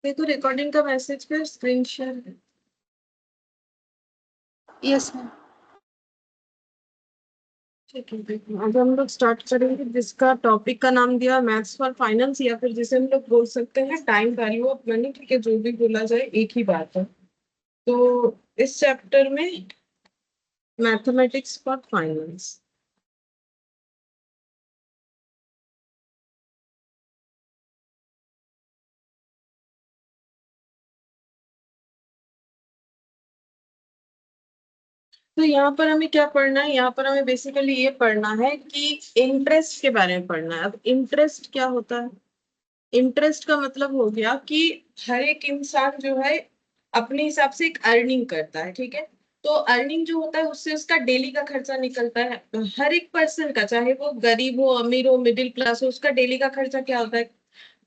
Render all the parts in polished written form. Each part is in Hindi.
देखो रिकॉर्डिंग का मैसेज कर, स्क्रीन शेयर। Yes ma'am. ठीक है, देखो अब हम लोग स्टार्ट करेंगे, जिसका टॉपिक का नाम दिया मैथ्स फॉर फाइनेंस, या फिर जिसे हम लोग बोल सकते हैं टाइम वैल्यू ऑफ मनी। ठीक है, जो भी बोला जाए एक ही बात है। तो इस चैप्टर में मैथमेटिक्स फॉर फाइनेंस। तो यहाँ पर हमें क्या पढ़ना है, यहाँ पर हमें बेसिकली ये पढ़ना है कि इंटरेस्ट के बारे में पढ़ना है। अब इंटरेस्ट क्या होता है? इंटरेस्ट का मतलब हो गया कि हर एक इंसान जो है अपने हिसाब से एक अर्निंग करता है। ठीक है, तो अर्निंग जो होता है उससे उसका डेली का खर्चा निकलता है। हर एक पर्सन का, चाहे वो गरीब हो, अमीर हो, मिडिल क्लास हो, उसका डेली का खर्चा क्या होता है?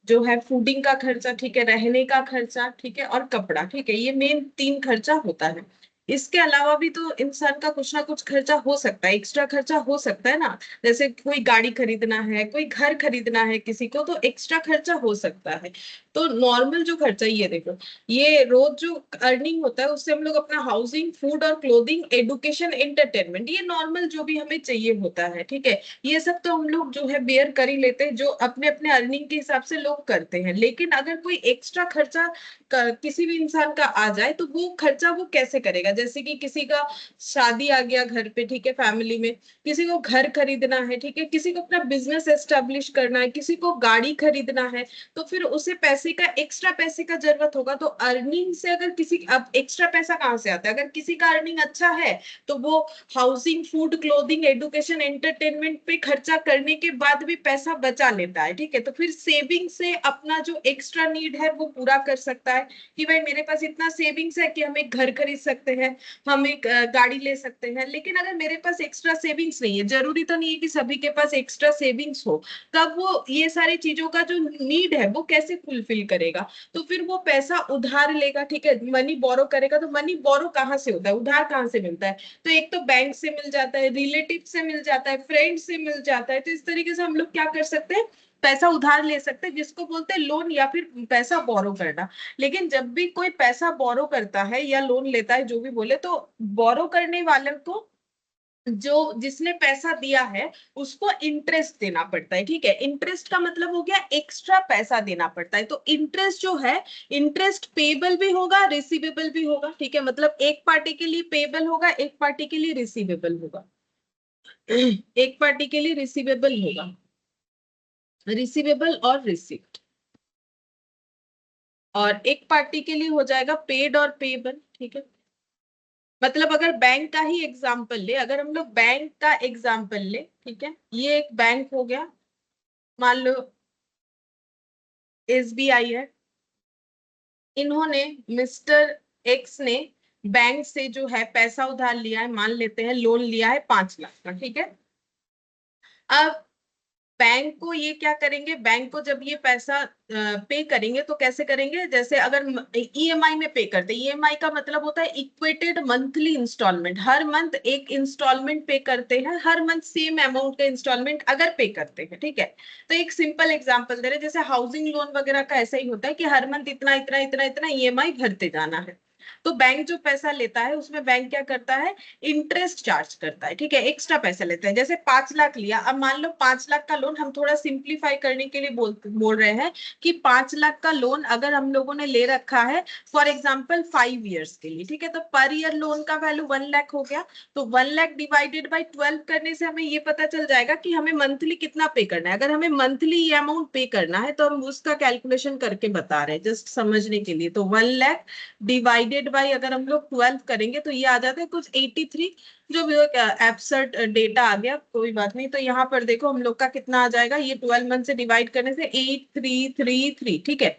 जो है फूडिंग का खर्चा, ठीक है, रहने का खर्चा, ठीक है, और कपड़ा। ठीक है, ये मेन तीन खर्चा होता है। इसके अलावा भी तो इंसान का कुछ ना कुछ खर्चा हो सकता है, एक्स्ट्रा खर्चा हो सकता है ना। जैसे कोई गाड़ी खरीदना है, कोई घर खरीदना है किसी को, तो एक्स्ट्रा खर्चा हो सकता है। तो नॉर्मल जो खर्चा, ये देखो, ये रोज जो अर्निंग होता है उससे हम लोग अपना हाउसिंग, फूड और क्लोथिंग, एडुकेशन, एंटरटेनमेंट, ये नॉर्मल जो भी हमें चाहिए होता है। ठीक है, ये सब तो हम लोग जो है बेयर कर ही लेते हैं, जो अपने अपने अर्निंग के हिसाब से लोग करते हैं। लेकिन अगर कोई एक्स्ट्रा खर्चा किसी भी इंसान का आ जाए, तो वो खर्चा वो कैसे करेगा? जैसे कि किसी का शादी आ गया घर पे, ठीक है, फैमिली में, किसी को घर खरीदना है, ठीक है, किसी को अपना बिजनेस एस्टेब्लिश करना है, किसी को गाड़ी खरीदना है, तो फिर उसे पैसे का, एक्स्ट्रा पैसे का जरूरत होगा। तो अर्निंग से अगर किसी, अब एक्स्ट्रा पैसा कहाँ से आता है? अगर किसी का अर्निंग अच्छा है तो वो housing, food, clothing, education, entertainment पे खर्चा करने के बाद भी पैसा बचा लेता है। ठीक है, तो फिर सेविंग से अपना जो एक्स्ट्रा नीड है वो पूरा कर सकता है, कि भाई मेरे पास इतना सेविंग्स है कि हम एक घर खरीद सकते हैं, हम एक गाड़ी ले सकते हैं। लेकिन अगर मेरे पास एक्स्ट्रा सेविंग्स नहीं है, जरूरी तो नहीं है कि सभी के पास एक्स्ट्रा सेविंग्स हो, तब वो ये सारी चीजों का जो नीड है वो कैसे फुलफिल करेगा? तो फिर वो पैसा उधार लेगा। ठीक है, मनी बोरो करेगा। तो मनी बोरो कहाँ से होता है, उधार कहाँ से मिलता है? तो एक तो बैंक से मिल जाता है, रिलेटिव से मिल जाता है, फ्रेंड से मिल जाता है। तो इस तरीके से हम लोग क्या कर सकते हैं, पैसा उधार ले सकते हैं, जिसको बोलते हैं लोन या फिर पैसा बोरो करना। लेकिन जब भी कोई पैसा बोरो करता है या लोन लेता है, जो भी बोले, तो बोरो करने वाले को, जो जिसने पैसा दिया है, उसको इंटरेस्ट देना पड़ता है। ठीक है, इंटरेस्ट का मतलब हो गया एक्स्ट्रा पैसा देना पड़ता है। तो इंटरेस्ट जो है, इंटरेस्ट पेबल भी होगा, रिसीवेबल भी होगा। ठीक है, मतलब एक पार्टी के लिए पेबल होगा, एक पार्टी के लिए रिसीवेबल होगा। एक पार्टी के लिए रिसीवेबल होगा, रिसीवेबल और रिसिप्ट, और एक पार्टी के लिए हो जाएगा पेड और पेबल। ठीक है, मतलब अगर बैंक का ही एग्जाम्पल ले, अगर हम लोग बैंक का एग्जाम्पल ले, ठीक है, ये एक बैंक हो गया, मान लो एसबीआई है। इन्होंने, मिस्टर एक्स ने बैंक से जो है पैसा उधार लिया है, मान लेते हैं लोन लिया है 5 लाख का। ठीक है, अब बैंक को ये क्या करेंगे, बैंक को जब ये पैसा पे करेंगे तो कैसे करेंगे? जैसे अगर ईएमआई में पे करते, ईएमआई का मतलब होता है इक्वेटेड मंथली इंस्टॉलमेंट, हर मंथ एक इंस्टॉलमेंट पे करते हैं, हर मंथ सेम अमाउंट का इंस्टॉलमेंट अगर पे करते हैं। ठीक है, तो एक सिंपल एग्जांपल दे रहे, जैसे हाउसिंग लोन वगैरह का ऐसा ही होता है कि हर मंथ इतना इतना इतना इतना ईएमआई भरते जाना है। तो बैंक जो पैसा लेता है उसमें बैंक क्या करता है, इंटरेस्ट चार्ज करता है। ठीक है, एक्स्ट्रा पैसा लेता है। जैसे 5 लाख लिया, अब मान लो 5 लाख का लोन, हम थोड़ा सिंप्लीफाई करने के लिए बोल रहे हैं कि 5 लाख का लोन अगर हम लोगों ने ले रखा है फॉर एग्जाम्पल 5 ईयर्स के लिए, ठीक है, तो पर ईयर लोन का वैल्यू 1 लाख हो गया। तो 1 लाख डिवाइडेड बाई 12 करने से हमें ये पता चल जाएगा कि हमें मंथली कितना पे करना है। अगर हमें मंथली ये अमाउंट पे करना है तो हम उसका कैलकुलेशन करके बता रहे हैं जस्ट समझने के लिए। तो 1 लाख डिवाइडेड बाई अगर हम लोग 12 करेंगे तो ये आ जाता है कुछ 83, जो भी एब्सर्ड डेटा आ गया, कोई बात नहीं। तो यहाँ पर देखो हम लोग का कितना आ जाएगा, ये 12 मंथ से डिवाइड करने से 8333। ठीक है,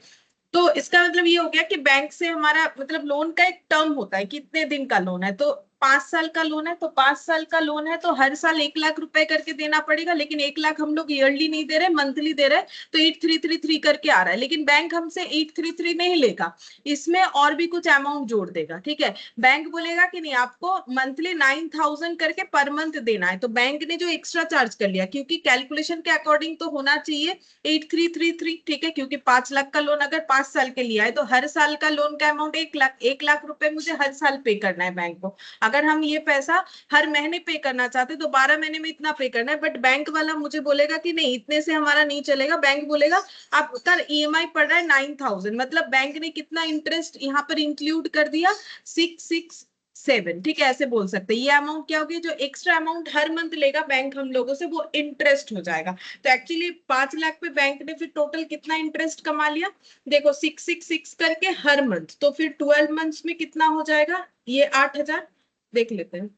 तो इसका मतलब ये हो गया कि बैंक से हमारा मतलब लोन का एक टर्म होता है, कितने दिन का लोन है। तो 5 साल का लोन है, तो 5 साल का लोन है तो हर साल 1 लाख रुपए करके देना पड़ेगा, लेकिन 1 लाख हम लोग ईयरली नहीं दे रहे, मंथली दे रहे, तो 8333 करके आ रहा है। लेकिन बैंक हमसे 833 नहीं लेगा, इसमें और भी कुछ अमाउंट जोड़ देगा। ठीक है, बैंक बोलेगा कि नहीं आपको मंथली 9000 करके पर मंथ देना है, तो बैंक ने जो एक्स्ट्रा चार्ज कर लिया, क्योंकि कैलकुलेशन के अकॉर्डिंग तो होना चाहिए 8333। ठीक है, क्योंकि 5 लाख का लोन अगर 5 साल के लिया है तो हर साल का लोन का अमाउंट 1 लाख रुपए मुझे हर साल पे करना है बैंक को। अगर हम ये पैसा हर महीने पे करना चाहते तो 12 महीने में इतना पे करना है, बट बैंक वाला मुझे बोलेगा कि नहीं इतने से हमारा नहीं चलेगा। बैंक बोलेगा आपका ईएमआई पड़ रहा है 9000, मतलब बैंक ने कितना इंटरेस्ट यहाँ पर इंक्लूड कर दिया, 667। ठीक है, ऐसे बोल सकते हैं। ये अमाउंट क्या होगी, जो एक्स्ट्रा अमाउंट हर मंथ लेगा बैंक हम लोगों से, वो इंटरेस्ट हो जाएगा। तो एक्चुअली 5 लाख पे बैंक ने फिर टोटल कितना इंटरेस्ट कमा लिया, देखो 666 करके हर मंथ, तो फिर 12 मंथ्स में कितना हो जाएगा, ये 8000 देख लेते हैं,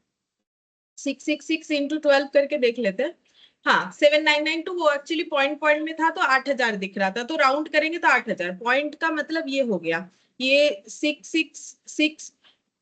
666 इंटू 12 करके देख लेते हैं। हाँ 7992, वो एक्चुअली पॉइंट पॉइंट में था तो 8000 दिख रहा था, तो राउंड करेंगे तो 8000 पॉइंट का मतलब ये हो गया, ये 666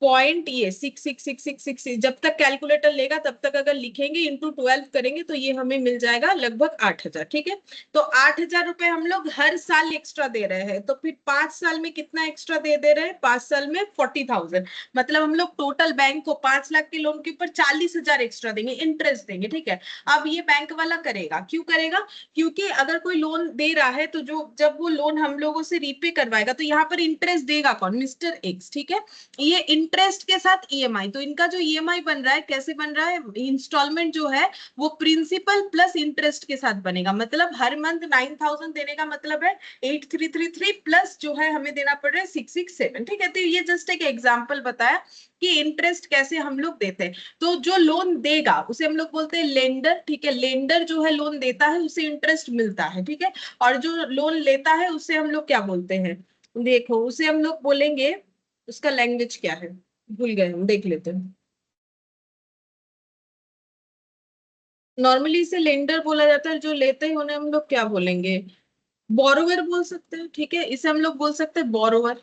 पॉइंट, ये 66666, जब तक कैलकुलेटर लेगा तब तक अगर लिखेंगे इंटू 12 करेंगे तो ये हमें मिल जाएगा लगभग 8000। ठीक है, तो 8000 रुपए हम लोग हर साल एक्स्ट्रा दे रहे हैं, तो फिर 5 साल में कितना एक्स्ट्रा दे रहे हैं, 5 साल में 40,000, मतलब हम लोग टोटल बैंक को 5 लाख के लोन के ऊपर 40,000 एक्स्ट्रा देंगे, इंटरेस्ट देंगे। ठीक है, अब ये बैंक वाला करेगा, क्यों करेगा, क्योंकि अगर कोई लोन दे रहा है तो जो जब वो लोन हम लोगों से रीपे करवाएगा तो यहाँ पर इंटरेस्ट देगा कौन, मिस्टर एक्स। ठीक है, ये इंटरेस्ट के साथ ईएमआई, तो इनका जो ईएमआई बन रहा है कैसे बन रहा है, इंस्टॉलमेंट जो है वो प्रिंसिपल प्लस इंटरेस्ट के साथ बनेगा, मतलब हर मंथ 9000 देने का मतलब है 8333 प्लस जो है हमें देना पड़ रहा है 667। ठीक है, तो ये जस्ट एक एग्जांपल बताया कि इंटरेस्ट कैसे हम लोग देते हैं। तो जो लोन देगा उसे हम लोग बोलते हैं लेंडर। ठीक है, लेंडर जो है लोन देता है उसे इंटरेस्ट मिलता है। ठीक है, और जो लोन लेता है उसे हम लोग क्या बोलते हैं, देखो उसे हम लोग बोलेंगे, उसका लैंग्वेज क्या है भूल गए हम, देख लेते हैं। नॉर्मली इसे लेंडर बोला जाता है, जो लेते हैं उन्हें हम लोग क्या बोलेंगे, बोरोवर बोल सकते हैं। ठीक है, इसे हम लोग बोल सकते हैं बोरोवर,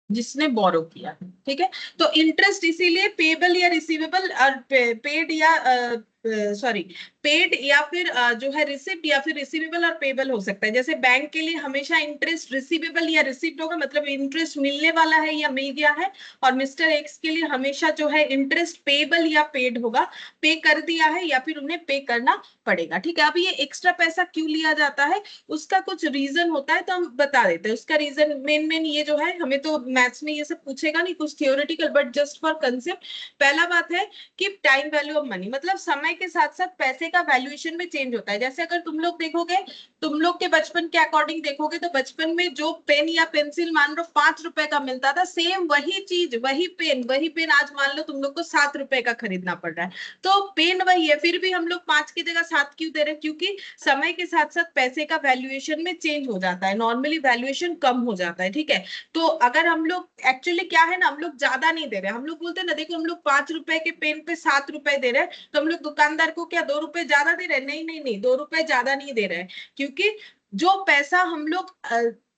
जिसने बोरो किया है। ठीक है, तो इंटरेस्ट इसीलिए पेबल या रिसीवेबल और पेड या सॉरी पेड या फिर जो है रिसिप्ट या फिर रिसीवेबल और पेबल हो सकता है। जैसे बैंक के लिए हमेशा इंटरेस्ट रिसीवेबल या रिसिप्ट होगा, मतलब इंटरेस्ट मिलने वाला है या मिल गया है, और मिस्टर एक्स के लिए हमेशा जो है इंटरेस्ट पेबल या पेड होगा, पे कर दिया है या फिर उन्हें पे करना पड़ेगा। ठीक है, अब ये एक्स्ट्रा पैसा क्यों लिया जाता है, उसका कुछ रीजन होता है, तो हम बता देते हैं उसका रीजन। मेन ये जो है, हमें तो मैथ्स में ये सब पूछेगा नहीं, कुछ theoretical, but just for concept. पहला बात है कि टाइम वैल्यू ऑफ मनी, मतलब समय के साथ साथ पैसे का वैल्यूएशन में चेंज होता है। जैसे अगर तुम लोग देखोगे, तुम लोग के बचपन के अकॉर्डिंग देखोगे तो बचपन में जो पेन या पेंसिल मान लो 5 रुपए का मिलता था, सेम वही चीज वही पेन आज मान लो तुम लोग को 7 रुपए का खरीदना पड़ रहा है। तो पेन वही है, फिर भी हम लोग 5 की जगह 7 क्यों दे रहे हैं, क्योंकि समय के साथ साथ पैसे का वैल्यूएशन में चेंज हो जाता है, नॉर्मली वैल्यूएशन कम हो जाता है। ठीक है, तो अगर हम लोग एक्चुअली क्या है ना, हम लोग ज्यादा नहीं दे रहे, हम लोग बोलते हैं ना, देखो हम लोग 5 रुपए के पेन पे 7 रुपए दे रहे हैं, तो हम लोग दुकानदार को क्या 2 रुपए ज्यादा दे रहे हैं, नहीं नहीं नहीं, 2 रुपए ज्यादा नहीं दे रहे हैं, क्योंकि जो पैसा हम लोग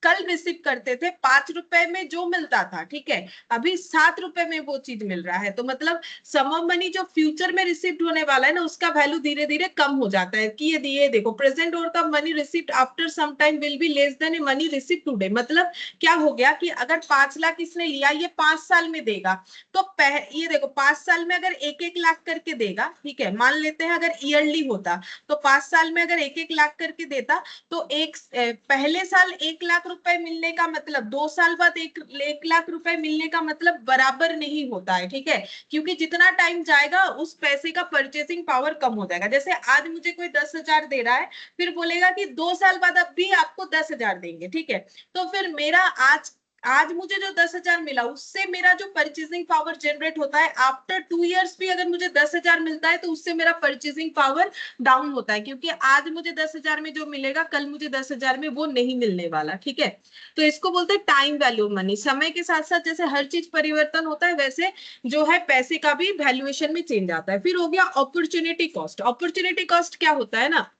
कल रिसीव करते थे 5 रुपए में जो मिलता था, ठीक है, अभी 7 रुपए में वो चीज मिल रहा है। तो मतलब सम ऑफ मनी जो फ्यूचर में रिसीव होने वाला है ना, उसका वैल्यू धीरे धीरे कम हो जाता है। कि ये देखो, प्रेजेंट और का money received after some time will be less than a money received today, मतलब क्या हो गया कि अगर 5 लाख इसने लिया, ये 5 साल में देगा, तो ये देखो 5 साल में अगर 1-1 लाख करके देगा, ठीक है, मान लेते हैं अगर ईयरली होता तो 5 साल में अगर 1-1 लाख करके देता, तो पहले साल 1 लाख रुपए मिलने का मतलब 2 साल बाद 1 लाख रुपए मिलने का मतलब बराबर नहीं होता है। ठीक है, क्योंकि जितना टाइम जाएगा उस पैसे का परचेसिंग पावर कम हो जाएगा। जैसे आज मुझे कोई 10,000 दे रहा है, फिर बोलेगा कि 2 साल बाद अब भी आपको 10,000 देंगे, ठीक है, तो फिर मेरा आज मुझे जो 10,000 मिला उससे मेरा जो परचेसिंग पावर जनरेट होता है, आफ्टर 2 इयर्स भी अगर मुझे 10,000 मिलता है तो उससे मेरा परचेसिंग पावर डाउन होता है, क्योंकि आज मुझे 10,000 में जो मिलेगा कल मुझे 10,000 में वो नहीं मिलने वाला। ठीक है, तो इसको बोलते हैं टाइम वैल्यू मनी। समय के साथ साथ जैसे हर चीज परिवर्तन होता है, वैसे जो है पैसे का भी वैल्यूएशन में चेंज आता है। फिर हो गया अपॉर्चुनिटी कॉस्ट। अपॉर्चुनिटी कॉस्ट क्या होता है ना,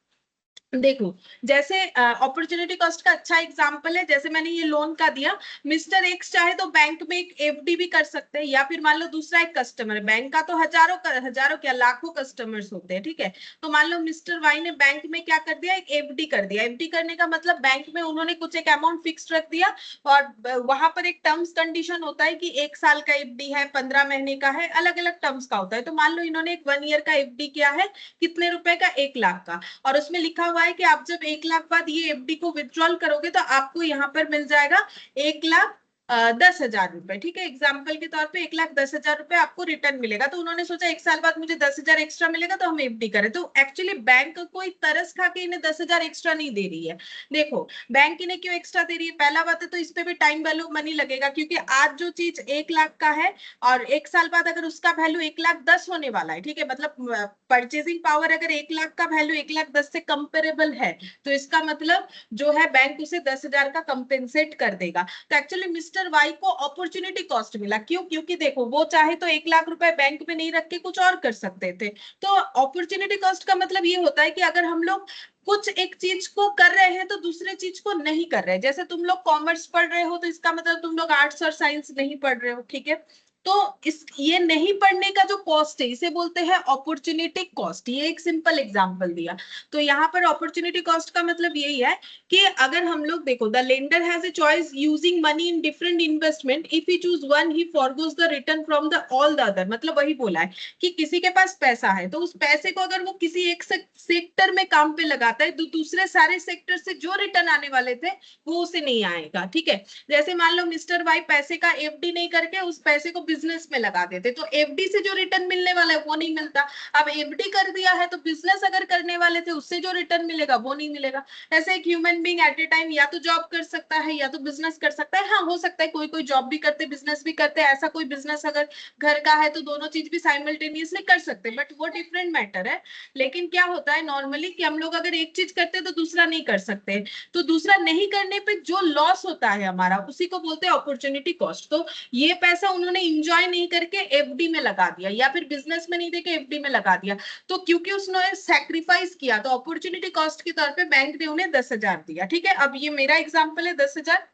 देखो, जैसे अपॉर्चुनिटी कॉस्ट का अच्छा एग्जांपल है, जैसे मैंने ये लोन का दिया, मिस्टर एक्स चाहे तो बैंक में एक एफडी भी कर सकते हैं, या फिर मान लो दूसरा एक कस्टमर है, बैंक का तो हजारों क्या लाखों कस्टमर्स होते हैं, ठीक है। तो मान लो मिस्टर वाई ने बैंक में क्या कर दिया, एक एफडी कर दिया। एफडी करने का मतलब बैंक में उन्होंने कुछ एक अमाउंट फिक्स रख दिया, और वहां पर एक टर्म्स कंडीशन होता है कि 1 साल का एफडी है, 15 महीने का है, अलग अलग टर्म्स का होता है। तो मान लो इन्होंने एक 1 ईयर का एफडी किया है, कितने रुपए का, 1 लाख का, और उसमें लिखा हुआ है कि आप जब 1 लाख बाद ये एफडी को विड्रॉल करोगे तो आपको यहाँ पर मिल जाएगा 1,10,000 रुपए, ठीक है। एग्जाम्पल के तौर पे 1,10,000 रुपए आपको रिटर्न मिलेगा। तो उन्होंने सोचा 1 साल बाद मुझे 10,000 एक्स्ट्रा मिलेगा तो हम एफडी करें। तो एक्चुअली बैंक कोई तरस खा के इन्हें 10,000 एक्स्ट्रा नहीं दे रही है। देखो, बैंक इन्हें क्यों एक्स्ट्रा दे रही है, पहला बात है तो इस पे भी टाइम वैल्यू मनी लगेगा, क्योंकि आज जो चीज 1 लाख का है और 1 साल बाद अगर उसका वैल्यू 1,10,000 होने वाला है, ठीक है, मतलब परचेसिंग पावर अगर 1 लाख का वैल्यू 1,10,000 से कंपेरेबल है, तो इसका मतलब जो है बैंक उसे 10,000 का कंपेंसेट कर देगा। तो एक्चुअली मिस्टर वाई को अपॉर्चुनिटी कॉस्ट मिला। क्यों? क्योंकि देखो, वो चाहे तो 1 लाख रुपए बैंक में नहीं रख के कुछ और कर सकते थे। तो अपॉर्चुनिटी कॉस्ट का मतलब ये होता है कि अगर हम लोग कुछ एक चीज को कर रहे हैं तो दूसरे चीज को नहीं कर रहे हैं। जैसे तुम लोग कॉमर्स पढ़ रहे हो तो इसका मतलब तुम लोग आर्ट्स और साइंस नहीं पढ़ रहे हो, ठीक है। तो इस ये नहीं पढ़ने का जो कॉस्ट है इसे बोलते हैं अपॉर्चुनिटी कॉस्ट। ये एक सिंपल एग्जांपल दिया। तो यहाँ पर अपॉर्चुनिटी कॉस्ट का मतलब यही है कि अगर हम लोग देखो, the lender has a choice using money in different investment, if he choose one he forgoes the return from the all the other. मतलब वही बोला है कि किसी के पास पैसा है तो उस पैसे को अगर वो किसी एक सेक्टर में काम पे लगाता है तो दूसरे सारे सेक्टर से जो रिटर्न आने वाले थे वो उसे नहीं आएगा, ठीक है। जैसे मान लो मिस्टर वाई पैसे का एफडी नहीं करके उस पैसे को बिजनेस में लगा देते तो एफडी से जो रिटर्न मिलने वाला है वो नहीं मिलता। अब एफडी कर दिया है तो बिजनेस अगर करने वाले थे उससे जो रिटर्न मिलेगा वो नहीं मिलेगा। ऐसे एक human being at A time या तो जॉब कर सकता है या तो बिजनेस कर सकता है। हाँ, हो सकता है कोई कोई जॉब भी करते बिजनेस भी करते, ऐसा कोई बिजनेस अगर घर का है तो दोनों चीज भी साइमल्टेनियसली कर सकते हैं, बट वो डिफरेंट मैटर है। लेकिन क्या होता है नॉर्मली कि हम लोग अगर एक चीज करते हैं तो दूसरा नहीं कर सकते, तो दूसरा नहीं करने पे जो लॉस होता है हमारा उसी को बोलते हैं अपॉर्चुनिटी कॉस्ट। तो ये पैसा उन्होंने इंजॉय नहीं करके एफडी में लगा दिया या फिर बिजनेस में नहीं देके एफडी में लगा दिया, तो क्योंकि उसने सैक्रिफाइस किया तो अपॉर्चुनिटी कॉस्ट के तौर पे बैंक ने उन्हें 10,000 दिया, ठीक है। अब ये मेरा एग्जाम्पल है 10,000,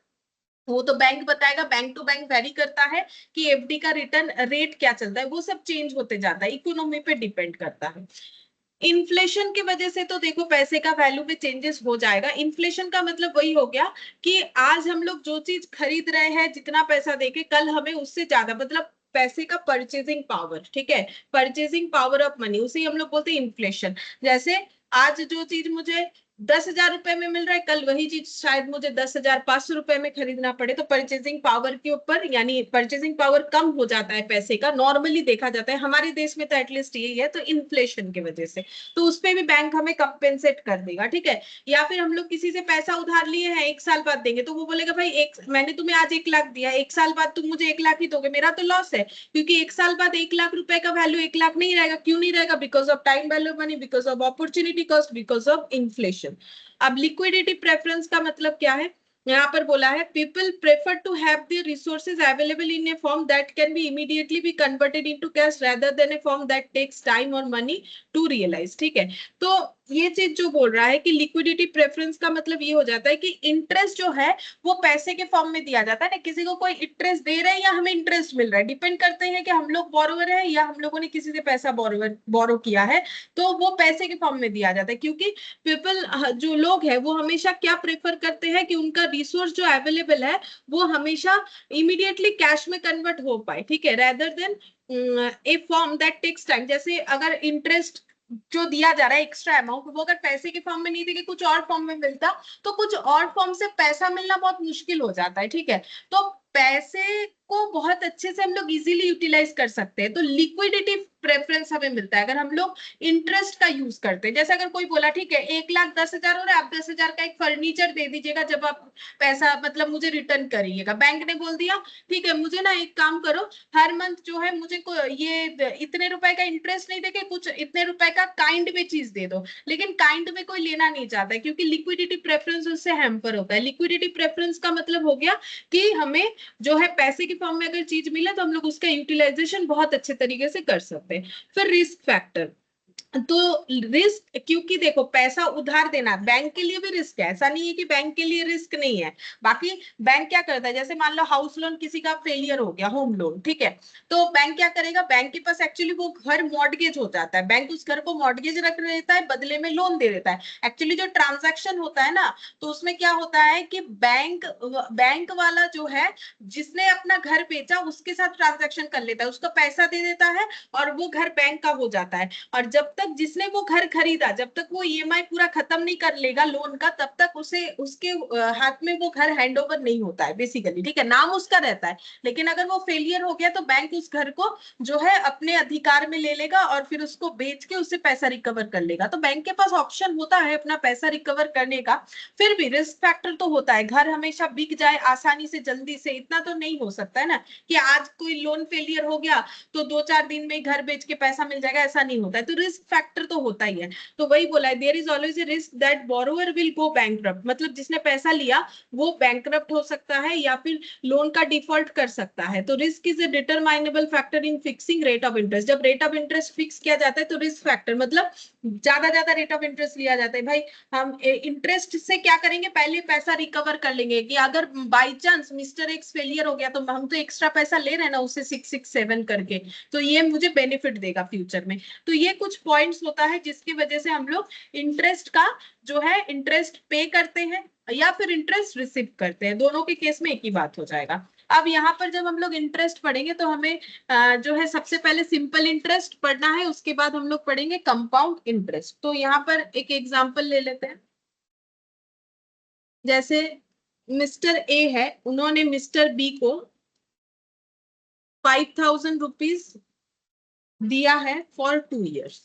वो तो बैंक बताएगा, बैंक टू बैंक वेरी करता है कि एफडी का रिटर्न रेट क्या चलता है, वो सब चेंज होते जाता है, इकोनॉमी पे डिपेंड करता है। इन्फ्लेशन की वजह से तो देखो पैसे का वैल्यू में चेंजेस हो जाएगा। इन्फ्लेशन का मतलब वही हो गया कि आज हम लोग जो चीज खरीद रहे हैं जितना पैसा देके, कल हमें उससे ज्यादा, मतलब पैसे का परचेजिंग पावर, ठीक है, परचेजिंग पावर ऑफ मनी, उसे हम लोग बोलते हैं इन्फ्लेशन। जैसे आज जो चीज मुझे 10,000 रुपए में मिल रहा है, कल वही चीज शायद मुझे 10,500 रुपए में खरीदना पड़े, तो परचेजिंग पावर के ऊपर, यानी परचेजिंग पावर कम हो जाता है पैसे का, नॉर्मली देखा जाता है हमारे देश में तो एटलीस्ट यही है। तो इन्फ्लेशन की वजह से तो उस पे भी बैंक हमें कंपेंसेट कर देगा, ठीक है। या फिर हम लोग किसी से पैसा उधार लिए हैं 1 साल बाद देंगे, तो वो बोलेगा भाई एक मैंने तुम्हें आज 1 लाख दिया, 1 साल बाद तुम मुझे 1 लाख ही दोगे, मेरा तो लॉस है, क्योंकि 1 साल बाद 1 लाख रुपए का वैल्यू 1 लाख नहीं रहेगा। क्यों नहीं रहेगा? Because of time value money, because of opportunity cost, because of inflation. अब लिक्विडिटी प्रेफरेंस का मतलब क्या है? यहाँ पर बोला है people prefer to have the resources available in a form that can be immediately be converted into cash rather than a form that takes time और मनी टू रियलाइज, ठीक है। तो ये चीज जो बोल रहा है कि लिक्विडिटी प्रेफरेंस का मतलब ये हो जाता है कि इंटरेस्ट जो है वो पैसे के फॉर्म में दिया जाता है ना, किसी को कोई इंटरेस्ट दे रहे हैं या हमें इंटरेस्ट मिल रहा है, डिपेंड करते हैं कि हम लोग बोरोवर है या हम लोगों ने किसी से पैसा बोरो किया है, तो वो पैसे के फॉर्म में दिया जाता है। क्योंकि पीपल, जो लोग हैं वो हमेशा क्या प्रेफर करते हैं कि उनका रिसोर्स जो अवेलेबल है वो हमेशा इमीडिएटली कैश में कन्वर्ट हो पाए, ठीक है, rather than a form that takes time. जैसे अगर इंटरेस्ट जो दिया जा रहा है एक्स्ट्रा अमाउंट, वो अगर पैसे के फॉर्म में नहीं देके कुछ और फॉर्म में मिलता तो कुछ और फॉर्म से पैसा मिलना बहुत मुश्किल हो जाता है, ठीक है। तो पैसे को बहुत अच्छे से हम लोग इजीली यूटिलाइज कर सकते हैं, तो लिक्विडिटी प्रेफरेंस हमें मिलता है अगर हम लोग इंटरेस्ट का यूज करते हैं। जैसे अगर कोई बोला ठीक है 1,10,000 हो रहा है, आप 10,000 का एक फर्नीचर दे दीजिएगा जब आप पैसा मतलब मुझे रिटर्न करिएगा। बैंक ने बोल दिया ठीक है, मुझे ना एक काम करो, हर मंथ जो है मुझे ये इतने रुपए का इंटरेस्ट नहीं देके कुछ इतने रुपए का काइंड में चीज दे दो, लेकिन काइंड में कोई लेना नहीं चाहता है क्योंकि लिक्विडिटी प्रेफरेंस उससे हैम्पर होता है। लिक्विडिटी प्रेफरेंस का मतलब हो गया कि हमें जो है पैसे के फॉर्म में अगर चीज मिले तो हम लोग उसका यूटिलाइजेशन बहुत अच्छे तरीके से कर सकते हैं। फिर रिस्क फैक्टर, तो रिस्क, क्योंकि देखो पैसा उधार देना बैंक के लिए भी रिस्क है, ऐसा नहीं है कि बैंक के लिए रिस्क नहीं है। बाकी बैंक क्या करता है, जैसे मान लो हाउस लोन किसी का फेलियर हो गया, होम लोन, ठीक है, तो बैंक क्या करेगा, बैंक के पास एक्चुअली वो घर मॉर्गेज हो जाता है, बैंक उस घर को मॉर्गेज रख देता है, बदले में लोन दे देता है। एक्चुअली जो ट्रांजैक्शन होता है ना, तो उसमें क्या होता है कि बैंक बैंक वाला जो है, जिसने अपना घर बेचा उसके साथ ट्रांजैक्शन कर लेता है, उसका पैसा दे देता है और वो घर बैंक का हो जाता है। और जब तक जिसने वो घर खरीदा, जब तक वो ईएमआई पूरा खत्म नहीं कर लेगा लोन का, तब तक उसे उसके हाथ में वो घर हैंड ओवर नहीं होता है बेसिकली, ठीक है, नाम उसका रहता है। लेकिन अगर वो फेलियर हो गया तो बैंक उस घर को जो है अपने अधिकार में ले लेगा और फिर उसको बेच के उससे पैसा रिकवर कर लेगा। तो बैंक के पास ऑप्शन होता है अपना पैसा रिकवर करने का। फिर भी रिस्क फैक्टर तो होता है, घर हमेशा बिक जाए आसानी से जल्दी से, इतना तो नहीं हो सकता है ना कि आज कोई लोन फेलियर हो गया तो 2-4 दिन में घर बेच के पैसा मिल जाएगा, ऐसा नहीं होता है। तो रिस्क फैक्टर तो होता ही है। तो वही बोला है, there is always a risk that borrower will go bankrupt, मतलब जिसने पैसा लिया वो बैंकरप्ट हो सकता है या फिर लोन का डिफॉल्ट कर सकता है। तो risk is a determinable factor in fixing rate of interest. जब रेट ऑफ इंटरेस्ट फिक्स किया जाता है तो रिस्क फैक्टर मतलब ज्यादा रेट ऑफ इंटरेस्ट लिया जाता है। भाई हम इंटरेस्ट से क्या करेंगे, पहले पैसा रिकवर कर लेंगे कि अगर by chance mister x failure हो गया तो हम तो एक्स्ट्रा पैसा ले रहे हैं ना उससे 667 करके, तो ये मुझे बेनिफिट देगा फ्यूचर में। तो ये कुछ पॉइंट्स होता है जिसकी वजह से हम लोग इंटरेस्ट का जो है इंटरेस्ट पे करते हैं या फिर इंटरेस्ट रिसीव करते हैं, दोनों के केस में एक ही बात हो जाएगा। अब यहाँ पर जब हम लोग इंटरेस्ट पढ़ेंगे तो हमें जो है सबसे पहले सिंपल इंटरेस्ट पढ़ना है, उसके बाद हम लोग पढ़ेंगे कंपाउंड इंटरेस्ट। तो यहाँ पर एक एग्जांपल ले लेते हैं। जैसे मिस्टर ए है, उन्होंने मिस्टर बी को 5,000 रुपीज दिया है फॉर 2 इयर्स,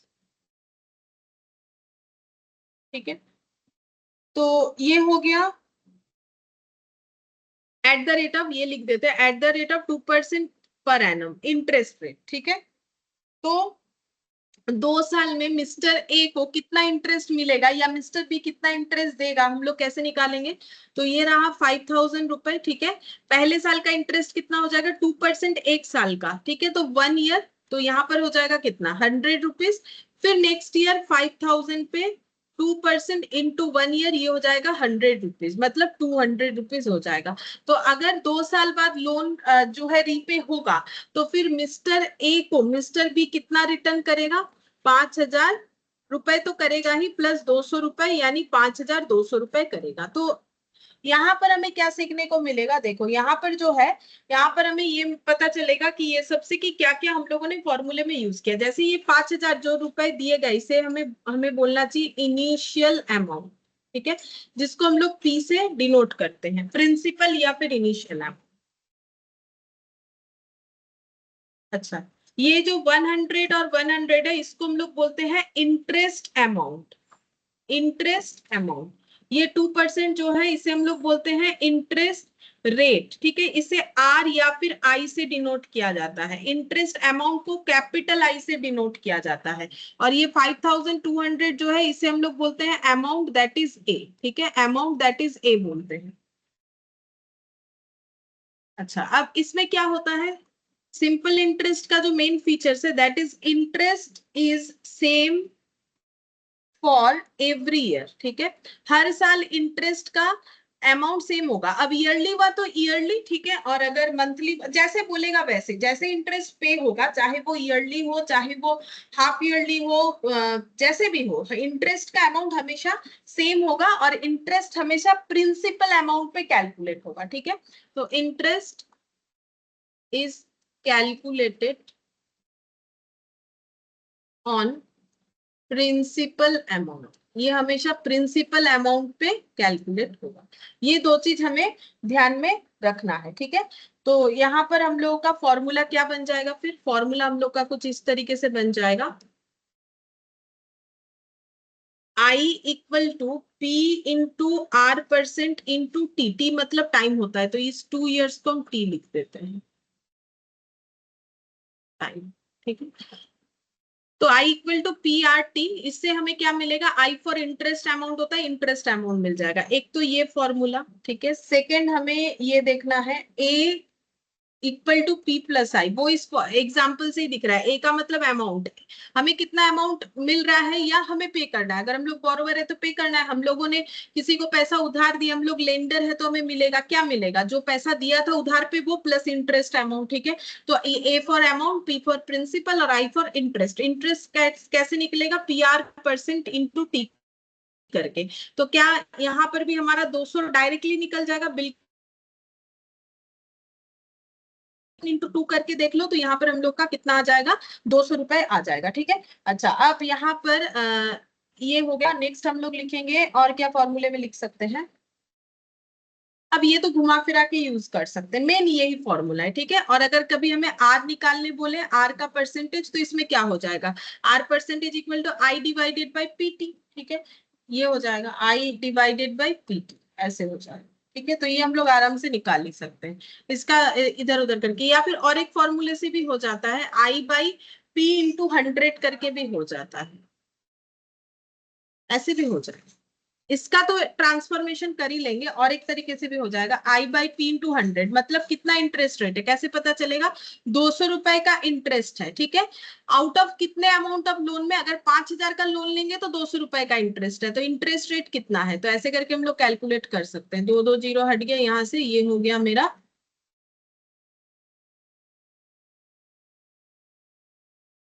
ठीक है। तो ये हो गया एट द रेट ऑफ, ये लिख देते हैं eight the rate of 2% per annum interest rate, ठीक है। तो 2 साल में मिस्टर ए को कितना इंटरेस्ट मिलेगा या मिस्टर बी कितना इंटरेस्ट देगा, हम लोग कैसे निकालेंगे। तो ये रहा 5,000 रुपए, ठीक है। पहले साल का इंटरेस्ट कितना हो जाएगा, 2% एक साल का, ठीक है, तो 1 ईयर, तो यहाँ पर हो जाएगा कितना, 100 रुपीज। फिर नेक्स्ट ईयर 5,000 पे 2% इंटू 1 ईयर, ये हो जाएगा 100 रुपीज, मतलब 200 रुपीज हो जाएगा। तो अगर 2 साल बाद लोन जो है रीपे होगा तो फिर मिस्टर ए को मिस्टर बी कितना रिटर्न करेगा, 5,000 रुपए तो करेगा ही, प्लस 200 रुपए, यानी 5,200 रुपए करेगा। तो यहाँ पर हमें क्या सीखने को मिलेगा, देखो यहाँ पर जो है, यहाँ पर हमें ये पता चलेगा कि ये सबसे कि क्या क्या हम लोगों ने फॉर्मूले में यूज किया। जैसे ये 5,000 जो रुपए दिए गए, इसे हमें हमें बोलना चाहिए इनिशियल अमाउंट, ठीक है, जिसको हम लोग पी से डिनोट करते हैं, प्रिंसिपल या फिर इनिशियल अमाउंट। अच्छा, ये जो 100 और 100 है, इसको हम लोग बोलते हैं इंटरेस्ट अमाउंट, इंटरेस्ट अमाउंट। ये 2% जो है इसे हम लोग बोलते हैं इंटरेस्ट रेट, ठीक है, इसे आर या फिर आई से डिनोट किया जाता है। इंटरेस्ट अमाउंट को कैपिटल आई से डिनोट किया जाता है। और ये 5,200 जो है इसे हम लोग बोलते हैं अमाउंट दैट इज ए, ठीक है, अमाउंट दैट इज ए बोलते हैं। अच्छा, अब इसमें क्या होता है, सिंपल इंटरेस्ट का जो मेन फीचर्स है, that is interest is same for every year, ठीक है, हर साल इंटरेस्ट का अमाउंट सेम होगा। अब ईयरली हुआ तो ईयरली, ठीक है, और अगर मंथली जैसे बोलेगा वैसे, जैसे इंटरेस्ट पे होगा, चाहे वो ईयरली हो चाहे वो हाफ ईयरली हो, जैसे भी हो, इंटरेस्ट का अमाउंट हमेशा सेम होगा और इंटरेस्ट हमेशा प्रिंसिपल अमाउंट पे कैलकुलेट होगा, ठीक है। तो interest is calculated on principal amount, ये हमेशा प्रिंसिपल अमाउंट पे कैलकुलेट होगा। ये दो चीज हमें ध्यान में रखना है, ठीक है। तो यहाँ पर हम लोगों का फॉर्मूला क्या बन जाएगा, फिर फॉर्मूला हम लोग का कुछ इस तरीके से बन जाएगा, I equal to P into R percent into T, T मतलब टाइम होता है, तो इस 2 इयर्स को हम टी लिख देते हैं, टाइम, ठीक है। तो I equal to P R T, इससे हमें क्या मिलेगा, आई फॉर इंटरेस्ट अमाउंट होता है, इंटरेस्ट अमाउंट मिल जाएगा। एक तो ये फॉर्मूला, ठीक है। सेकंड हमें ये देखना है ए इक्वल टू पी प्लस आई, वो इस एग्जाम्पल से ही दिख रहा है। ए का मतलब अमाउंट, हमें कितना अमाउंट मिल रहा है या हमें पे करना है। अगर हम लोग बोरोवर है तो पे करना है, हम लोगों ने किसी को पैसा उधार दिया, हम लोग लेंडर है, तो हमें मिलेगा, क्या मिलेगा, जो पैसा दिया था उधार पे वो प्लस इंटरेस्ट अमाउंट, ठीक है। तो A for amount, P for principal और आई फॉर इंटरेस्ट। इंटरेस्ट कैसे निकलेगा, P R percent into T करके। तो क्या यहाँ पर भी हमारा 200 डायरेक्टली निकल जाएगा, बिल्कुल इंटू टू करके देख लो, तो यहाँ पर हम लोग का कितना आ जाएगा, 200 रुपए आ जाएगा, ठीक है। अच्छा, अब यहाँ पर ये हो गया। नेक्स्ट हम लोग लिखेंगे, और क्या फॉर्मूले में लिख सकते हैं। अब ये तो घुमा फिरा के यूज कर सकते हैं, मेन यही फॉर्मूला है, ठीक है। और अगर कभी हमें आर निकालने बोले, आर का परसेंटेज, तो इसमें क्या हो जाएगा, R percentage equal to I divided by P T, ठीक है। ये हो जाएगा आई डिवाइडेड बाई पीटी, ऐसे हो जाएगा, ठीक है। तो ये हम लोग आराम से निकाल ही सकते हैं इसका इधर उधर करके, या फिर और एक फॉर्मूले से भी हो जाता है, आई बाई पी इंटू 100 करके भी हो जाता है, ऐसे भी हो जाएगा। इसका तो ट्रांसफॉर्मेशन कर ही लेंगे, और एक तरीके से भी हो जाएगा, आई बाई पी इंटू 100, मतलब कितना इंटरेस्ट रेट है, कैसे पता चलेगा, 200 रुपए का इंटरेस्ट है, ठीक है। आउट ऑफ कितने अमाउंट ऑफ लोन में, अगर 5,000 का लोन लेंगे तो 200 रुपए का इंटरेस्ट है, तो इंटरेस्ट रेट कितना है, तो ऐसे करके हम लोग कैलकुलेट कर सकते हैं। दो दो जीरो हट गया यहाँ से, ये हो गया मेरा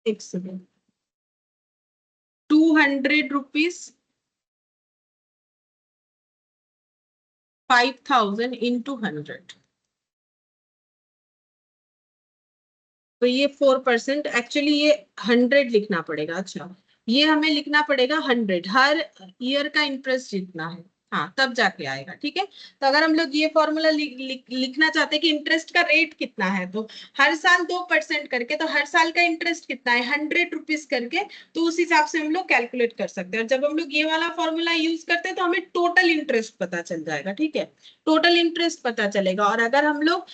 एक सेकेंड, 200 रुपीज 5,000 इंटू 100, तो ये 4%, एक्चुअली ये 100 लिखना पड़ेगा। अच्छा, ये हमें लिखना पड़ेगा 100, हर ईयर का इंटरेस्ट जितना है, हाँ तब जाके आएगा, ठीक है। तो अगर हम लोग ये फॉर्मूला लिखना चाहते हैं कि इंटरेस्ट का रेट कितना है, तो हर साल 2% करके, तो हर साल का इंटरेस्ट कितना है, 100 रुपीज करके, तो उस हिसाब से हम लोग कैलकुलेट कर सकते हैं। और जब हम लोग ये वाला फॉर्मूला यूज करते हैं तो हमें टोटल इंटरेस्ट पता चल जाएगा, ठीक है, टोटल इंटरेस्ट पता चलेगा। और अगर हम लोग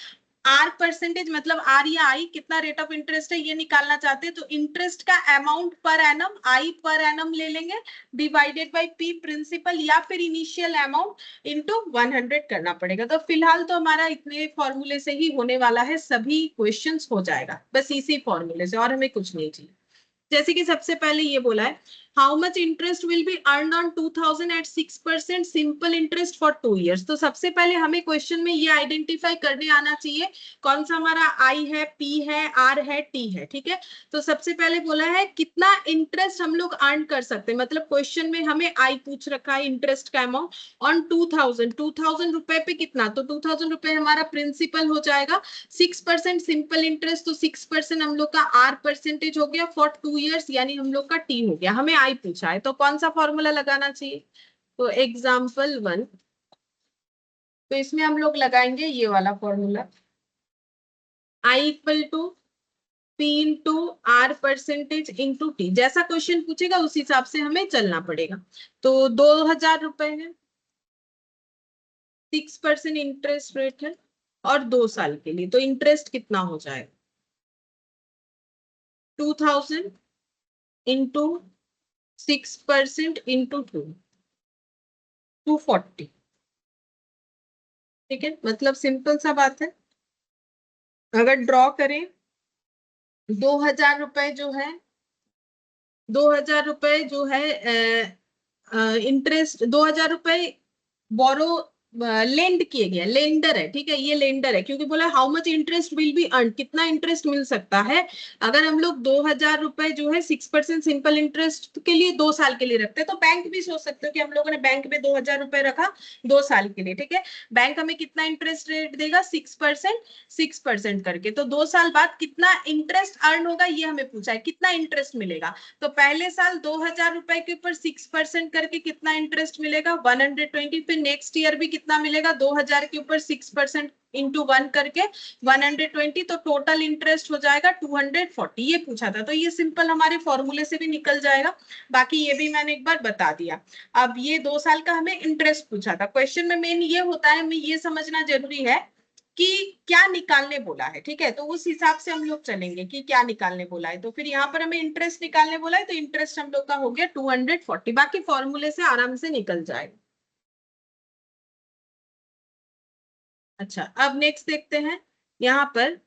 आर परसेंटेज, मतलब आर या आई कितना रेट ऑफ इंटरेस्ट है ये निकालना चाहते हैं, तो इंटरेस्ट का अमाउंट पर एनम, आई पर एनम ले लेंगे, डिवाइडेड बाय पी प्रिंसिपल, या फिर इनिशियल अमाउंट इनटू 100 करना पड़ेगा। तो फिलहाल तो हमारा इतने फॉर्मूले से ही होने वाला है, सभी क्वेश्चंस हो जाएगा बस इसी फॉर्मूले से, और हमें कुछ नहीं चाहिए। जैसे कि सबसे पहले ये बोला है, how much interest will be earn on 2000 at 6% simple interest for 2 years। तो सबसे पहले हमें क्वेश्चन में ये आइडेंटिफाई करने आना चाहिए कौन सा हमारा आई है, पी है, आर है, टी है, ठीक है। तो सबसे पहले बोला है कितना इंटरेस्ट हम लोग अर्न कर सकते हैं, मतलब क्वेश्चन में हमें आई पूछ रखा है, इंटरेस्ट का अमाउंट ऑन 2000 रुपए पे कितना, तो 2000 रुपए हमारा प्रिंसिपल हो जाएगा, 6% सिंपल इंटरेस्ट, तो 6% हम लोग का आर परसेंटेज हो गया फॉर 2 years, यानी हम लोग का टी हो गया। हमें आई पूछा है तो कौन सा फॉर्मूला लगाना चाहिए, तो एग्जाम्पल 1, तो इसमें हम लोग लगाएंगे ये वाला formula, I equal to P into R percentage into T, जैसा क्वेश्चन पूछेगा उस हिसाब से हमें चलना पड़ेगा। तो 2,000 रुपए है, 6% इंटरेस्ट रेट है, और 2 साल के लिए, तो इंटरेस्ट कितना हो जाएगा, 2000 इंटू 6% इंटू 240, ठीक है। मतलब सिंपल सा बात है, अगर ड्रॉ करें, 2,000 रुपए जो है, 2,000 रुपए जो है इंटरेस्ट, 2,000 रुपए बोरो लेंड किए गए, लेंडर है, ठीक है, ये लेंडर है, क्योंकि बोला how much interest will be earn, कितना इंटरेस्ट मिल सकता है। अगर हम लोग 2,000 रुपए जो है 6% सिंपल इंटरेस्ट के लिए 2 साल के लिए रखते हैं, तो बैंक भी सोच सकते हो कि हम लोगों ने बैंक में 2,000 रुपए रखा 2 साल के लिए, ठीक है। बैंक हमें कितना इंटरेस्ट रेट देगा, 6% करके, तो 2 साल बाद कितना इंटरेस्ट अर्न होगा ये हमें पूछा है, कितना इंटरेस्ट मिलेगा। तो पहले साल 2,000 रुपए के ऊपर 6% करके कितना इंटरेस्ट मिलेगा, 120, फिर नेक्स्ट ईयर भी कितना मिलेगा, 2,000 के ऊपर 6% इंटू 1 करके 120, तो टोटल इंटरेस्ट हो जाएगा 240, ये पूछा था। तो ये सिंपल हमारे फॉर्मूले से भी निकल जाएगा, बाकी ये भी मैंने एक बार बता दिया। अब ये 2 साल का हमें इंटरेस्ट पूछा था, क्वेश्चन में मेन ये होता है, हमें ये समझना जरूरी है कि क्या निकालने बोला है, ठीक है। तो उस हिसाब से हम लोग चलेंगे कि क्या निकालने बोला है, तो फिर यहाँ पर हमें इंटरेस्ट निकालने बोला है, तो इंटरेस्ट हम लोग का हो गया 240, बाकी फॉर्मूले से आराम से निकल जाएगा। अच्छा, अब नेक्स्ट देखते हैं यहाँ पर,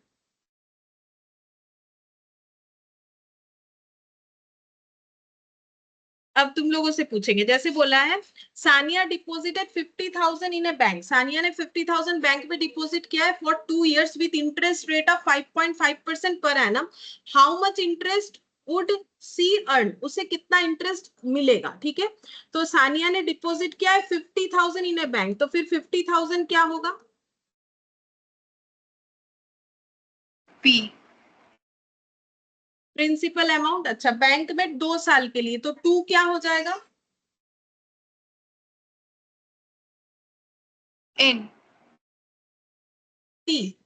अब तुम लोगों से पूछेंगे, जैसे बोला है Sania deposited 50,000 in a bank, Sania ने 50,000 बैंक में डिपॉजिट किया है for 2 years with interest rate of 5.5% per annum, how much interest would she earn, उसे कितना इंटरेस्ट मिलेगा। ठीक है, तो सानिया ने डिपॉजिट किया है 50,000 इन ए बैंक, तो फिर 50,000 क्या होगा? P principal amount. अच्छा, बैंक में 2 साल के लिए, तो 2 क्या हो जाएगा? N T.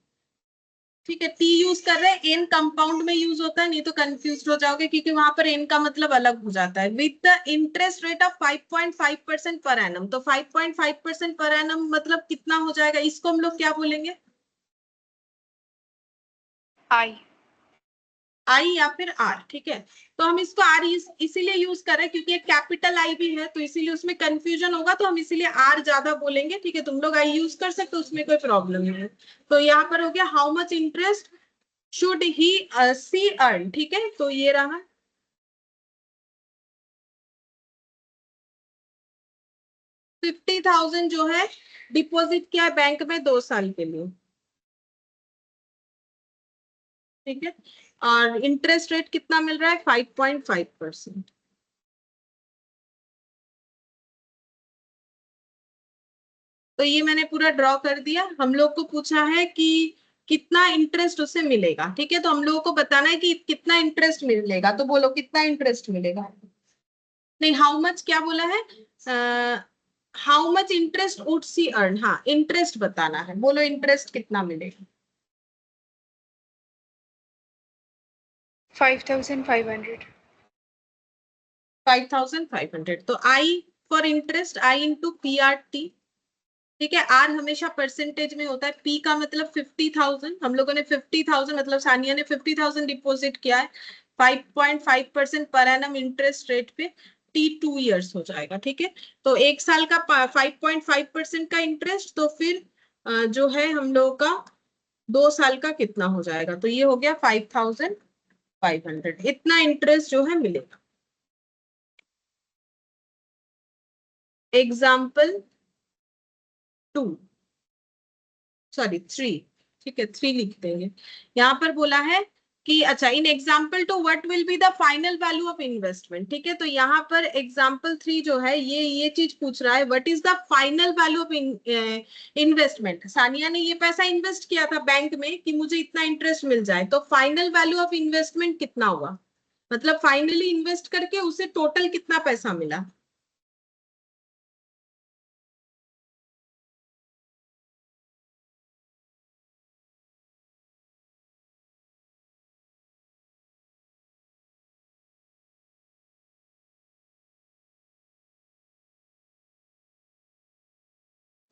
ठीक है, टी यूज कर रहे हैं, एन कंपाउंड में यूज होता है, नहीं तो कंफ्यूज हो जाओगे क्योंकि वहां पर एन का मतलब अलग हो जाता है। With the interest rate of 5.5% per annum, तो 5.5% पर एनम मतलब कितना हो जाएगा? इसको हम लोग क्या बोलेंगे? आई आई या फिर आर। ठीक है, तो हम इसको आर इसीलिए यूज कर रहे हैं क्योंकि एक कैपिटल आई भी है, तो इसीलिए उसमें कंफ्यूजन होगा, तो हम इसीलिए आर ज्यादा बोलेंगे। ठीक है, तुम लोग आई यूज कर सकते हो, उसमें कोई प्रॉब्लम नहीं है। तो यहाँ पर हो गया how much interest should he see earn. ठीक है, तो ये रहा 50,000 जो है डिपॉजिट किया है बैंक में 2 साल के लिए। ठीक है, और इंटरेस्ट रेट कितना मिल रहा है? 5.5%। तो ये मैंने पूरा ड्रॉ कर दिया। हम लोग को पूछा है कि कितना इंटरेस्ट उसे मिलेगा। ठीक है, तो हम लोगों को बताना है कि कितना इंटरेस्ट मिलेगा, तो बोलो कितना इंटरेस्ट मिलेगा। नहीं, हाउ मच क्या बोला है? How much interest would she earn, हाँ इंटरेस्ट बताना है, बोलो इंटरेस्ट कितना मिलेगा। 5,500 5,500, तो I for interest, I into P R T. ठीक है, आर हमेशा परसेंटेज में होता है, पी का मतलब 50,000, हम लोगों ने 50,000 मतलब सानिया ने 50,000 डिपॉजिट किया है 5.5% पर एनम इंटरेस्ट रेट पे, टी 2 years हो जाएगा। ठीक है, तो 1 साल का 5.5% का इंटरेस्ट, तो फिर जो है हम लोगों का 2 साल का कितना हो जाएगा? तो ये हो गया 5,500, इतना इंटरेस्ट जो है मिलेगा। Example 2, sorry 3। ठीक है, 3 लिख देंगे। यहाँ पर बोला है कि अच्छा, in example 2 what will be the final value of investment. ठीक है, तो यहाँ पर एग्जाम्पल 3 जो है ये चीज पूछ रहा है, what is the final value of investment. Sania ने ये पैसा इन्वेस्ट किया था बैंक में कि मुझे इतना इंटरेस्ट मिल जाए, तो फाइनल वैल्यू ऑफ इन्वेस्टमेंट कितना हुआ, मतलब फाइनली इन्वेस्ट करके उसे टोटल कितना पैसा मिला।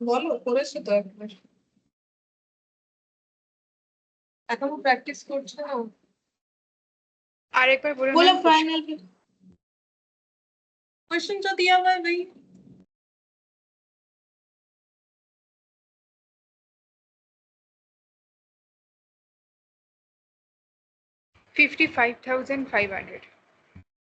বলো করেছো তো একবার, এখনো প্র্যাকটিস করছো না? আরেকবার বলুন बोलो ম্যাম। फाइनल क्वेश्चन जो दिया हुआ है वही। 55,500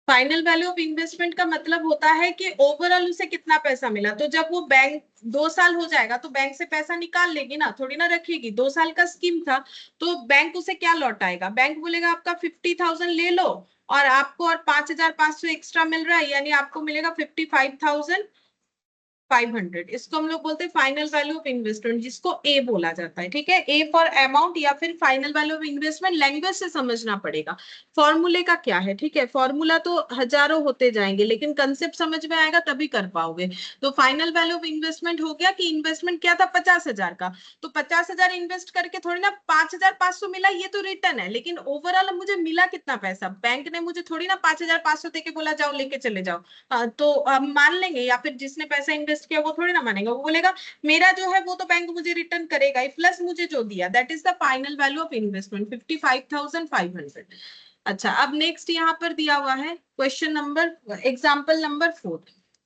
फाइनल वैल्यू ऑफ इन्वेस्टमेंट का मतलब होता है कि ओवरऑल उसे कितना पैसा मिला। तो जब वो बैंक 2 साल हो जाएगा तो बैंक से पैसा निकाल लेगी ना, थोड़ी ना रखेगी। 2 साल का स्कीम था, तो बैंक उसे क्या लौटाएगा? बैंक बोलेगा आपका 50,000 ले लो और आपको और 5,500 एक्स्ट्रा मिल रहा है, यानी आपको मिलेगा 55,500। इसको हम लोग बोलते हैं फाइनल वैल्यू ऑफ इन्वेस्टमेंट, जिसको ए बोला जाता है। ठीक है, ए फॉर अमाउंट या फिर final value of investment. Language से समझना पड़ेगा फॉर्मूले का क्या है। ठीक है, फॉर्मूला तो हजारों होते जाएंगे, लेकिन कंसेप्ट समझ में आएगा तभी कर पाओगे। तो फाइनल वैल्यू ऑफ इन्वेस्टमेंट हो गया कि इन्वेस्टमेंट क्या था 50,000 का, तो 50,000 इन्वेस्ट करके थोड़ी ना 5,500 मिला, ये तो रिटर्न है, लेकिन ओवरऑल मुझे मिला कितना पैसा? बैंक ने मुझे थोड़ी ना 5,500 देके बोला जाओ लेके चले जाओ। तो हम मान लेंगे, या फिर जिसने पैसा इन्वेस्ट किया वो थोड़ी ना मानेगा, वो बोलेगा मेरा जो है वो तो बैंक मुझे रिटर्न करेगा ही, प्लस मुझे जो दिया, that is the final value of investment 55,500। अच्छा, अब नेक्स्ट यहाँ पर दिया हुआ है question number example number 4।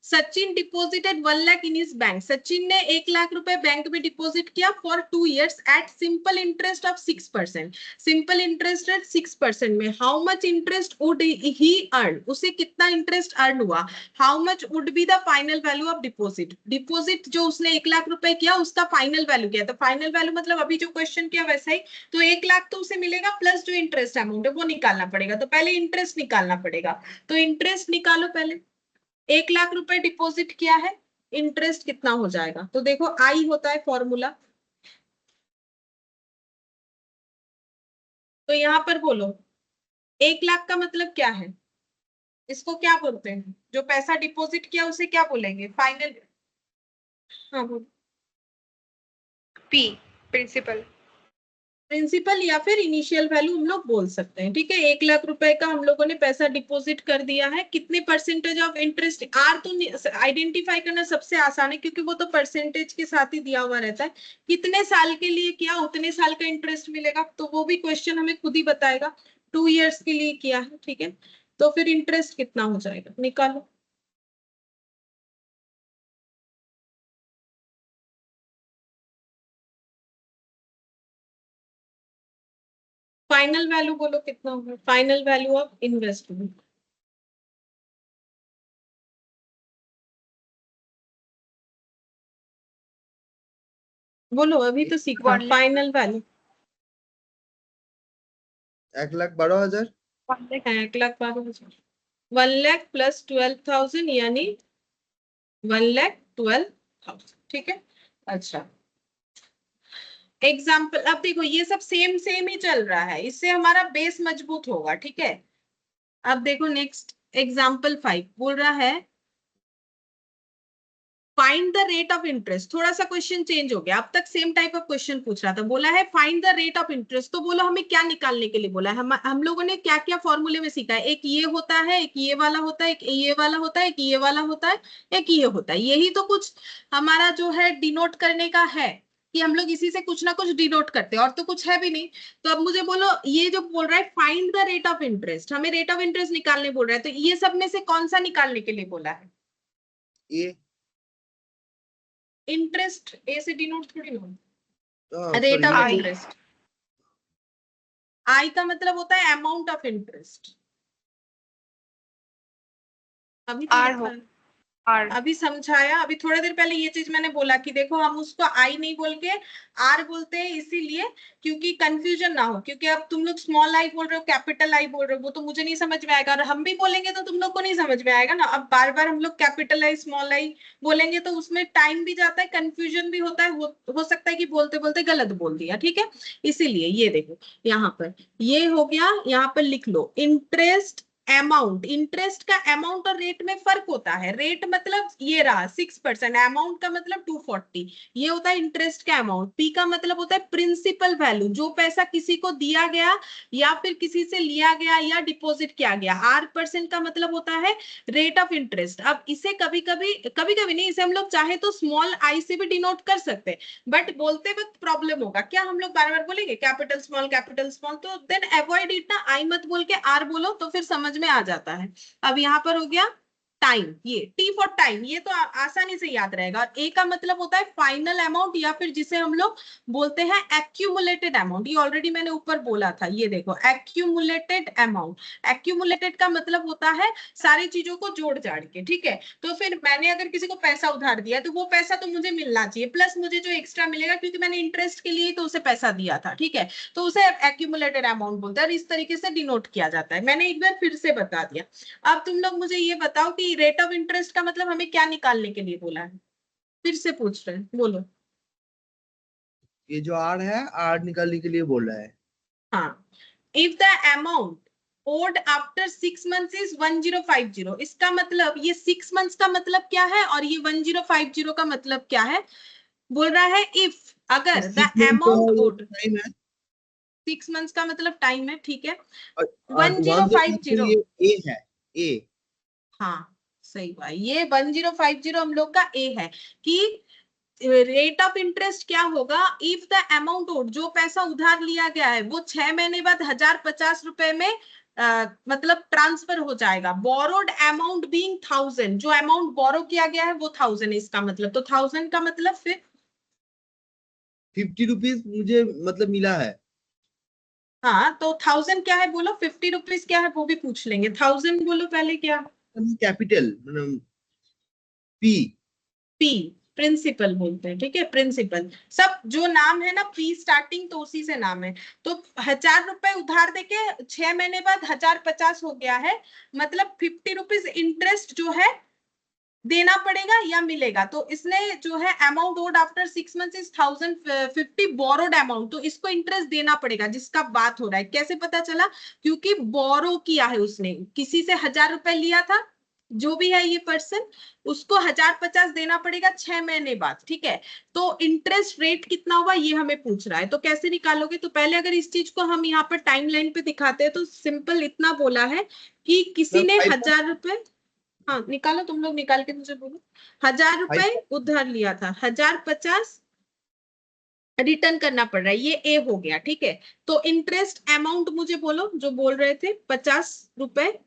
Sachin deposited 1 lakh in his bank. Sachin ने 1 लाख रुपए बैंक में डिपॉजिट किया for 2 years at simple interest of 6%। Simple interest rate 6% में how much interest would he earn, उसे कितना इंटरेस्ट अर्न हुआ। How much would be the final value of deposit, deposit जो उसने 1 लाख रुपए किया उसका फाइनल वैल्यू क्या है। तो फाइनल वैल्यू मतलब अभी जो क्वेश्चन किया वैसा ही, तो 1 लाख तो उसे मिलेगा प्लस जो इंटरेस्ट अमाउंट है वो निकालना पड़ेगा। तो पहले इंटरेस्ट निकालना पड़ेगा, तो इंटरेस्ट निकालो पहले। 1 लाख रुपए डिपॉजिट किया है, इंटरेस्ट कितना हो जाएगा। तो देखो आई होता है फॉर्मूला, तो यहां पर बोलो 1 लाख का मतलब क्या है, इसको क्या बोलते हैं, जो पैसा डिपॉजिट किया उसे क्या बोलेंगे फाइनल। हाँ बोलो। P, principal. प्रिंसिपल या फिर इनिशियल वैल्यू हम लोग बोल सकते हैं। ठीक है, 1 लाख रुपए का हम लोगों ने पैसा डिपॉजिट कर दिया है, कितने परसेंटेज ऑफ इंटरेस्ट। आर तो आइडेंटिफाई करना सबसे आसान है क्योंकि वो तो परसेंटेज के साथ ही दिया हुआ रहता है। कितने साल के लिए किया उतने साल का इंटरेस्ट मिलेगा, तो वो भी क्वेश्चन हमें खुद ही बताएगा। 2 years के लिए किया है, ठीक है, तो फिर इंटरेस्ट कितना हो जाएगा निकालो। फाइनल वैल्यू बोलो कितना होगा, फाइनल वैल्यू ऑफ इन्वेस्टमेंट। बोलो, अभी तो सीखा 1 lakh. Final value. 1,12,000। 1 lakh. 1,12,000, 1 lakh plus 12,000 यानी 1,12,000। ठीक है, अच्छा एग्जाम्पल। अब देखो ये सब सेम सेम ही चल रहा है, इससे हमारा बेस मजबूत होगा। ठीक है, अब देखो नेक्स्ट एग्जाम्पल 5 बोल रहा है find the rate of interest. थोड़ा सा क्वेश्चन चेंज हो गया, अब तक सेम टाइप ऑफ क्वेश्चन पूछ रहा था, बोला है find the rate of interest. तो बोलो हमें क्या निकालने के लिए बोला है। हम लोगों ने क्या क्या फॉर्मूले में सीखा है, एक ये होता है, एक ये वाला होता है, एक ये वाला होता है, एक ये वाला होता है, एक ये होता है। यही तो कुछ हमारा जो है डिनोट करने का है कि हम लोग इसी से कुछ ना कुछ डिनोट करते हैं, और तो कुछ है भी नहीं। तो अब मुझे बोलो, ये जो बोल रहा है find the rate of interest, हमें रेट ऑफ इंटरेस्ट निकालने बोल रहा है, तो ये सब में से कौन सा निकालने के लिए बोला है। ए। इंटरेस्ट ए से डिनोट थोड़ी ना, हाँ, rate sorry, of I. Interest. I का मतलब होता है अमाउंट ऑफ इंटरेस्ट। अभी तो R लिखा हो. है, R. अभी समझाया, अभी थोड़ी देर पहले ये चीज मैंने बोला कि देखो हम उसको आई नहीं बोल के आर बोलते हैं, इसीलिए क्योंकि कंफ्यूजन ना हो। क्योंकि अब तुम लोग स्मॉल आई बोल रहे हो, कैपिटल आई बोल रहे हो, वो तो मुझे नहीं समझ में आएगा, और हम भी बोलेंगे तो तुम लोग को नहीं समझ में आएगा ना। अब बार बार हम लोग कैपिटल आई स्मॉल आई बोलेंगे तो उसमें टाइम भी जाता है, कंफ्यूजन भी होता है, हो सकता है कि बोलते बोलते गलत बोल दिया। ठीक है, इसीलिए ये देखो यहाँ पर ये हो गया, यहाँ पर लिख लो इंटरेस्ट अमाउंट। इंटरेस्ट का अमाउंट और रेट में फर्क होता है। रेट मतलब ये रहा 6%, अमाउंट का मतलब 240, ये होता है इंटरेस्ट का अमाउंट। पी का मतलब होता है प्रिंसिपल वैल्यू, जो पैसा किसी को दिया गया या फिर किसी से लिया गया या डिपॉजिट किया गया। आर परसेंट का मतलब होता है रेट ऑफ इंटरेस्ट। अब इसे कभी कभी नहीं, इसे हम लोग चाहे तो स्मॉल आई से भी डिनोट कर सकते हैं, बट बोलते वक्त प्रॉब्लम होगा। क्या हम लोग बार बार बोलेंगे कैपिटल स्मॉल, तो देन अवॉइड इट ना, आई मत बोल के आर बोलो तो फिर समझ में आ जाता है। अब यहाँ पर हो गया टाइम, ये टी फॉर टाइम, ये तो आसानी से याद रहेगा। और ए का मतलब होता है फाइनल अमाउंट, या फिर जिसे हम लोग बोलते हैं एक्यूमुलेटेड अमाउंट। ये ऑलरेडी मैंने ऊपर बोला था, ये देखो एक्यूमुलेटेड अमाउंट। एक्यूमुलेटेड का मतलब होता है सारी चीजों को जोड़ जाड़ के। ठीक है, तो फिर मैंने अगर किसी को पैसा उधार दिया तो वो पैसा तो मुझे मिलना चाहिए, प्लस मुझे जो एक्स्ट्रा मिलेगा, क्योंकि मैंने इंटरेस्ट के लिए तो उसे पैसा दिया था। ठीक है, तो उसे एक्यूमुलेटेड अमाउंट बोलते हैं, और इस तरीके से डिनोट किया जाता है। मैंने एक बार फिर से बता दिया। अब तुम लोग मुझे ये बताओ कि रेट ऑफ इंटरेस्ट का मतलब हमें क्या निकालने के लिए बोला है, फिर से पूछ रहे हैं, बोलो। ये जो आर है, आर निकालने के लिए बोल रहा है। हाँ, if the amount owed after 6 months is 1050, इसका मतलब ये 6 months का मतलब क्या है और ये 1050 का मतलब क्या है। बोल रहा है इफ, अगर द अमाउंट ओड, टाइम है 6 months का मतलब टाइम है। ठीक है, और 1050, ये ए है। ए। हाँ सही बात, ये 1050 हम लोग का ए है कि रेट ऑफ इंटरेस्ट क्या होगा। इफ द अमाउंट ओड, जो पैसा उधार लिया गया है वो 6 महीने बाद 1050 रुपए में मतलब ट्रांसफर हो जाएगा। बोरोड अमाउंट बीइंग 1000, जो अमाउंट बोरो किया गया है वो 1000 है इसका मतलब, तो 1000 का मतलब फिर 50 रुपीज मुझे मतलब मिला है। हाँ, तो 1000 क्या है बोलो, 50 रुपीज क्या है वो भी पूछ लेंगे। 1000 बोलो पहले क्या। कैपिटल मतलब पी। पी, प्रिंसिपल बोलते हैं, ठीक है, प्रिंसिपल। सब जो नाम है ना पी स्टार्टिंग, तो उसी से नाम है। तो 1000 रुपए उधार देके 6 महीने बाद 1050 हो गया है, मतलब 50 रुपीज इंटरेस्ट जो है देना पड़ेगा या मिलेगा। तो इसने जो है amount owed after 6 months is 1050 borrowed amount, तो इसको इंटरेस्ट देना पड़ेगा जिसका बात हो रहा है। कैसे पता चला, क्योंकि बोरो किया है उसने, किसी से 1000 रुपए लिया था, जो भी है ये पर्सन, उसको 1050 देना पड़ेगा 6 महीने बाद, ठीक है। तो इंटरेस्ट रेट कितना हुआ ये हमें पूछ रहा है, तो कैसे निकालोगे। तो पहले अगर इस चीज को हम यहाँ पर टाइमलाइन पे दिखाते हैं तो सिंपल इतना बोला है कि किसी ने 1000 रुपए, हाँ निकालो, तुम लोग निकाल के मुझे बोलो। 1000 रुपए उधार लिया था, 1050 रिटर्न करना पड़ रहा है, ये ए हो गया, ठीक है। तो इंटरेस्ट अमाउंट मुझे बोलो, जो बोल रहे थे 50 रुपए,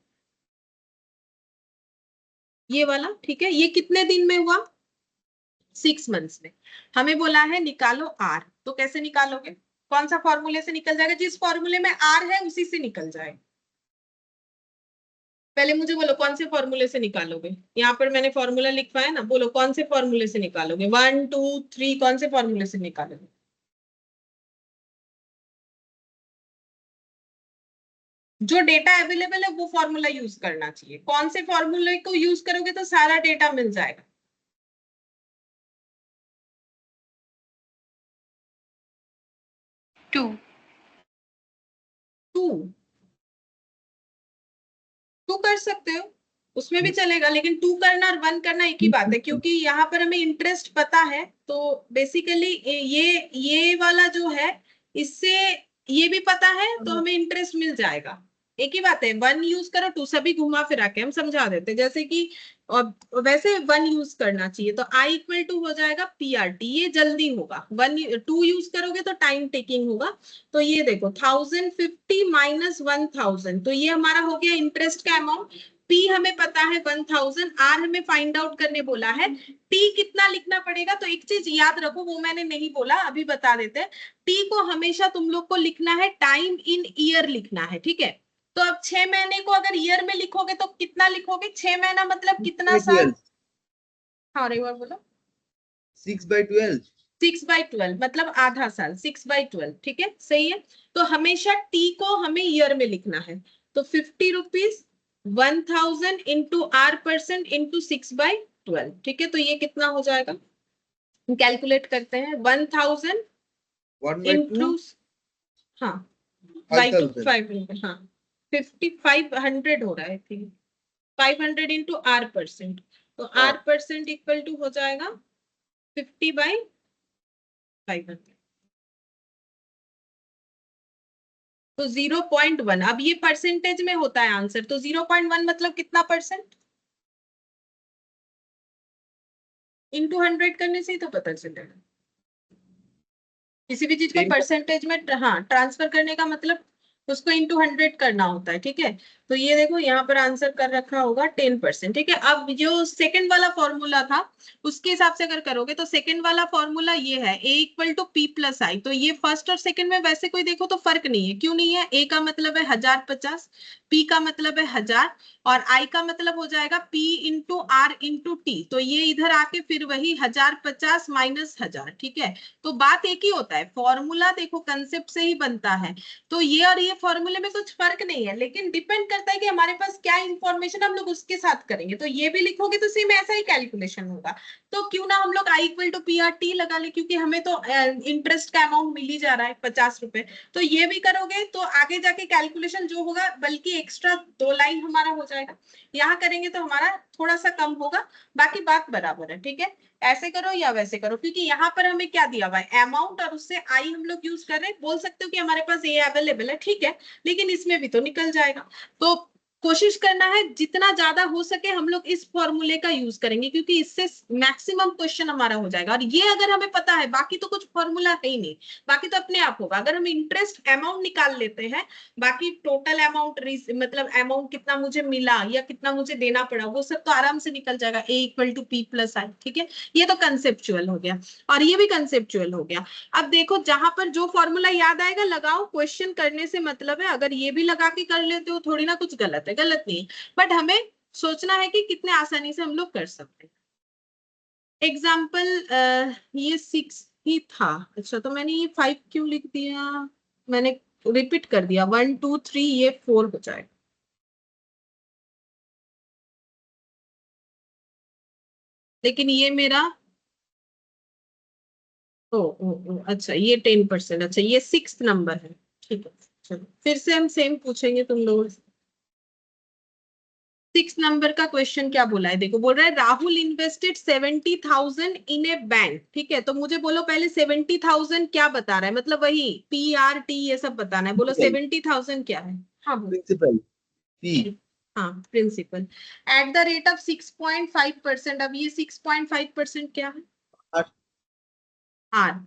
ये वाला, ठीक है। ये कितने दिन में हुआ, 6 मंथ्स में। हमें बोला है निकालो आर, तो कैसे निकालोगे, कौन सा फॉर्मूले से निकल जाएगा, जिस फॉर्मूले में आर है उसी से निकल जाएगा। पहले मुझे बोलो कौन से फॉर्मूले से निकालोगे, यहाँ पर मैंने फॉर्मूला लिखवाया ना, बोलो कौन से फॉर्मूले से निकालोगे, 1 2 3, कौन से फॉर्मूले से निकालोगे। जो डेटा अवेलेबल है वो फॉर्मूला यूज करना चाहिए, कौन से फॉर्मूले को यूज करोगे तो सारा डेटा मिल जाएगा। टू। टू, टू कर सकते हो, उसमें भी चलेगा, लेकिन टू करना और 1 करना एक ही बात है, क्योंकि यहाँ पर हमें इंटरेस्ट पता है। तो बेसिकली ये वाला जो है, इससे ये भी पता है तो हमें इंटरेस्ट मिल जाएगा, एक ही बात है। 1 यूज करो, 2 सभी घुमा फिरा के हम समझा देते, जैसे कि और वैसे 1 यूज करना चाहिए, तो आई इक्वल टू हो जाएगा पी आर टी, ये जल्दी होगा। 2 यूज करोगे तो टाइम टेकिंग होगा। तो ये देखो 1050 माइनस 1000, तो ये हमारा हो गया इंटरेस्ट का अमाउंट। पी हमें पता है 1000, आर हमें फाइंड आउट करने बोला है। टी कितना लिखना पड़ेगा, तो एक चीज याद रखो, वो मैंने नहीं बोला, अभी बता देते हैं। टी को हमेशा तुम लोग को लिखना है टाइम इन ईयर लिखना है, ठीक है। तो अब 6 महीने को अगर ईयर में लिखोगे तो कितना लिखोगे, 6 महीना मतलब कितना साल। 12 हाँ एक बार बोलो। 6/12 6/12 मतलब आधा साल, 6/12, ठीक है, सही है। तो हमेशा टी को हमें ईयर में लिखना है, तो 50 rupees 1000 into R percent into 6/12, ठीक है। तो ये कितना हो जाएगा, कैलकुलेट करते हैं, 1000 1/2 इंटू, हाँ, बाई 2 5000 500, हाँ 5500 हो रहा है, ठीक है। 500 इंटू आर परसेंट, तो आर परसेंट इक्वल टू हो जाएगा 50/500, तो 0.1। अब ये परसेंटेज में होता है आंसर, तो 0.1 मतलब कितना परसेंट, इंटू 100 करने से ही तो पता चलेगा। किसी भी चीज को 10 परसेंटेज में, हाँ, ट्रांसफर करने का मतलब उसको इंटू 100 करना होता है, ठीक है। तो ये देखो यहाँ पर आंसर कर रखा होगा 10%, ठीक है। अब जो सेकंड वाला फॉर्मूला था उसके हिसाब से अगर करोगे तो सेकंड वाला फॉर्मूला ये है, ए इक्वल टू पी प्लस आई। तो ये फर्स्ट और सेकंड में वैसे कोई देखो तो फर्क नहीं है, क्यों नहीं है, ए का मतलब है 1050, पी का मतलब है 1000, और आई का मतलब हो जाएगा P into R into T. तो ये इधर आके फिर वही 1050 माइनस 1000, ठीक है। तो बात एक ही होता है, फॉर्मूला देखो कंसेप्ट से ही बनता है। तो ये और ये फॉर्मूले में कुछ फर्क नहीं है, लेकिन डिपेंड करता है कि हमारे पास क्या इंफॉर्मेशन हम लोग उसके साथ करेंगे। तो ये भी लिखोगे तो सेम ऐसा ही कैलकुलेशन होगा। तो क्यों ना हम लोग I equal to P R T लगा ले, क्योंकि हमें तो इंटरेस्ट का अमाउंट मिल ही जा रहा है 50 रुपए। तो ये भी करोगे तो आगे जाके कैलकुलेशन जो होगा, बल्कि एक्स्ट्रा 2 लाइन हमारा हो जाएगा। यहाँ करेंगे तो हमारा थोड़ा सा कम होगा, बाकी बात बराबर है, ठीक है। ऐसे करो या वैसे करो, क्योंकि यहाँ पर हमें क्या दिया हुआ है, अमाउंट, और उससे आई हम लोग यूज कर रहे हैं। बोल सकते हो कि हमारे पास ये अवेलेबल है, ठीक है, लेकिन इसमें भी तो निकल जाएगा। तो कोशिश करना है जितना ज्यादा हो सके हम लोग इस फॉर्मूले का यूज करेंगे, क्योंकि इससे मैक्सिमम क्वेश्चन हमारा हो जाएगा। और ये अगर हमें पता है, बाकी तो कुछ फॉर्मूला है ही नहीं, बाकी तो अपने आप होगा। अगर हम इंटरेस्ट अमाउंट निकाल लेते हैं, बाकी टोटल अमाउंट मतलब अमाउंट कितना मुझे मिला या कितना मुझे देना पड़ा, वो सब तो आराम से निकल जाएगा। A equal to P plus I, ठीक है। ये तो कंसेप्चुअल हो गया और ये भी कंसेप्चुअल हो गया। अब देखो जहां पर जो फॉर्मूला याद आएगा लगाओ, क्वेश्चन करने से मतलब है। अगर ये भी लगा के कर लेते हो थोड़ी ना कुछ गलत है, गलत नहीं है, बट हमें सोचना है कि कितने आसानी से हम लोग कर सकते हैं। एग्जाम्पल ये 6 ही था, अच्छा तो मैंने ये 5 क्यों लिख दिया, मैंने रिपीट कर दिया। 1 2 3 ये 4 हो जाएगा। लेकिन ये मेरा अच्छा ये 10%, अच्छा ये 6th नंबर है, ठीक है। चलो फिर से हम सेम पूछेंगे तुम लोगों से। 6 नंबर का क्वेश्चन क्या बोला है, देखो बोल रहा है Rahul invested 70,000 in a bank, ठीक है। तो मुझे बोलो पहले 70,000 क्या बता रहा है, मतलब वही PRT ये सब बताना है। बोलो 70,000 क्या है। हाँ बोलो। Principal P। हाँ principal at the rate of 6.5%। अब ये 6.5% क्या है, R.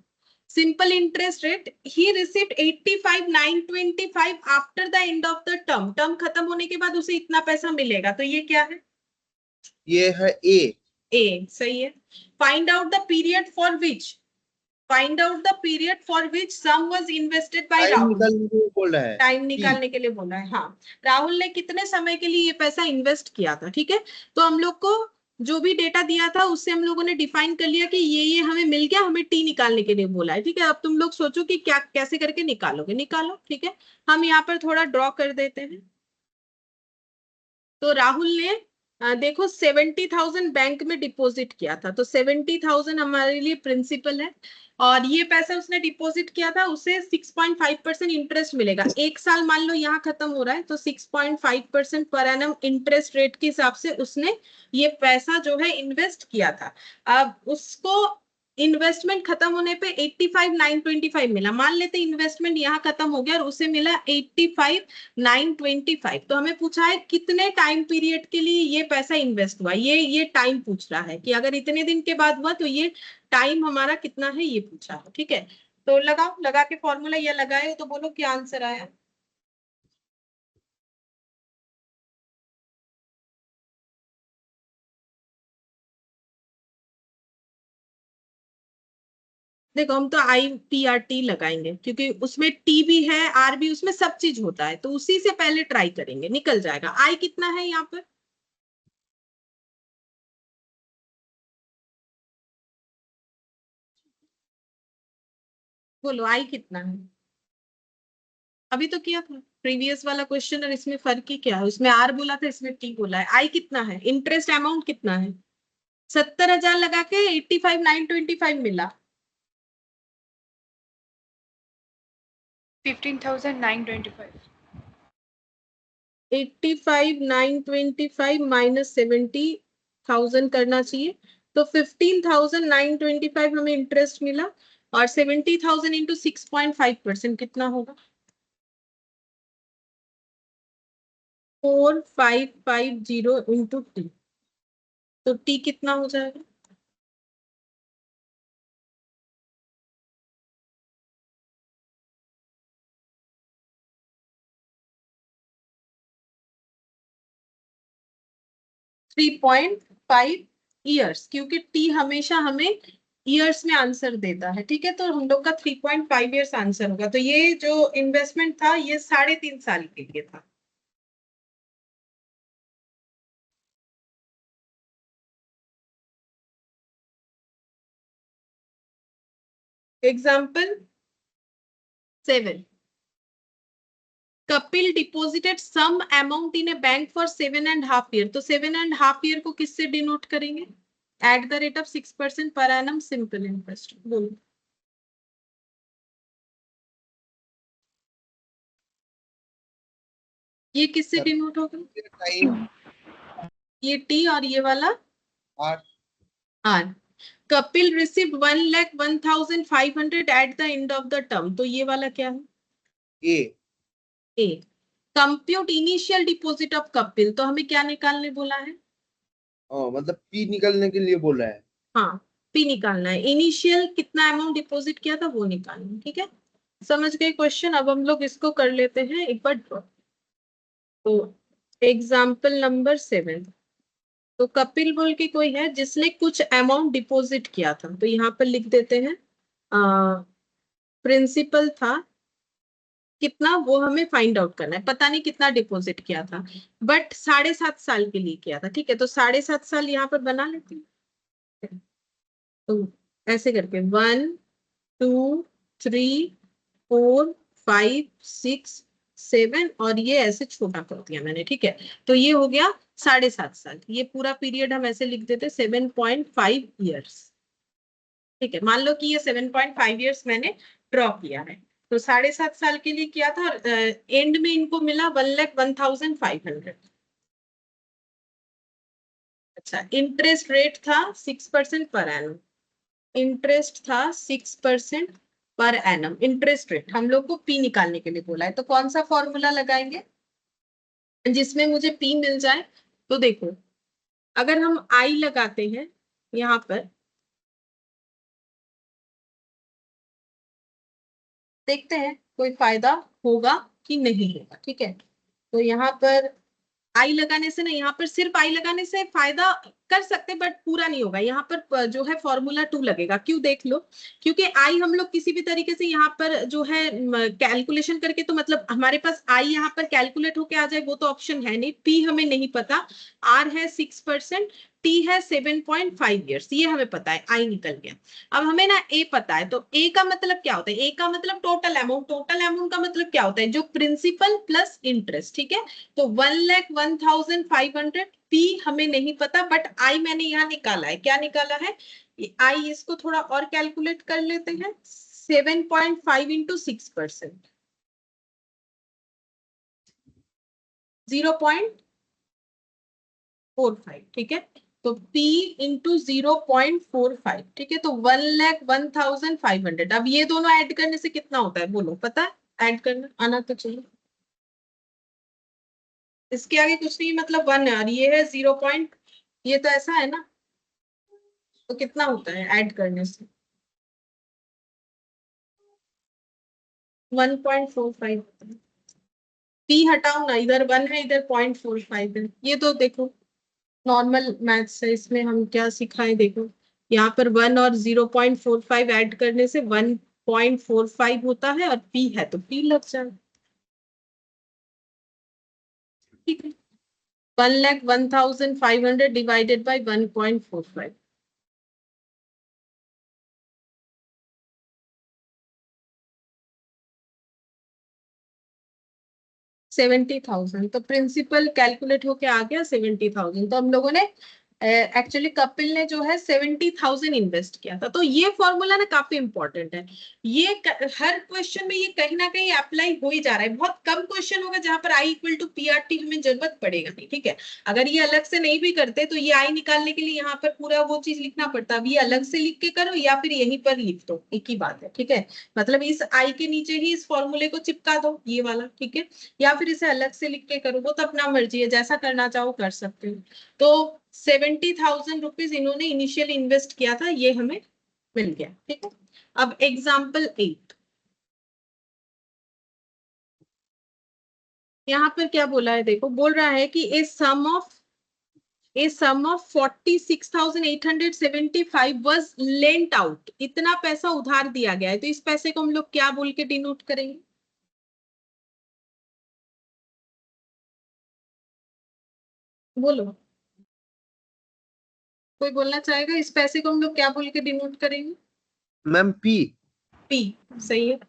Simple interest rate, he received 85,925 after the end of the term. Term खत्म होने के बाद उसे इतना पैसा मिलेगा, तो ये क्या है, ये है ए सही है। Find out the period for which, find out the period for which sum was invested by time Rahul. निकालने को बोल रहा है। Time P। निकालने के लिए बोला है, हाँ। राहुल ने कितने समय के लिए ये पैसा इन्वेस्ट किया था, ठीक है। तो हम लोग को जो भी डेटा दिया था उससे हम लोगों ने डिफाइन कर लिया कि ये हमें मिल गया, हमें टी निकालने के लिए बोला है, ठीक है। अब तुम लोग सोचो कि क्या कैसे करके निकालोगे, निकालो, ठीक है। हम यहाँ पर थोड़ा ड्रॉ कर देते हैं। तो राहुल ने देखो 70,000 बैंक में डिपॉजिट किया था, तो 70,000 हमारे लिए प्रिंसिपल है। और ये पैसा उसने डिपॉजिट किया था, उसे 6.5% इंटरेस्ट मिलेगा। एक साल मान लो यहाँ खत्म हो रहा है, तो 6.5% पर एनम इंटरेस्ट रेट के हिसाब से उसने ये पैसा जो है इन्वेस्ट किया था। अब उसको इन्वेस्टमेंट खत्म होने पे 85,925 मिला। मान लेते इन्वेस्टमेंट यहाँ खत्म हो गया और उसे मिला 85,925। तो हमें पूछा है कितने टाइम पीरियड के लिए ये पैसा इन्वेस्ट हुआ, ये टाइम पूछ रहा है कि अगर इतने दिन के बाद हुआ तो ये टाइम हमारा कितना है, ये पूछा है, ठीक है। तो लगाओ, लगा के फॉर्मूला या लगाए तो बोलो क्या आंसर आया। देखो हम तो IPRT लगाएंगे क्योंकि उसमें टी भी है, आर भी, उसमें सब चीज होता है, तो उसी से पहले ट्राई करेंगे, निकल जाएगा। आई कितना है यहाँ पर, बोलो आई कितना है। अभी तो किया था प्रीवियस वाला क्वेश्चन, और इसमें फर्क ही क्या है, उसमें आर बोला था, इसमें टी बोला है। आई कितना है, इंटरेस्ट अमाउंट कितना है, 70,000 लगा के 85,925 मिला। 15,925. 85,925 माइनस 70,000 करना चाहिए, तो 15,925 हमें इंटरेस्ट मिला। और 70,000 इंटू 6.5% कितना होगा, 4550 इंटू टी। तो टी कितना हो जाएगा, थ्री पॉइंट फाइव ईयर्स, क्योंकि टी हमेशा हमें ईयर्स में आंसर देता है, ठीक है। तो हम लोग का 3.5 ईयर्स आंसर होगा। तो ये जो इन्वेस्टमेंट था ये 3.5 साल के लिए था। Example 7, Kapil deposited sum amount in a bank for 7.5 year. तो 7.5 ईयर को किससे डिनोट करेंगे, eight the rate of 6% per annum simple interest. बोलो ये किससे डिनोट होगा, टाइम ये टी और ये वाला R। R. Kapil received 1,01,500 at the end of the term, तो ये वाला क्या है, A। A. Compute initial deposit of Kapil, तो हमें क्या निकालने बोला है? मतलब पी निकलने के लिए बोला है। हाँ, पी निकालना है, इनिशियल कितना अमाउंट डिपॉजिट किया था वो निकालना है, ठीक है। समझ गए क्वेश्चन? अब हम लोग इसको कर लेते हैं एक बार ड्रॉ। तो एग्जाम्पल नंबर 7, तो कपिल बोल के कोई है जिसने कुछ अमाउंट डिपॉजिट किया था, तो यहाँ पर लिख देते हैं प्रिंसिपल था कितना, वो हमें फाइंड आउट करना है, पता नहीं कितना डिपॉजिट किया था, बट 7.5 साल के लिए किया था, ठीक है। तो 7.5 साल यहाँ पर बना लेते हैं। तो ऐसे करके 1 2 3 4 5 6 7, और ये ऐसे छोटा कर दिया मैंने, ठीक है। तो ये हो गया 7.5 साल, ये पूरा पीरियड हम ऐसे लिख देते 7.5 ईयर्स, ठीक है। मान लो कि ये 7.5 ईयर्स मैंने ड्रॉ किया है, तो 7.5 साल के लिए किया था, और एंड में इनको मिला 1,01,500। अच्छा, इंटरेस्ट रेट था 6% पर एनम, इंटरेस्ट था 6% पर एनम, इंटरेस्ट रेट हम लोग को पी निकालने के लिए बोला है, तो कौन सा फॉर्मूला लगाएंगे जिसमें मुझे पी मिल जाए? तो देखो, अगर हम आई लगाते हैं यहाँ पर, देखते हैं कोई फायदा होगा कि नहीं होगा, ठीक है। तो यहाँ पर आई लगाने से ना, यहाँ पर सिर्फ आई लगाने से फायदा कर सकते, बट पूरा नहीं होगा। यहाँ पर जो है फॉर्मूला 2 लगेगा, क्यों देख लो, क्योंकि आई हम लोग किसी भी तरीके से यहाँ पर जो है कैलकुलेशन करके, तो मतलब हमारे पास आई यहाँ पर कैलकुलेट होके आ जाए वो तो ऑप्शन है नहीं, पी हमें नहीं पता, आर है 6%, टी है 7.5 ईयर्स, ये हमें पता है, आई निकल गया। अब हमें ना ए पता है, तो ए का मतलब क्या होता है? ए का मतलब टोटल अमाउंट, टोटल अमाउंट का मतलब क्या होता है? जो प्रिंसिपल प्लस इंटरेस्ट, ठीक है। तो 1,01,500, पी हमें नहीं पता, बट आई मैंने यहाँ निकाला है, क्या निकाला है? आई, इसको थोड़ा और कैलकुलेट कर लेते हैं, 7.5 इंटू 6%, 0.45, ठीक है। तो P इंटू 0.45, ठीक है। तो 1,01,500, अब ये दोनों ऐड करने से कितना होता है बोलो, पता है? ऐड करना आना तो चाहिए, इसके आगे कुछ नहीं, मतलब 1 है और ये है 0 पॉइंट, ये तो ऐसा है ना, तो कितना होता है ऐड करने से? 1.45 होता है। पी हटाओ ना, इधर 1 है इधर 0.45 है, ये तो देखो नॉर्मल मैथ्स है, इसमें हम क्या सिखाएं, देखो यहाँ पर 1 और 0.45 ऐड करने से 1.45 होता है, और पी है तो पी लग जाए, ठीक है। 1,01,500 डिवाइडेड बाई 1.45, 70,000, तो प्रिंसिपल कैलकुलेट होके आ गया 70,000। तो हम लोगों ने एक्चुअली कपिल ने जो है 70,000 इन्वेस्ट किया था। तो ये फॉर्मूला ना काफी इंपॉर्टेंट है, ये हर क्वेश्चन में ये कहीं ना कहीं अप्लाई हो ही जा रहा है। बहुत कम क्वेश्चन होगा जहां पर I equal to P R T हमें जरूरत पड़ेगा नहीं, ठीक है। अगर ये अलग से नहीं भी करते तो ये आई निकालने के लिए यहाँ पर पूरा वो चीज लिखना पड़ता, अब ये अलग से लिख के करो या फिर यहीं पर लिख दो, एक ही बात है, ठीक है। मतलब इस आई के नीचे ही इस फॉर्मूले को चिपका दो, ये वाला, ठीक है, या फिर इसे अलग से लिख के करो, वो तो अपना मर्जी है, जैसा करना चाहो कर सकते हो। तो 70,000 रुपीज इन्होंने इनिशियल इन्वेस्ट किया था, ये हमें मिल गया, ठीक है। अब एग्जाम्पल 8, यहाँ पर क्या बोला है देखो, बोल रहा है कि ए sum of 46,875 was lent out, इतना पैसा उधार दिया गया है, तो इस पैसे को हम लोग क्या बोल के डिनोट करेंगे? बोलो, कोई बोलना चाहेगा? इस पैसे को हम लोग क्या बोल के डिनोट करेंगे? Ma'am P. पी, सही है।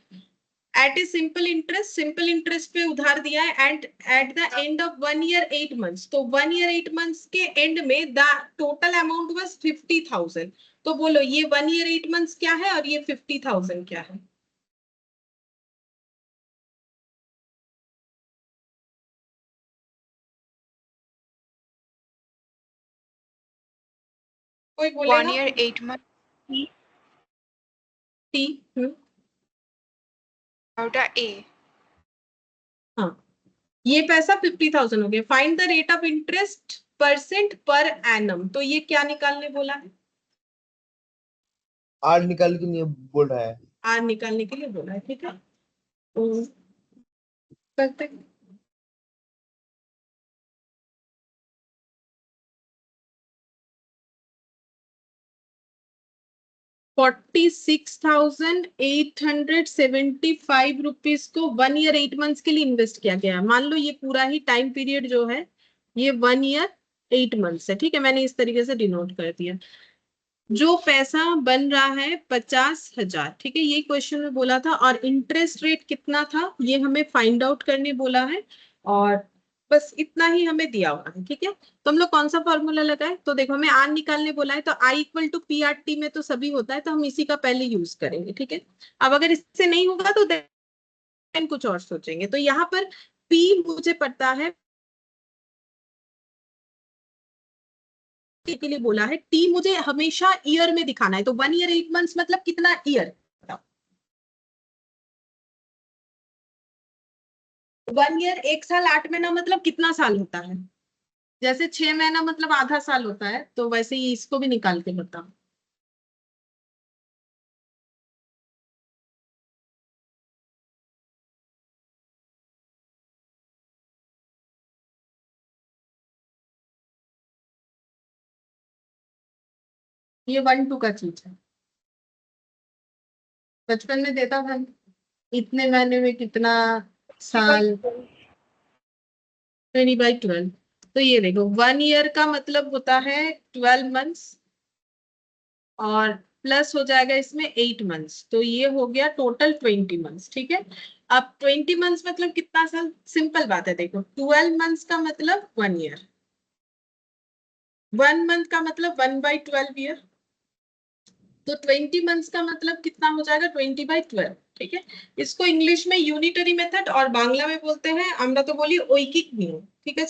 एट ए सिंपल इंटरेस्ट पे उधार दिया है, and eight the end of 1 year 8 months, तो 1 ईयर 8 मंथ्स के एंड में द टोटल अमाउंट वाज 50,000। तो बोलो ये 1 ईयर 8 मंथ्स क्या है और ये 50,000 क्या है? कोई 1 बोलेगा? year 8 months T, out of A. हाँ, ये पैसा 50,000 हो गया। Find the rate of interest percent per annum, तो ये क्या निकालने बोला है? आर निकाल के नहीं बोल रहा है। आर निकालने के लिए बोला है, ठीक है। तो करते हैं। 46,875 रुपीज को 1 ईयर 8 मंथ्स के लिए इन्वेस्ट किया गया है। मान लो ये पूरा ही टाइम पीरियड जो है ये 1 ईयर 8 मंथ्स है, ठीक है, मैंने इस तरीके से डिनोट कर दिया। जो पैसा बन रहा है 50,000, ठीक है, ये क्वेश्चन में बोला था, और इंटरेस्ट रेट कितना था ये हमें फाइंड आउट करने बोला है, और बस इतना ही हमें दिया हुआ है, ठीक है। तो हम लोग कौन सा फॉर्मूला लगाए, तो देखो हमें आर निकालने बोला है, तो I equal to P R T में तो सभी होता है, तो हम इसी का पहले यूज करेंगे, ठीक है। अब अगर इससे नहीं होगा तो देन कुछ और सोचेंगे। तो यहाँ पर पी मुझे पता है के लिए बोला है, टी मुझे हमेशा ईयर में दिखाना है, तो 1 ईयर 8 मंथ्स मतलब कितना ईयर? 1 ईयर 1 साल 8 महीना मतलब कितना साल होता है? जैसे 6 महीना मतलब आधा साल होता है, तो वैसे ही इसको भी निकाल के बताओ। ये 1-2 का चीज है, बचपन में देता था। इतने महीने में कितना साल? 20/12। तो ये देखो 1 ईयर का मतलब होता है 12 मंथ्स, और प्लस हो जाएगा इसमें 8 मंथ्स, तो ये हो गया टोटल 20 मंथ्स, ठीक है। अब 20 मंथ्स मतलब कितना साल? सिंपल बात है, देखो 12 मंथ्स का मतलब 1 ईयर, 1 मंथ का मतलब 1/12 ईयर, तो 20 मंथ्स का मतलब कितना हो जाएगा? 20/12, ठीक है। इसको इंग्लिश में यूनिटरी मेथड और बांग्ला में बोलते हैं, আমরা तो बोली ঐকিক नियम, ठीक है।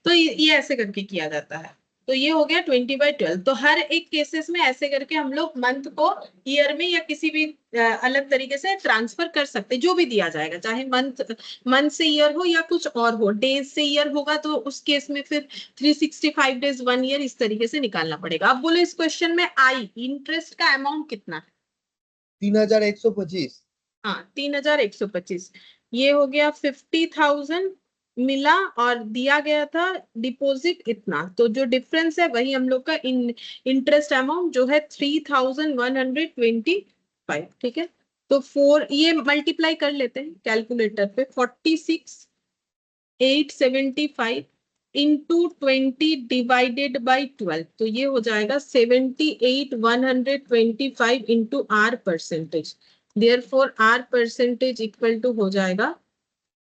तो ये ऐसे करके किया जाता है। तो ये हो गया 20/12। तो हर एक केसेस में ऐसे करके हम लोग मंथ को ईयर में या किसी भी अलग तरीके से ट्रांसफर कर सकते हैं, जो भी दिया जाएगा, चाहे मंथ मंथ से ईयर हो या कुछ और हो। डेज से ईयर होगा तो उस केस में फिर 365 डेज 1 ईयर इस तरीके से निकालना पड़ेगा। अब बोलो इस क्वेश्चन में आई इंटरेस्ट का अमाउंट कितना है? 3,125। हाँ 3,125। ये हो गया 50,000 मिला, और दिया गया था डिपॉजिट इतना, तो जो डिफरेंस है वही हम लोग का इंटरेस्ट अमाउंट जो है 3,125, ठीक है। तो 4 ये मल्टीप्लाई कर लेते हैं कैलकुलेटर पे, 46,875 इंटू 20 डिवाइडेड बाई 12, तो ये हो जाएगा 78,125 into R percentage. Therefore R percentage equal to हो जाएगा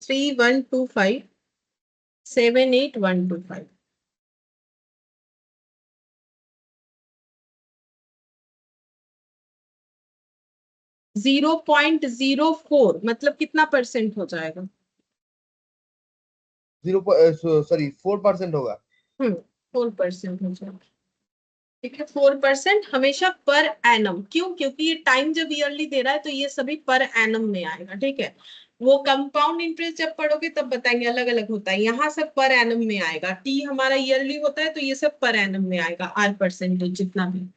3,125,78,125। 0.04 मतलब कितना परसेंट हो जाएगा? 4% होगा। 4% हो जाएगा, ठीक है। 4% हमेशा पर एनम, क्यों? क्योंकि ये टाइम जब ईयरली दे रहा है तो ये सभी पर एनम में आएगा, ठीक है। वो कंपाउंड इंटरेस्ट जब पढ़ोगे तब बताएंगे, अलग अलग होता है, यहाँ सब पर एनम में आएगा। टी हमारा ईयरली होता है तो ये सब पर एनम में आएगा, आर परसेंटेज जितना भी।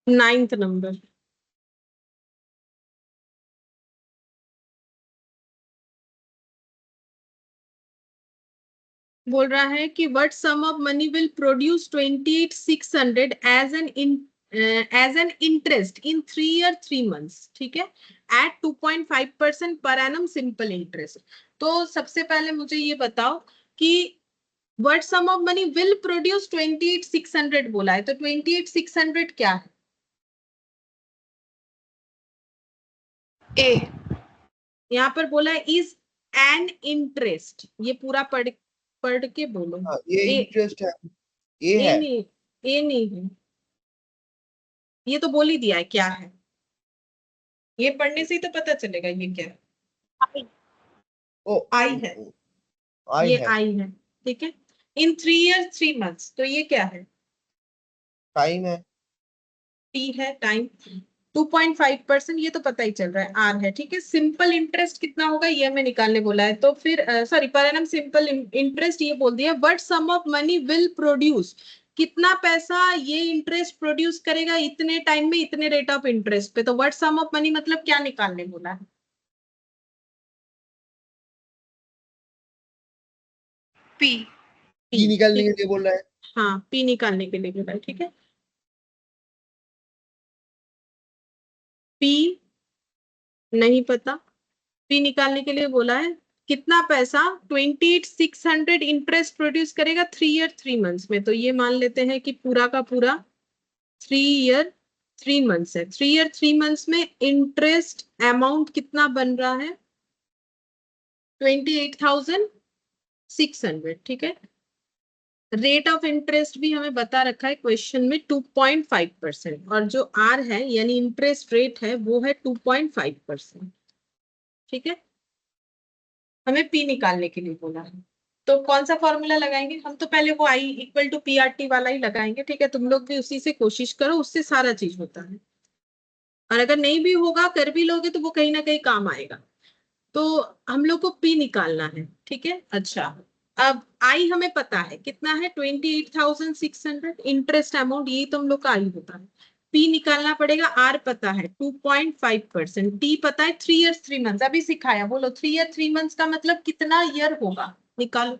9th नंबर बोल रहा है कि what sum of money will produce 28,600 as an interest in 3 year 3 months, ठीक है, eight 2.5% per annum simple interest. तो सबसे पहले मुझे ये बताओ कि what sum of money will produce 28,600 बोला है, तो 28,600 क्या है? A. यहाँ पर बोला है इज एन इंटरेस्ट, ये पूरा पढ़ पढ़ के बोलो। हाँ, ये ए इंटरेस्ट है। ए ए है। नहीं, ए नहीं है, ये तो बोल ही दिया है क्या है, ये पढ़ने से ही तो पता चलेगा ये क्या है। I. ओ, आई है, आई ये है। आई है, ठीक है। इन 3 ईयर 3 मंथ्स, तो ये क्या है? टाइम है। टी है, टाइम। 2.5%, ये तो पता ही चल रहा है आर है, ठीक है। सिंपल इंटरेस्ट कितना होगा ये हमें निकालने बोला है, तो फिर sorry per annum simple interest ये बोल दिया, but sum of money will produce, कितना पैसा ये इंटरेस्ट प्रोड्यूस करेगा इतने टाइम में इतने रेट ऑफ इंटरेस्ट पे, तो व्हाट सम ऑफ मनी मतलब क्या निकालने बोला है? P. पी निकालने ठीक, के लिए बोल रहा है। हाँ पी निकालने के लिए बोला है, ठीक है। पी नहीं पता, पी निकालने के लिए बोला है, कितना पैसा 28,600 इंटरेस्ट प्रोड्यूस करेगा 3 ईयर 3 मंथ्स में, तो ये मान लेते हैं कि पूरा का पूरा 3 ईयर 3 मंथ्स है। 3 ईयर 3 मंथ्स में इंटरेस्ट अमाउंट कितना बन रहा है? 28,600, ठीक है। रेट ऑफ इंटरेस्ट भी हमें बता रखा है क्वेश्चन में 2.5%, और जो आर है यानी इंटरेस्ट रेट है वो है 2.5%, ठीक है। हमें पी निकालने के लिए बोला है, तो कौन सा फॉर्मूला लगाएंगे हम? तो पहले वो I equal to P R T वाला ही लगाएंगे, ठीक है। तुम लोग भी उसी से कोशिश करो, उससे सारा चीज होता है, और अगर नहीं भी होगा कर भी लोगे तो वो कहीं ना कहीं काम आएगा। तो हम लोग को पी निकालना है, ठीक है। अच्छा, अब आई हमें पता है कितना है, 28,600 इंटरेस्ट अमाउंट, ये तो हम लोग का आई होता है। पी निकालना पड़ेगा, आर पता है 2.5%, टी पता है 3 ईयर 3 मंथ्स, अभी सिखाया, बोलो 3 ईयर 3 मंथ्स का मतलब कितना ईयर होगा, निकालो।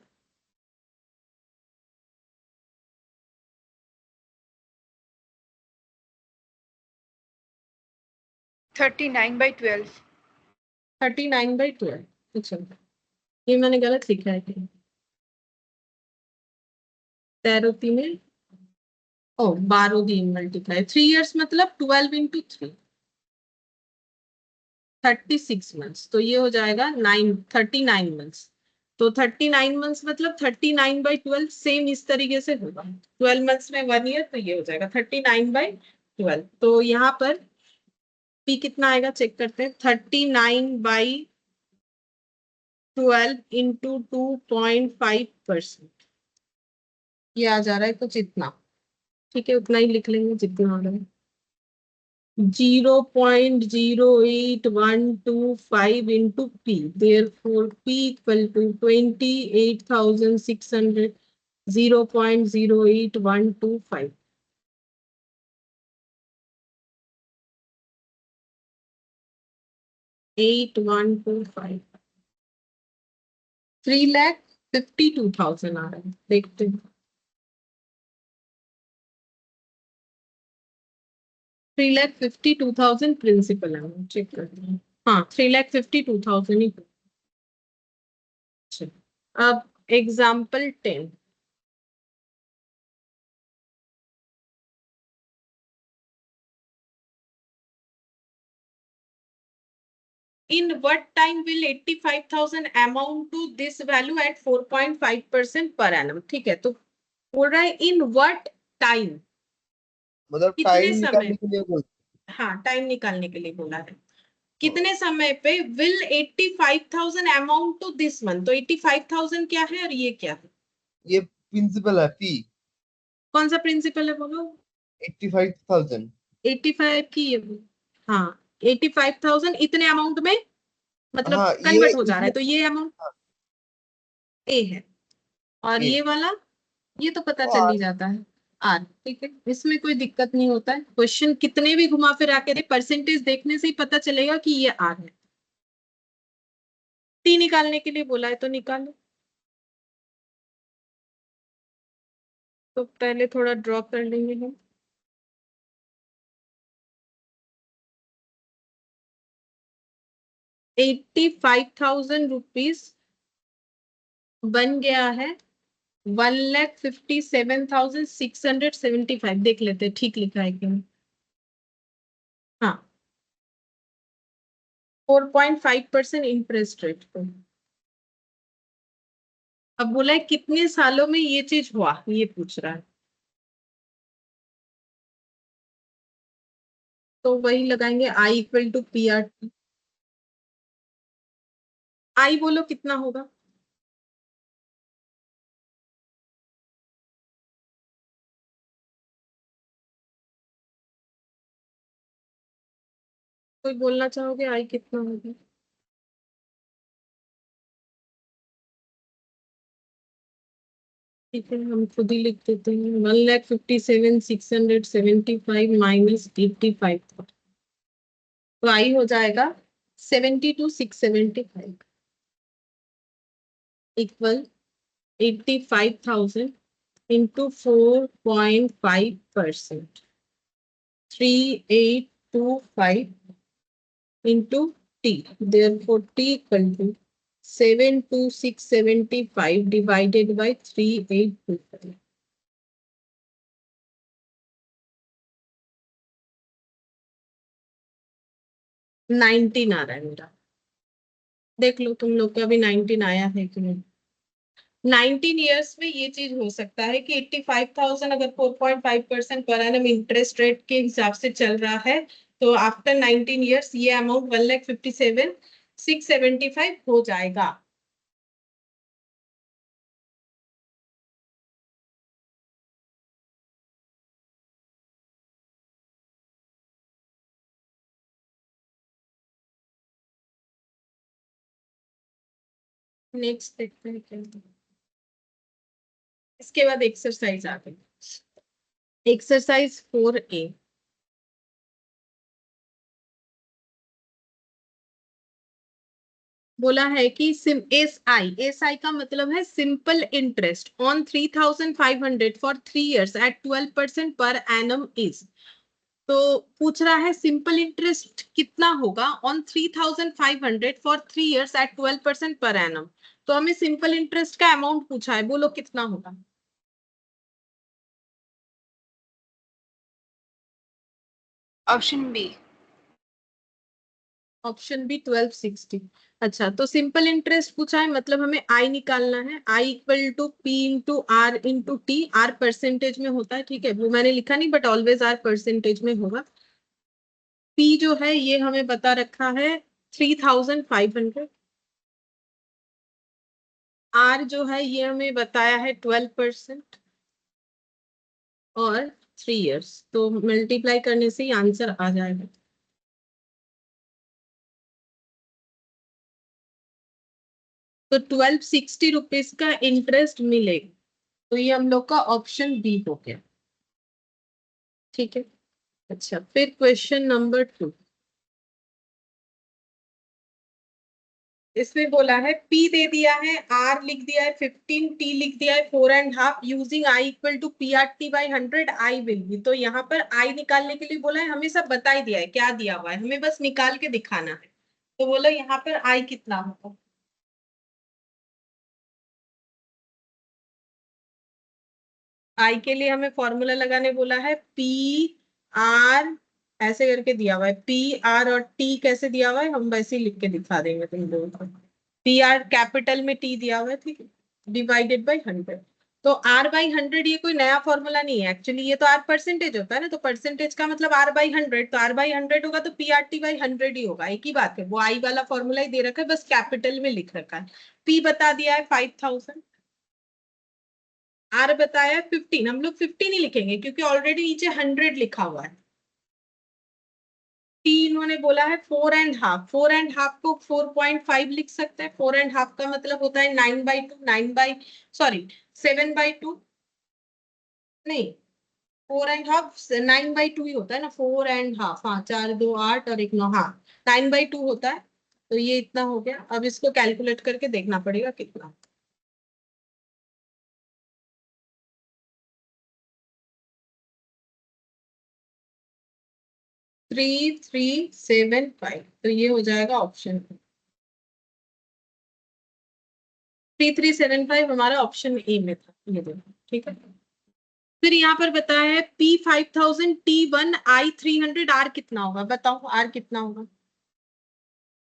Thirty-nine by 12. 39/12, अच्छा ये मैंने गलत लिखा है क्या? 13 3 ओ 12 3 मल्टीप्लाई 3 ईयर्स मतलब 12 × 3, 36 मंथ्स, तो ये हो जाएगा 39 मंथ्स। तो 39 मंथ्स मतलब 39/12, सेम इस तरीके से होगा। 12 मंथ्स में 1 ईयर, तो ये हो जाएगा 39/12। तो यहाँ पर पी कितना आएगा चेक करते हैं, 39/12 इंटू 2.5%, ये आ जा रहा है कुछ इतना, ठीक है उतना ही लिख लेंगे जितना आ रहा है, 0.08125 into P. Therefore, P equal to 28,600, 0.08125. 8125, 3,52,000 आ रहा है, देखते हैं। 3,52,000 प्रिंसिपल अमाउंट, चेक करते हैं। हाँ 3,52,000 ही। अच्छा, अब example 10, in what time will 85,000 amount to this value at 4.5% per annum, ठीक है। तो बोल रहा है इन व्हाट टाइम, मतलब कितने टाइम समय, निकालने के लिए बोल। हाँ टाइम निकालने के लिए बोला है, कितने समय पे will 85,000 amount to this month, तो 85,000 क्या है और ये क्या है? ये प्रिंसिपल है पी। कौन सा प्रिंसिपल है बोलो? 85,000। 85 की ये, हाँ 85,000 इतने अमाउंट में, मतलब हाँ ये कन्वर्ट हो जा रहा इसमें। है, तो ये अमाउंट हाँ, ए है, और ए ये वाला ये तो पता तो चल आर। ही जाता है, आर, ठीक है। इसमें कोई दिक्कत नहीं होता है, क्वेश्चन कितने भी घुमा फिरा के दे, परसेंटेज देखने से ही पता चलेगा कि ये आर है। टी निकालने के लिए बोला है तो निकालो, तो पहले थोड़ा ड्रॉ कर लेंगे हम। 85,000 रुपीज बन गया है 1,57,675, देख लेते हैं ठीक लिखा है कि नहीं। हाँ 4.5% इंटरेस्ट रेट पे। अब बोला है कितने सालों में ये चीज हुआ, ये पूछ रहा है, तो वही लगाएंगे I equal to P R T. I बोलो कितना होगा? कोई बोलना चाहोगे आई कितना होगा? ठीक है, हम खुद ही लिख देते हैं 1,57,675 माइनस 85। तो आई हो जाएगा 72,675 equal 85,000 into 4.5%, 3,825 into t. Therefore, t equal to 72675 divided by 3,825. 19 आ रहा है मेरा। देख लो तुम लोग का भी 19 आया है कि नहीं। 19 ईयर्स में ये चीज हो सकता है कि 85,000 अगर 4.5% पर एनम इंटरेस्ट रेट के हिसाब से चल रहा है, तो आफ्टर 19 ईयर्स ये अमाउंट 1,57,675 हो जाएगा। नेक्स्ट देखते हैं क्या है। इसके बाद एक्सरसाइज आ गई, एक्सरसाइज 4A। बोला है कि एस आई का मतलब है simple interest on 3,500 for 3 years at 12% per annum is. तो पूछ रहा है सिंपल इंटरेस्ट कितना होगा on 3,500 for 3 years at 12% per annum. तो हमें सिंपल इंटरेस्ट का अमाउंट पूछा है, बोलो कितना होगा? Option B. Option B 1260। अच्छा, तो सिंपल इंटरेस्ट पूछा है मतलब हमें आई निकालना है। I equal to P into R into T. R percentage में होता है, ठीक है, वो मैंने लिखा नहीं बट ऑलवेज आर परसेंटेज में होगा। पी जो है ये हमें बता रखा है 3,500। आर जो है ये हमें बताया है 12% और 3 years। तो मल्टीप्लाई करने से ही आंसर आ जाएगा। तो 1,260 रुपीज का इंटरेस्ट मिलेगा। तो ये हम लोग का ऑप्शन बी हो गया, ठीक है। अच्छा, फिर क्वेश्चन नंबर 2। इसमें बोला है पी दे दिया है, आर लिख दिया है 15, टी लिख दिया है 4.5, using I equal to P R T by 100 I will be. तो यहाँ पर आई निकालने के लिए बोला है, हमें सब बता ही दिया है क्या दिया हुआ है, हमें बस निकाल के दिखाना है। तो बोलो यहाँ पर आई कितना होगा? आई के लिए हमें फॉर्मूला लगाने बोला है, पी आर ऐसे करके दिया हुआ है, पी आर और टी कैसे दिया हुआ है हम वैसे ही लिख के दिखा देंगे तुम लोगों को। पी आर कैपिटल में टी दिया हुआ है, ठीक है, डिवाइडेड बाई 100। तो आर बाई 100 ये कोई नया फॉर्मूला नहीं है एक्चुअली, ये तो आर परसेंटेज होता है ना, तो परसेंटेज का मतलब आर बाई 100, तो आर बाई 100 होगा तो पी आर टी बाई 100 ही होगा, एक ही बात है। वो आई वाला फॉर्मूला ही दे रखा है, बस कैपिटल में लिख रखा है। पी बता दिया है 5,000, आर बताया 15। हम लोग 15 ही लिखेंगे क्योंकि ऑलरेडी नीचे 100 लिखा हुआ है। टी इन्होंने बोला है 4.5, 4.5 को 4.5 लिख सकते हैं। 4.5 का मतलब होता है 9/2, 7/2 नहीं, 4.5 9/2 ही होता है ना। 4.5, हाँ, 4 2 8 और 1 9, हाँ, 9/2 होता है। तो ये इतना हो गया। अब इसको कैलकुलेट करके देखना पड़ेगा कितना। 3,375, तो ये हो जाएगा ऑप्शन 3,375 हमारा ऑप्शन ए में था, ये देखो, ठीक है। फिर यहाँ पर बताया है पी 5,000 T1 आई 300 आर कितना होगा, बताओ आर कितना होगा?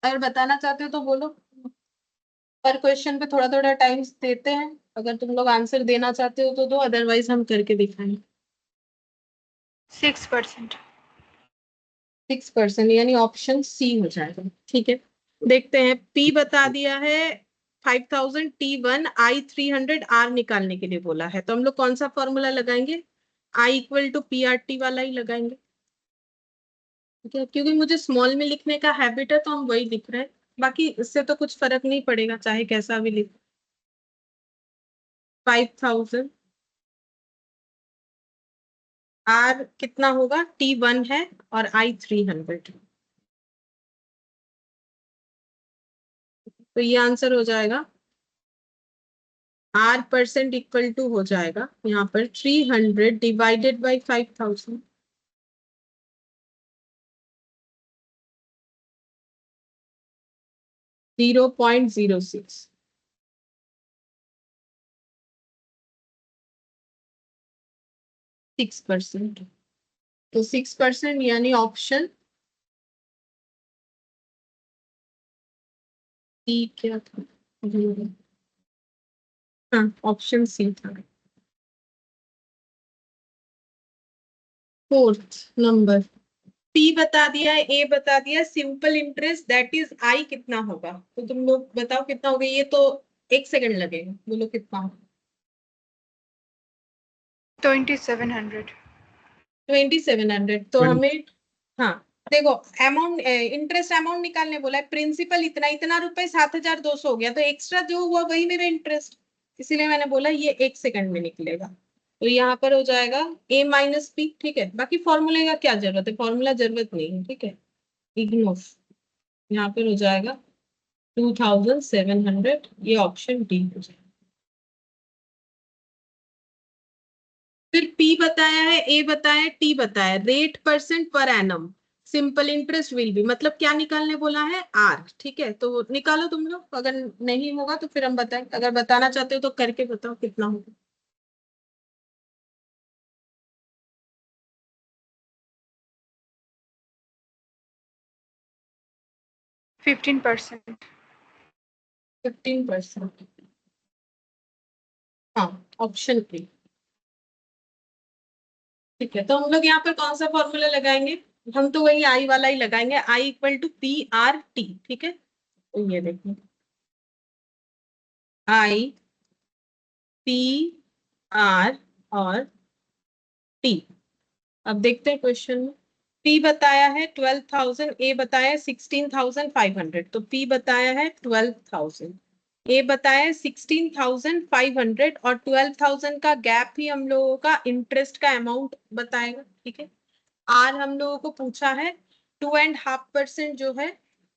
अगर बताना चाहते हो तो बोलो। पर क्वेश्चन पे थोड़ा थोड़ा टाइम देते हैं, अगर तुम लोग आंसर देना चाहते हो तो दो, अदरवाइज हम करके दिखाएंगे। 6%। 6% यानी ऑप्शन सी हो जाएगा, ठीक है। देखते हैं, पी बता दिया है 5,000 T1 आई 300 आर निकालने के लिए बोला है, तो हम लोग कौन सा फॉर्मूला लगाएंगे? I equal to P R T वाला ही लगाएंगे। ठीक है, क्योंकि मुझे स्मॉल में लिखने का हैबिट है तो हम वही लिख रहे हैं, बाकी इससे तो कुछ फर्क नहीं पड़ेगा चाहे कैसा भी लिख। 5000 आर कितना होगा, T1 है और I 300, तो ये आंसर हो जाएगा। R परसेंट इक्वल टू हो जाएगा यहाँ पर 300 डिवाइडेड बाई 5000, 0.06। 6%, तो 6% यानी ऑप्शन सी क्या था, हाँ ऑप्शन सी था। फोर्थ नंबर, पी बता दिया, ए बता दिया, simple interest that is I कितना होगा, तो तुम लोग बताओ कितना होगा, ये तो 1 सेकंड लगेगा, बोलो कितना होगा। 2700। 2700, तो हमें, हाँ देखो अमाउंट, इंटरेस्ट अमाउंट निकालने बोला है, प्रिंसिपल इतना इतना रुपए 7200 हो गया, तो एक्स्ट्रा जो हुआ वही मेरा इंटरेस्ट, इसीलिए मैंने बोला ये 1 सेकंड में निकलेगा, तो यहाँ पर हो जाएगा ए माइनस पी। ठीक है, बाकी फॉर्मूले का क्या जरूरत है, फॉर्मूला जरूरत नहीं है, ठीक है, इग्नोर। यहाँ पर हो जाएगा 2700, ये ऑप्शन डी हो जाएगा। फिर पी बताया है, ए बताया है, टी बताया है, rate percent per annum simple interest will B, मतलब क्या निकालने बोला है, आर। ठीक है, तो निकालो तुम लोग, अगर नहीं होगा तो फिर हम बताएं, अगर बताना चाहते हो तो करके बताओ कितना होगा। 15%। 15%, हाँ ऑप्शन बी। ठीक है, तो हम लोग यहाँ पर कौन सा फॉर्मूला लगाएंगे, हम तो वही आई वाला ही लगाएंगे, I equal to P R T. ठीक है, तो ये देखिए आई पी आर और टी। अब देखते हैं क्वेश्चन में, पी बताया है 12,000, ए बताया है 16,500, तो पी बताया है 12,000, ए बताया है 16,500, और 12,000 का गैप ही हम लोगों का इंटरेस्ट का अमाउंट बताएगा। ठीक है, आर हम लोगों को पूछा है 2.5% जो है,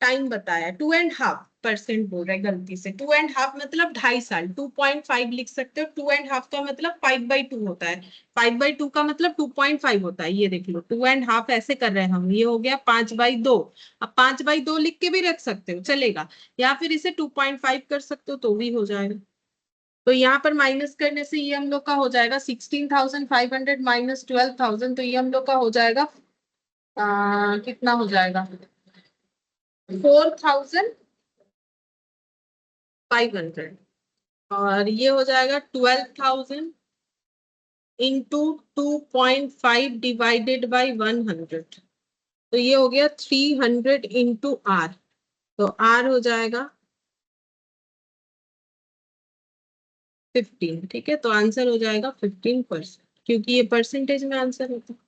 टाइम बताया 2.5% बोल रहे हैं गलती से, 2.5 मतलब 2.5 साल, 2.5 लिख सकते हो, 2.5 का मतलब 5/2 होता है, 5/2 का मतलब 2.5 होता है, ये देख लो 2.5 ऐसे कर रहे हैं हम, ये हो गया 5/2। अब 5/2 लिख के भी रख सकते हो चलेगा, या फिर इसे 2.5 कर सकते हो तो भी हो जाएगा। तो यहाँ पर माइनस करने से ये हम लोग का हो जाएगा 16,500 माइनस 12,000, तो ये हम लोग का हो जाएगा कितना हो जाएगा, 4,500, और ये हो जाएगा 12,000 इंटू 2.5 डिवाइडेड बाई 100, तो ये हो गया 300 इंटू आर, तो आर हो जाएगा 15। ठीक है, तो आंसर हो जाएगा 15%, क्योंकि ये परसेंटेज में आंसर होता है,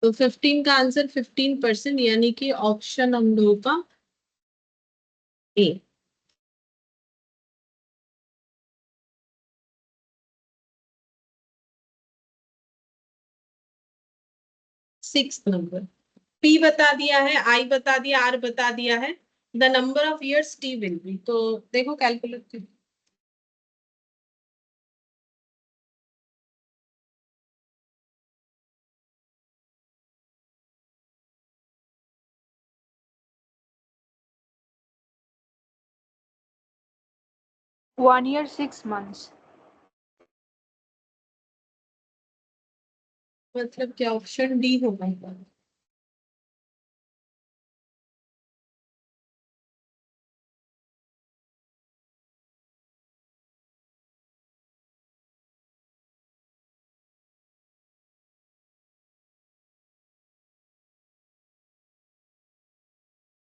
तो 15 का आंसर 15%, यानी कि ऑप्शन हम लोगों का ए। 6 नंबर, पी बता दिया है, आई बता दिया, आर बता दिया है, the number of years T will be, तो देखो कैलकुलेट। 1 year 6 months। मतलब क्या, ऑप्शन डी होगा,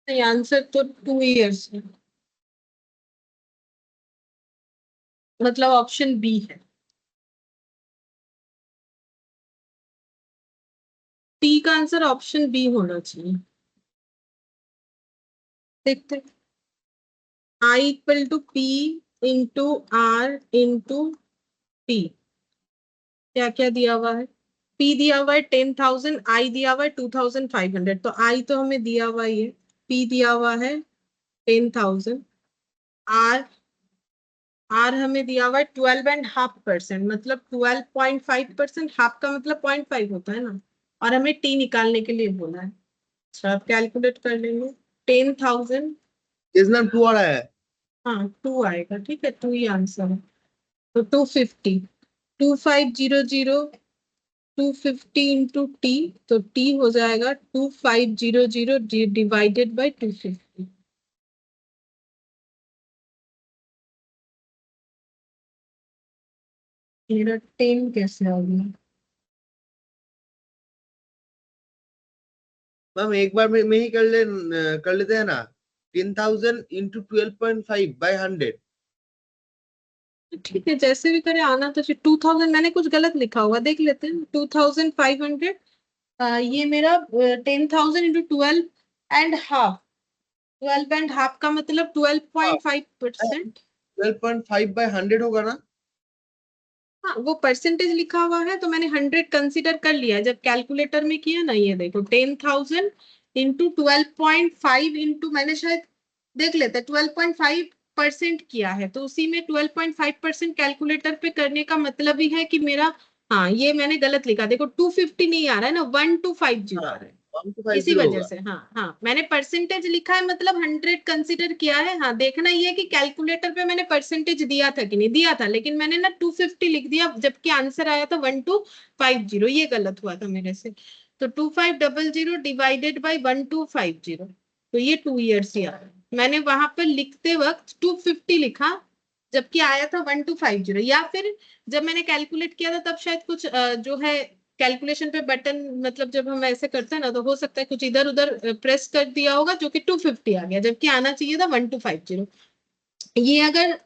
तो आंसर तो 2 इयर्स है, मतलब ऑप्शन बी है। टी का आंसर ऑप्शन बी होना चाहिए। देखते, I equal to P into R into T. क्या क्या दिया हुआ है? P दिया हुआ है 10,000, I दिया हुआ है 2,500, तो I तो हमें दिया हुआ ही है, P दिया हुआ है 10,000, R हमें दिया हुआ है 12.5%, मतलब 12.5%, हाफ का मतलब 0.5 होता है ना, और हमें T निकालने के लिए बोला है। अच्छा, आप कैलकुलेट कर लेंगे। 10,000, कितना 2 आ रहा है? हाँ 2 आएगा, ठीक है, 2 ही आंसर है। तो 250, 2500, 250 इंटू टी, तो टी हो जाएगा 2500 डिवाइडेड बाई 250। मेरा 10 कैसे आ गया? मैम एक बार में ही कर लेते हैं ना। 10,000 इंटू 12.5 बाई 100। ठीक है, जैसे भी करे आना तो चाहिए। 2000 मैंने कुछ गलत लिखा होगा, देख लेते हैं। 2500, ये मेरा 10,000 इंटू 12.5, 12.5 का मतलब 12.5%। 12.5 बाई 100 होगा ना? हाँ, वो परसेंटेज लिखा हुआ है तो मैंने 100 कंसीडर कर लिया जब कैलकुलेटर में किया ना। ये देखो 10,000 इंटू 12.5 इंटू, मैंने शायद, देख लेते, 12.5% किया है, तो उसी में 12.5% कैलकुलेटर पे करने का मतलब ही है कि मेरा, हाँ ये मैंने गलत लिखा, देखो 250 नहीं आ रहा है ना, 1250 आ रहा है, इसी 1250 वजह होगा। से। हाँ हाँ, मैंने परसेंटेज लिखा है मतलब 100 कंसीडर किया है। हाँ, देखना ये है कि कैलकुलेटर पे मैंने परसेंटेज दिया था कि नहीं दिया था, लेकिन मैंने ना 250 लिख दिया जबकि आंसर आया था 1250, ये गलत हुआ था मेरे से। तो 2500 डिवाइडेड बाई 1250, तो ये 2 ईयर्स ही आ रहा है। मैंने वहां पर लिखते वक्त 250 लिखा जबकि आया था 1250, या फिर जब मैंने कैलकुलेट किया था तब शायद कुछ जो है कैलकुलेशन पे बटन, मतलब जब हम ऐसे करते हैं ना तो हो सकता है कुछ इधर उधर प्रेस कर दिया होगा, जो कि 250 आ गया जबकि आना चाहिए था 1250। ये अगर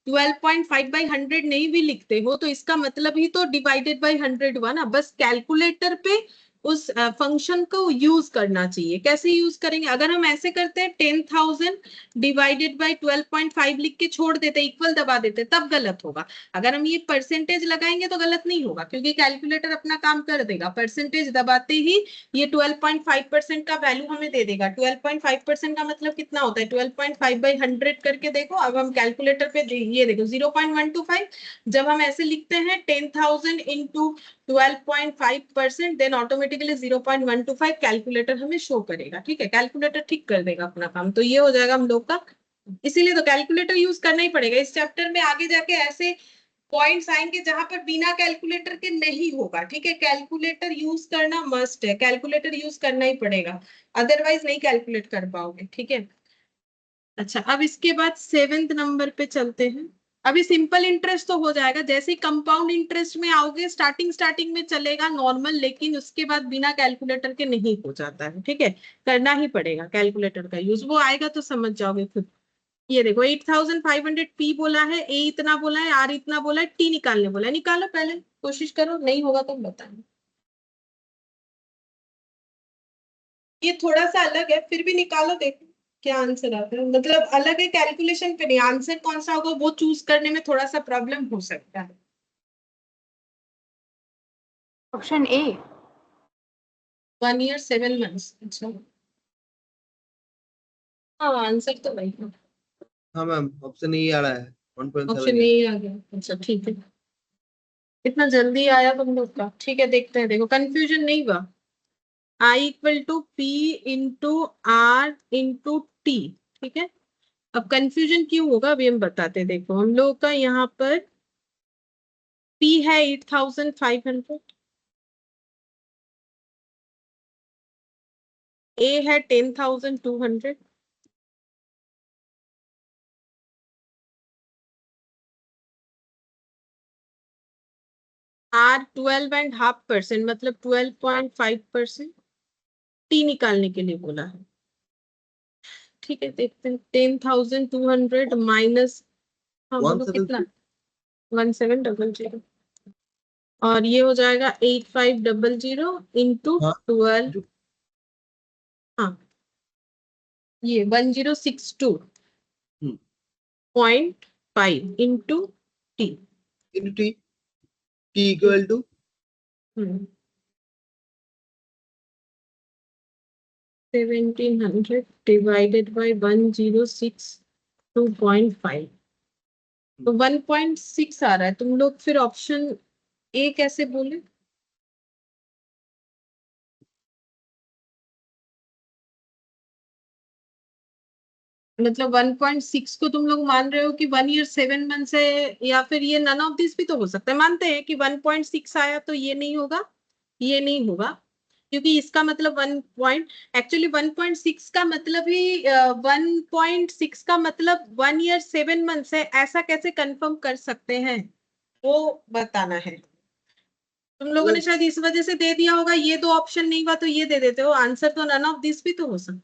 12.5/100 नहीं भी लिखते हो तो इसका मतलब ही तो डिवाइडेड बाई 100 हुआ ना। बस कैलकुलेटर पे उस फंक्शन को यूज करना चाहिए। कैसे यूज करेंगे? अगर हम ऐसे करते हैं 10,000 डिवाइडेड बाई 12.5 लिख के छोड़ देते, इक्वल दबा देते, तब गलत होगा। अगर हम ये परसेंटेज लगाएंगे तो गलत नहीं होगा, क्योंकि कैलकुलेटर अपना काम कर देगा। परसेंटेज दबाते ही ये 12.5% का वैल्यू हमें दे देगा। 12.5% का मतलब कितना होता है? 12.5/100 करके देखो। अब हम कैलकुलेटर पे ये देखो 0.125, जब हम ऐसे लिखते हैं 10,000 इंटू 12.5%, देन ऑटोमेटिकली 0.125 कैलकुलेटर हमें शो करेगा। ठीक है, कैलकुलेटर ठीक कर देगा अपना काम, तो ये हो जाएगा हम लोग का। इसीलिए तो कैलकुलेटर यूज करना ही पड़ेगा इस चैप्टर में। आगे जाके ऐसे पॉइंट्स आएंगे जहां पर बिना कैलकुलेटर के नहीं होगा। ठीक है, कैलकुलेटर यूज करना मस्ट है, कैलकुलेटर यूज करना ही पड़ेगा, अदरवाइज नहीं कैलकुलेट कर पाओगे। ठीक है, अच्छा अब इसके बाद 7th नंबर पे चलते हैं। अभी सिंपल इंटरेस्ट तो हो जाएगा, जैसे ही कंपाउंड इंटरेस्ट में आओगे स्टार्टिंग में चलेगा नॉर्मल, लेकिन उसके बाद बिना कैलकुलेटर के नहीं हो जाता है। ठीक है, करना ही पड़ेगा कैलकुलेटर का यूज, वो आएगा तो समझ जाओगे खुद। ये देखो 8,500 पी बोला है, ए इतना बोला है, आर इतना बोला है, टी निकालने बोला है। निकालो, पहले कोशिश करो, नहीं होगा तो बताना। ये थोड़ा सा अलग है, फिर भी निकालो, देखो क्या आंसर आता है। मतलब अलग है कैलकुलेशन पे नहीं, आंसर कौन सा होगा वो चूज करने में थोड़ा सा प्रॉब्लम हो सकता है। Option A. 1 ईयर 7 मंथ्स, अच्छा हाँ आंसर तो वही है। हाँ मैम, ऑप्शन ई आ रहा है। ऑप्शन 1.7 यही आ गया, अच्छा ठीक है। इतना जल्दी आया तुम लोग का। ठीक है, देखते हैं, देखो कंफ्यूजन नहीं हुआ। I equal to P into R into T. ठीक है, अब कंफ्यूजन क्यों होगा अभी हम बताते हैं। देखो हम लोग का यहाँ पर पी है 8,500, ए है 10,200, आर 12.5% मतलब 12.5%, टी निकालने के लिए बोला है। ठीक है, देखते हैं 10,200 माइनस, हाँ बोलो कितना? 170। 1700। और ये हो जाएगा 8500 इंटू हाँ 12, हाँ ये 1062.5 into T. Into T, T equal to 1700 divided by 1062.5, तो 1.6 आ रहा है। तुम लोग फिर ऑप्शन ए कैसे बोले? मतलब 1.6 को तुम लोग मान रहे हो कि 1 ईयर 7 मंथ्स है, या फिर ये नन ऑफ दिस भी तो हो सकता है। मानते हैं कि 1.6 आया तो ये नहीं होगा, ये नहीं होगा, क्योंकि इसका मतलब 1.6 का मतलब ही 1.6 का मतलब 1 ईयर 7 मंथ्स है, ऐसा कैसे कंफर्म कर सकते हैं वो बताना है। तुम लोगों ने अगर शायद इस वजह से दे दिया होगा, ये दो ऑप्शन नहीं हुआ तो ये दे देते हो। आंसर तो नन ऑफ दिस भी तो हो सकता,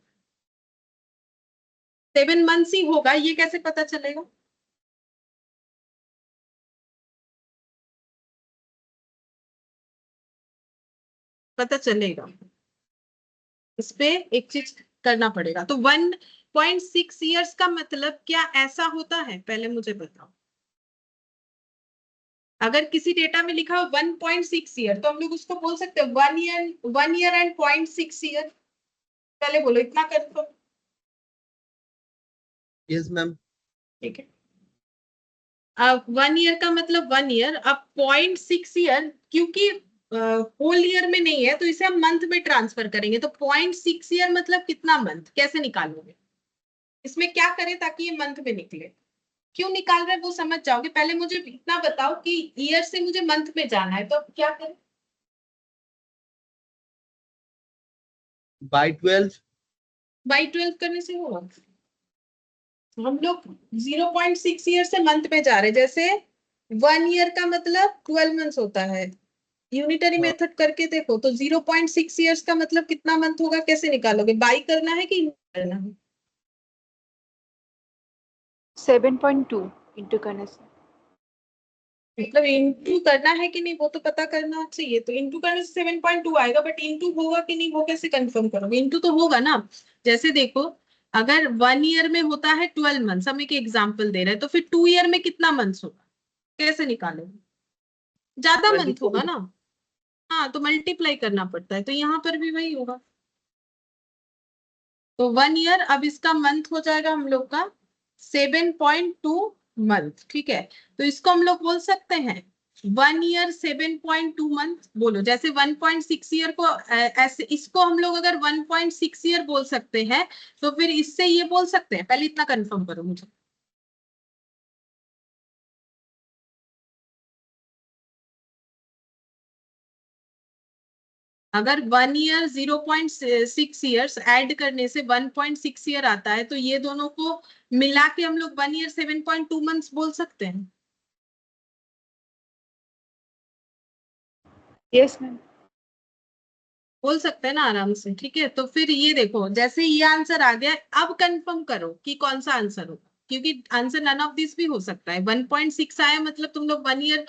7 मंथ्स ही होगा, ये कैसे पता चलेगा? पता चलेगा, इस पे एक चीज करना पड़ेगा। तो 1.6 ईयर्स का मतलब क्या ऐसा होता है, पहले मुझे बताओ। अगर किसी डेटा में लिखा हो 1.6 ईयर, तो हम लोग उसको बोल सकते हैं 1 ईयर एंड 0.6 ईयर। पहले बोलो इतना कंफर्म। यस मैम, ठीक है, अब 1 ईयर का मतलब 1 ईयर, अब 0.6 ईयर क्योंकि होल ईयर में नहीं है तो इसे हम मंथ में ट्रांसफर करेंगे। तो 0.6 ईयर मतलब कितना मंथ, कैसे निकालोगे? इसमें क्या करें ताकि ये मंथ में निकले? क्यों निकाल रहे हैं वो समझ जाओगे। पहले मुझे इतना बताओ कि ईयर से मुझे मंथ में जाना है, तो अब क्या करें? बाई 12। बाई 12 करने से होगा? हम लोग 0.6 ईयर से मंथ में जा रहे हैं। जैसे 1 ईयर का मतलब 12 मंथ्स होता है, यूनिटरी हाँ मेथड करके देखो तो 0.6 ईयर्स का मतलब कितना मंथ होगा, कैसे निकालोगे? बाई करना है कि नहीं करना है? 7.2 इंटू करने से। मतलब इंटू करना है कि नहीं वो तो पता करना चाहिए। तो इंटू करने से 7.2 आएगा, बट इंटू होगा कि नहीं वो कैसे कंफर्म करोगे? इंटू तो होगा ना। जैसे देखो, अगर 1 ईयर में होता है 12 मंथ्स, हम एक एग्जाम्पल दे रहे हैं, तो फिर 2 ईयर में कितना मंथ्स होगा, कैसे निकालोगे? ज्यादा मंथ होगा 24। ना। हाँ, तो मल्टीप्लाई करना पड़ता है, तो यहाँ पर भी वही होगा। तो 1 ईयर, अब इसका मंथ हो जाएगा हम लोग का 7.2 मंथ। ठीक है, तो इसको हम लोग बोल सकते हैं 1 ईयर 7.2 मंथ। बोलो, जैसे 1.6 ईयर को ऐसे, इसको हम लोग अगर 1.6 ईयर बोल सकते हैं, तो फिर इससे ये बोल सकते हैं। पहले इतना कंफर्म करो मुझे। अगर 1 ईयर 0.6 ईयर्स ऐड करने से 1.6 ईयर आता है, तो ये दोनों को मिला के हम लोग 1 ईयर 7.2 मंथ्स बोल सकते हैं। Yes ma'am. बोल सकते हैं ना आराम से। ठीक है, तो फिर ये देखो, जैसे ये आंसर आ गया, अब कंफर्म करो कि कौन सा आंसर होगा, क्योंकि आंसर नन ऑफ दिस भी हो सकता है। 1.6 आया मतलब तुम लोग 1 ईयर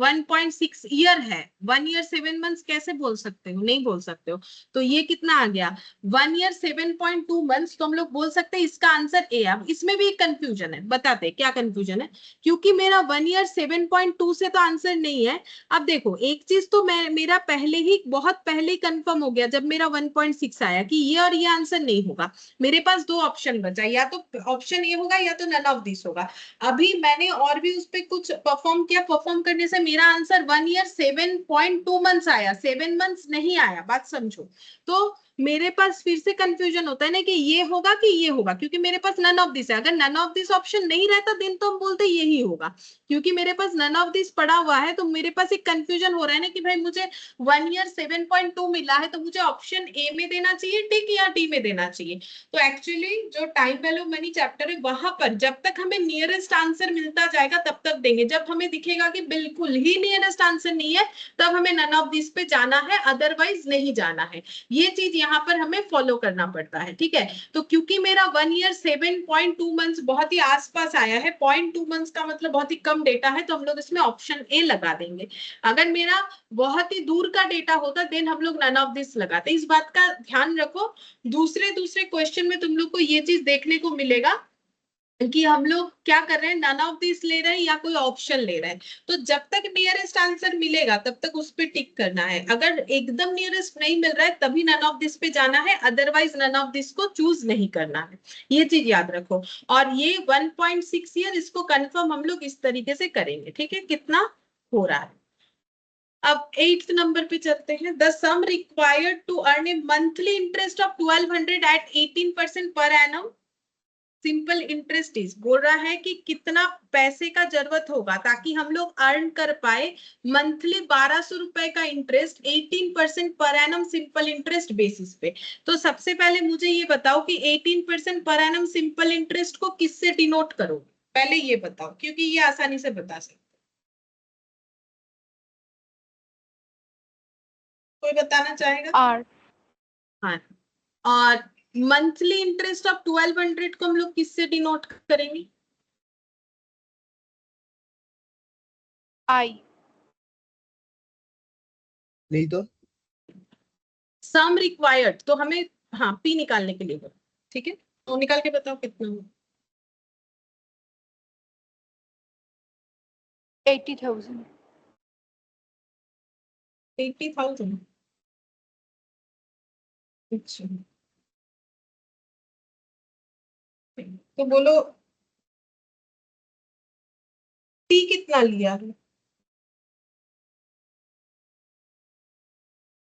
1.6 ईयर है, 1 ईयर 7 मंथ्स कैसे बोल सकते हो? नहीं बोल सकते हो। तो ये कितना आ गया 1 ईयर 7.2 मंथ्स, तो हम लोग बोल सकते हैं इसका आंसर ए। अब इसमें भी एक कंफ्यूजन है, बताते क्या कंफ्यूजन है। क्योंकि मेरा 1 ईयर 7.2 से तो आंसर नहीं है। अब देखो, एक चीज तो मैं मेरा पहले ही बहुत पहले ही कंफर्म हो गया जब मेरा 1.6 आया कि ये और ये आंसर नहीं होगा। मेरे पास दो ऑप्शन बचा, या तो ऑप्शन ए होगा या तो नन ऑफ दिस होगा। अभी मैंने और भी उस पर कुछ परफॉर्म किया, परफॉर्म करने से मेरा आंसर 1 ईयर 7.2 मंथ्स आया, 7 मंथ्स नहीं आया। बात समझो। तो मेरे पास फिर से कंफ्यूजन होता है ना कि ये होगा कि ये होगा, क्योंकि मेरे पास नन ऑफ दिस है। अगर नन ऑफ दिस ऑप्शन नहीं रहता दिन तो हम बोलते यही होगा। क्योंकि मेरे पास नन ऑफ दिस पड़ा हुआ है, तो मेरे पास एक कंफ्यूजन हो रहा है ना कि भाई मुझे 1 ईयर 7.2 मिला है, तो मुझे ऑप्शन ए में देना चाहिए टिक या डी में देना चाहिए। तो एक्चुअली जो टाइम वैल्यू मनी चैप्टर है, वहां पर जब तक हमें नियरेस्ट आंसर मिलता जाएगा तब तक देंगे। जब हमें दिखेगा कि बिल्कुल ही नियरेस्ट आंसर नहीं है, तब हमें नन ऑफ दिस पे जाना है, अदरवाइज नहीं जाना है। ये चीज यहाँ पर हमें फॉलो करना पड़ता है, ठीक है। तो क्योंकि मेरा 1 ईयर 7.2 मंथ्स बहुत ही आसपास आया है, 0.2 मंथ्स का मतलब बहुत ही कम डेटा है, तो हम लोग इसमें ऑप्शन ए लगा देंगे। अगर मेरा बहुत ही दूर का डेटा होता देन हम लोग नन ऑफ दिस लगाते। इस बात का ध्यान रखो, दूसरे क्वेश्चन में तुम लोग को ये चीज देखने को मिलेगा कि हम लोग क्या कर रहे हैं, नन ऑफ दिस ले रहे हैं या कोई ऑप्शन ले रहे हैं। तो जब तक नियरेस्ट आंसर मिलेगा तब तक उस पर टिक करना है। अगर एकदम नियरेस्ट नहीं मिल रहा है तभी नन ऑफ दिस पे जाना है, अदरवाइज नन ऑफ दिस को चूज नहीं करना है। ये चीज याद रखो। और ये 1.6 ईयर, इसको कंफर्म हम लोग इस तरीके से करेंगे, ठीक है, कितना हो रहा है। अब 8th नंबर पे चलते हैं। The sum required to earn a monthly interest of 1200 at 18% per annum simple interest is, बोल रहा है कि कितना पैसे का जरूरत होगा ताकि हम लोग अर्न कर पाए मंथली 1200 रुपए का interest 18% per annum simple interest basis पे। तो सबसे पहले मुझे ये बताओ कि 18% पर एनम सिंपल इंटरेस्ट को किससे डिनोट करो, पहले ये बताओ, क्योंकि ये आसानी से बता सकते। कोई बताना चाहेगा? R. हाँ। और मंथली इंटरेस्ट ऑफ 1200 को हम लोग किससे डिनोट करेंगे? I. नहीं तो सम रिक्वायर्ड तो हमें, हाँ, पी निकालने के लिए, ठीक है, तो निकाल के बताओ कितना हो। 80,000. 80,000। अच्छा, तो बोलो टी कितना लिया है?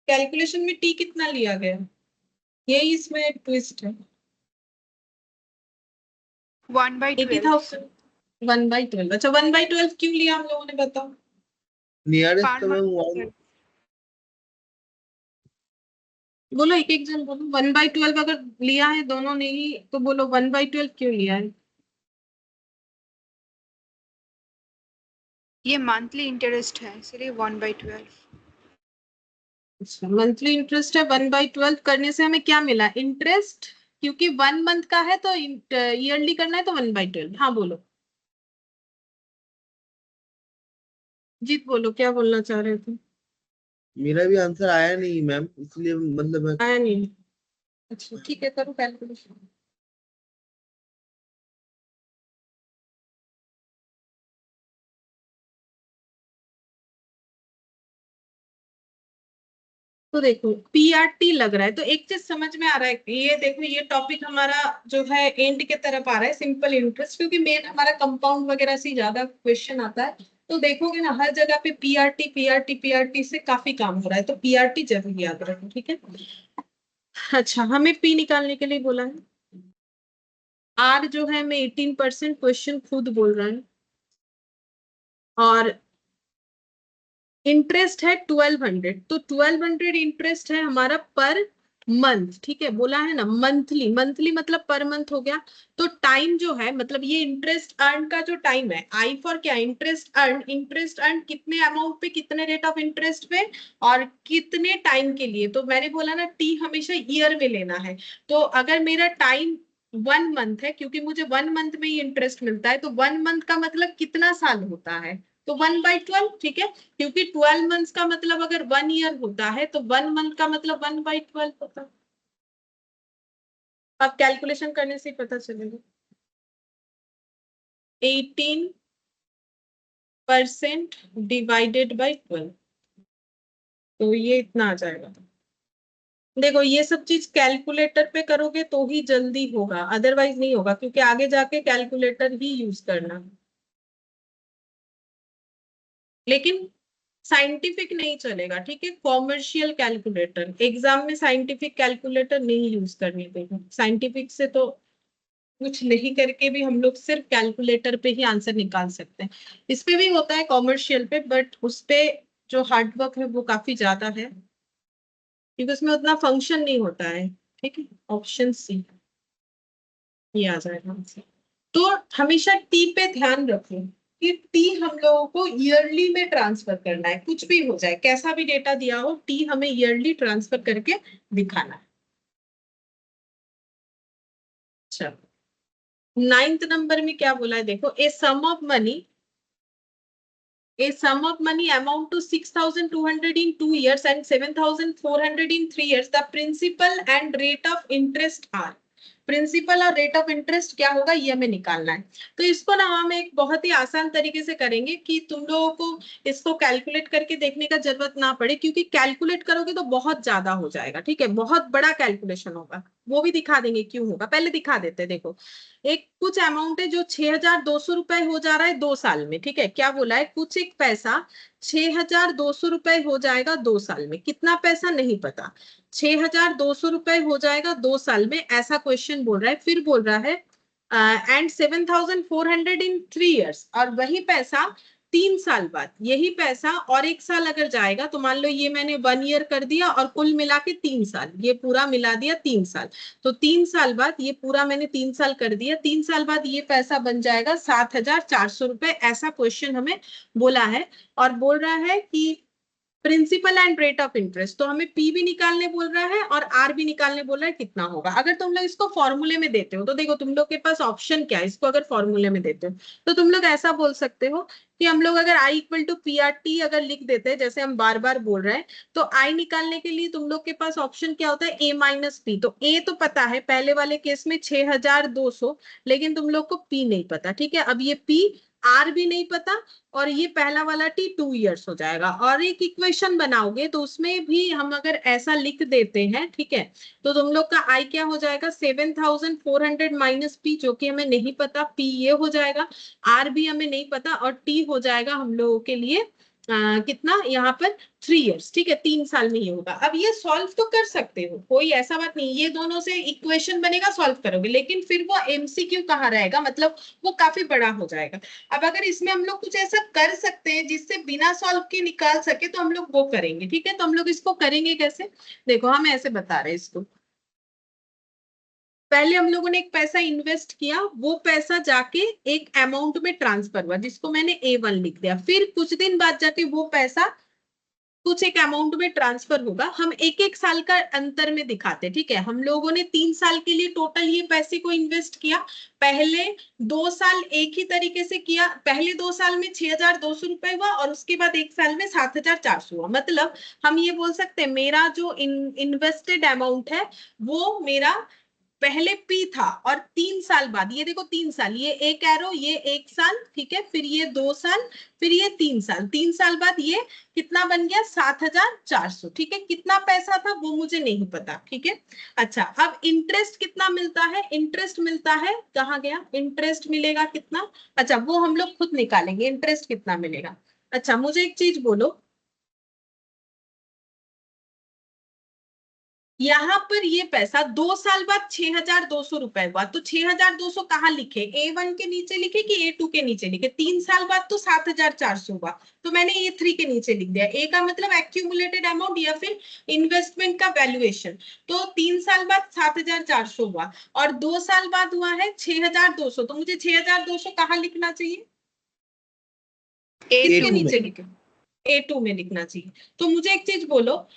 कैलकुलेशन में टी कितना लिया गया? यही इसमें ट्विस्ट है। 1/12. 80,000 1/12। अच्छा, 1/12 क्यों लिया हम लोगों ने, बताओ। नियरेस्ट Per तो month. मैम बोलो, एक एक जन बोलो। 1/12 अगर लिया है दोनों ने ही तो बोलो 1/12 क्यों लिया है? ये मंथली इंटरेस्ट है इसलिए 1/12. अच्छा, मंथली इंटरेस्ट है 1/12 करने से हमें क्या मिला, इंटरेस्ट। क्योंकि 1 मंथ का है तो ईयरली करना है तो 1/12। हाँ बोलो जीत, बोलो क्या बोलना चाह रहे थे। मेरा भी आंसर आया नहीं मैम, इसलिए मतलब मैं आया नहीं? अच्छा ठीक है, करो कैलकुलेशन। तो देखो पीआरटी लग रहा है, तो एक चीज समझ में आ रहा है, ये देखो ये टॉपिक हमारा जो है एंड के तरफ आ रहा है, सिंपल इंटरेस्ट, क्योंकि मेन हमारा कंपाउंड वगैरह से ज्यादा क्वेश्चन आता है। तो देखोगे ना हर जगह पे पीआरटी पीआरटी पीआरटी से काफी काम हो रहा है, तो पीआरटी जरूर याद रखो, ठीक है। अच्छा, हमें पी निकालने के लिए बोला है। आर जो है मैं 18% क्वेश्चन खुद बोल रहा है, और इंटरेस्ट है 1200, तो 1200 इंटरेस्ट है हमारा पर मंथ, ठीक है, बोला है ना मंथली, मंथली मतलब पर मंथ हो गया। तो टाइम जो है, मतलब ये इंटरेस्ट अर्न का जो टाइम है, आई फॉर क्या, इंटरेस्ट अर्न, इंटरेस्ट अर्न कितने अमाउंट पे, कितने रेट ऑफ इंटरेस्ट पे और कितने टाइम के लिए। तो मैंने बोला ना टी हमेशा ईयर में लेना है। तो अगर मेरा टाइम 1 मंथ है, क्योंकि मुझे 1 मंथ में ही इंटरेस्ट मिलता है, तो 1 मंथ का मतलब कितना साल होता है, तो 1/12, ठीक है। क्योंकि 12 मंथ्स का मतलब अगर 1 ईयर होता है तो 1 मंथ का मतलब 1/12 होता है। अब कैलकुलेशन करने से ही पता चलेगा। 18% डिवाइडेड बाई 12, तो ये इतना आ जाएगा। देखो ये सब चीज कैलकुलेटर पे करोगे तो ही जल्दी होगा, अदरवाइज नहीं होगा, क्योंकि आगे जाके कैलकुलेटर ही यूज करना। लेकिन साइंटिफिक नहीं चलेगा, ठीक है, कॉमर्शियल कैलकुलेटर। एग्जाम में साइंटिफिक कैलकुलेटर नहीं यूज करने देगा, साइंटिफिक से तो कुछ नहीं करके भी हम लोग सिर्फ कैलकुलेटर पे ही आंसर निकाल सकते हैं। इस पे भी होता है कॉमर्शियल पे, बट उस पे जो हार्डवर्क है वो काफी ज्यादा है, क्योंकि उसमें उतना फंक्शन नहीं होता है, ठीक है। ऑप्शन सी ये आ जाएगा आंसर। तो हमेशा टी पे ध्यान रखो कि टी हम लोगों को ईयरली में ट्रांसफर करना है, कुछ भी हो जाए, कैसा भी डेटा दिया हो, टी हमें ईयरली ट्रांसफर करके दिखाना है। चलो 9th नंबर में क्या बोला है देखो, ए sum of money amount to 6,200 in 2 years and 7,400 in 3 years. The principal and rate of interest are. Principal और रेट ऑफ इंटरेस्ट क्या होगा ये हमें निकालना है। तो इसको ना हम एक बहुत ही आसान तरीके से करेंगे कि तुम लोगों को इसको कैलकुलेट करके देखने का जरूरत ना पड़े, क्योंकि कैलकुलेट करोगे तो बहुत ज्यादा हो जाएगा। ठीक है, बहुत बड़ा कैलकुलेशन होगा, वो भी दिखा देंगे क्यों होगा। पहले दिखा देते हैं। देखो एक कुछ अमाउंट है जो 6,200 रुपए हो जा रहा है 2 साल में। ठीक है, क्या बोला है, कुछ एक पैसा 6,200 रुपए हो जाएगा 2 साल में। कितना पैसा नहीं पता, 6,200 रुपए हो जाएगा 2 साल में, ऐसा क्वेश्चन बोल रहा है। फिर बोल रहा है एंड 7,400 इन 3 इयर्स, और वही पैसा 3 साल बाद, यही पैसा और 1 साल अगर जाएगा तो मान लो ये मैंने 1 ईयर कर दिया और कुल मिला के 3 साल, ये पूरा मिला दिया 3 साल, तो 3 साल बाद ये पूरा मैंने 3 साल कर दिया, 3 साल बाद ये पैसा बन जाएगा 7,400 रुपए, ऐसा क्वेश्चन हमें बोला है। और बोल रहा है कि principal and rate of interest, तो हमें पी भी निकालने बोल रहा है और आर भी निकालने बोल रहा है कितना होगा। अगर तुम लोग इसको फॉर्मूले में देते हो तो देखो तुम लोग के पास ऑप्शन क्या है, इसको अगर फॉर्मूले में देते हो तो तुम लोग ऐसा बोल सकते हो कि हम लोग अगर I equal to P R T अगर लिख देते हैं, जैसे हम बार बार बोल रहे हैं, तो आई निकालने के लिए तुम लोग के पास ऑप्शन क्या होता है, ए माइनस पी। तो ए तो पता है पहले वाले केस में 6,200, लेकिन तुम लोग को पी नहीं पता। ठीक है, अब ये पी आर भी नहीं पता, और ये पहला वाला टी 2 इयर्स हो जाएगा। और एक इक्वेशन बनाओगे तो उसमें भी हम अगर ऐसा लिख देते हैं, ठीक है, तो तुम लोग का आई क्या हो जाएगा, 7,400 माइनस पी, जो कि हमें नहीं पता, पी ये हो जाएगा, आर भी हमें नहीं पता, और टी हो जाएगा हम लोगों के लिए कितना यहाँ पर 3 इयर्स। ठीक है, 3 साल में ये होगा। अब ये सॉल्व तो कर सकते हो, कोई ऐसा बात नहीं, ये दोनों से इक्वेशन बनेगा, सॉल्व करोगे, लेकिन फिर वो एमसीक्यू कहाँ रहेगा, मतलब वो काफी बड़ा हो जाएगा। अब अगर इसमें हम लोग कुछ ऐसा कर सकते हैं जिससे बिना सॉल्व के निकाल सके तो हम लोग वो करेंगे। ठीक है, तो हम लोग इसको करेंगे कैसे, देखो हम ऐसे बता रहे हैं इसको। पहले हम लोगों ने एक पैसा इन्वेस्ट किया, वो पैसा जाके एक अमाउंट में ट्रांसफर हुआ जिसको मैंने A1 लिख दिया। फिर कुछ दिन बाद जाके वो पैसा कुछ एक अमाउंट में ट्रांसफर होगा। हम एक एक साल का अंतर में दिखाते। ठीक है, हम लोगों ने 3 साल के लिए टोटल ये पैसे को इन्वेस्ट किया। पहले 2 साल एक ही तरीके से किया, पहले 2 साल में 6,200 रुपए हुआ और उसके बाद 1 साल में 7,400 हुआ। मतलब हम ये बोल सकते हैं मेरा जो इन्वेस्टेड अमाउंट है वो मेरा पहले पी था, और 3 साल बाद, ये देखो 3 साल, ये एक एरो, ये 1 साल, ठीक है, फिर ये 2 साल, फिर ये 3 साल, 3 साल बाद ये कितना बन गया 7,400। ठीक है, कितना पैसा था वो मुझे नहीं पता। ठीक है, अच्छा अब इंटरेस्ट कितना मिलता है, इंटरेस्ट मिलता है, कहाँ गया इंटरेस्ट, मिलेगा कितना, अच्छा वो हम लोग खुद निकालेंगे इंटरेस्ट कितना मिलेगा। अच्छा मुझे एक चीज बोलो, यहाँ पर ये पैसा 2 साल बाद 6,200 रुपए हुआ, तो 6,200 कहाँ लिखे, A1 के नीचे लिखे कि A2 के नीचे लिखे। 3 साल बाद तो 7,400 हुआ, तो मैंने A3 के नीचे लिख दिया। A का मतलब एक्यूमुलेटेड अमाउंट या फिर इन्वेस्टमेंट का वैल्यूएशन। तो 3 साल बाद 7,400 हुआ और 2 साल बाद हुआ है 6,200, तो मुझे 6,200 कहाँ लिखना चाहिए, A के नीचे लिखे, A2 में लिखना चाहिए। तो मुझे एक चीज बोलो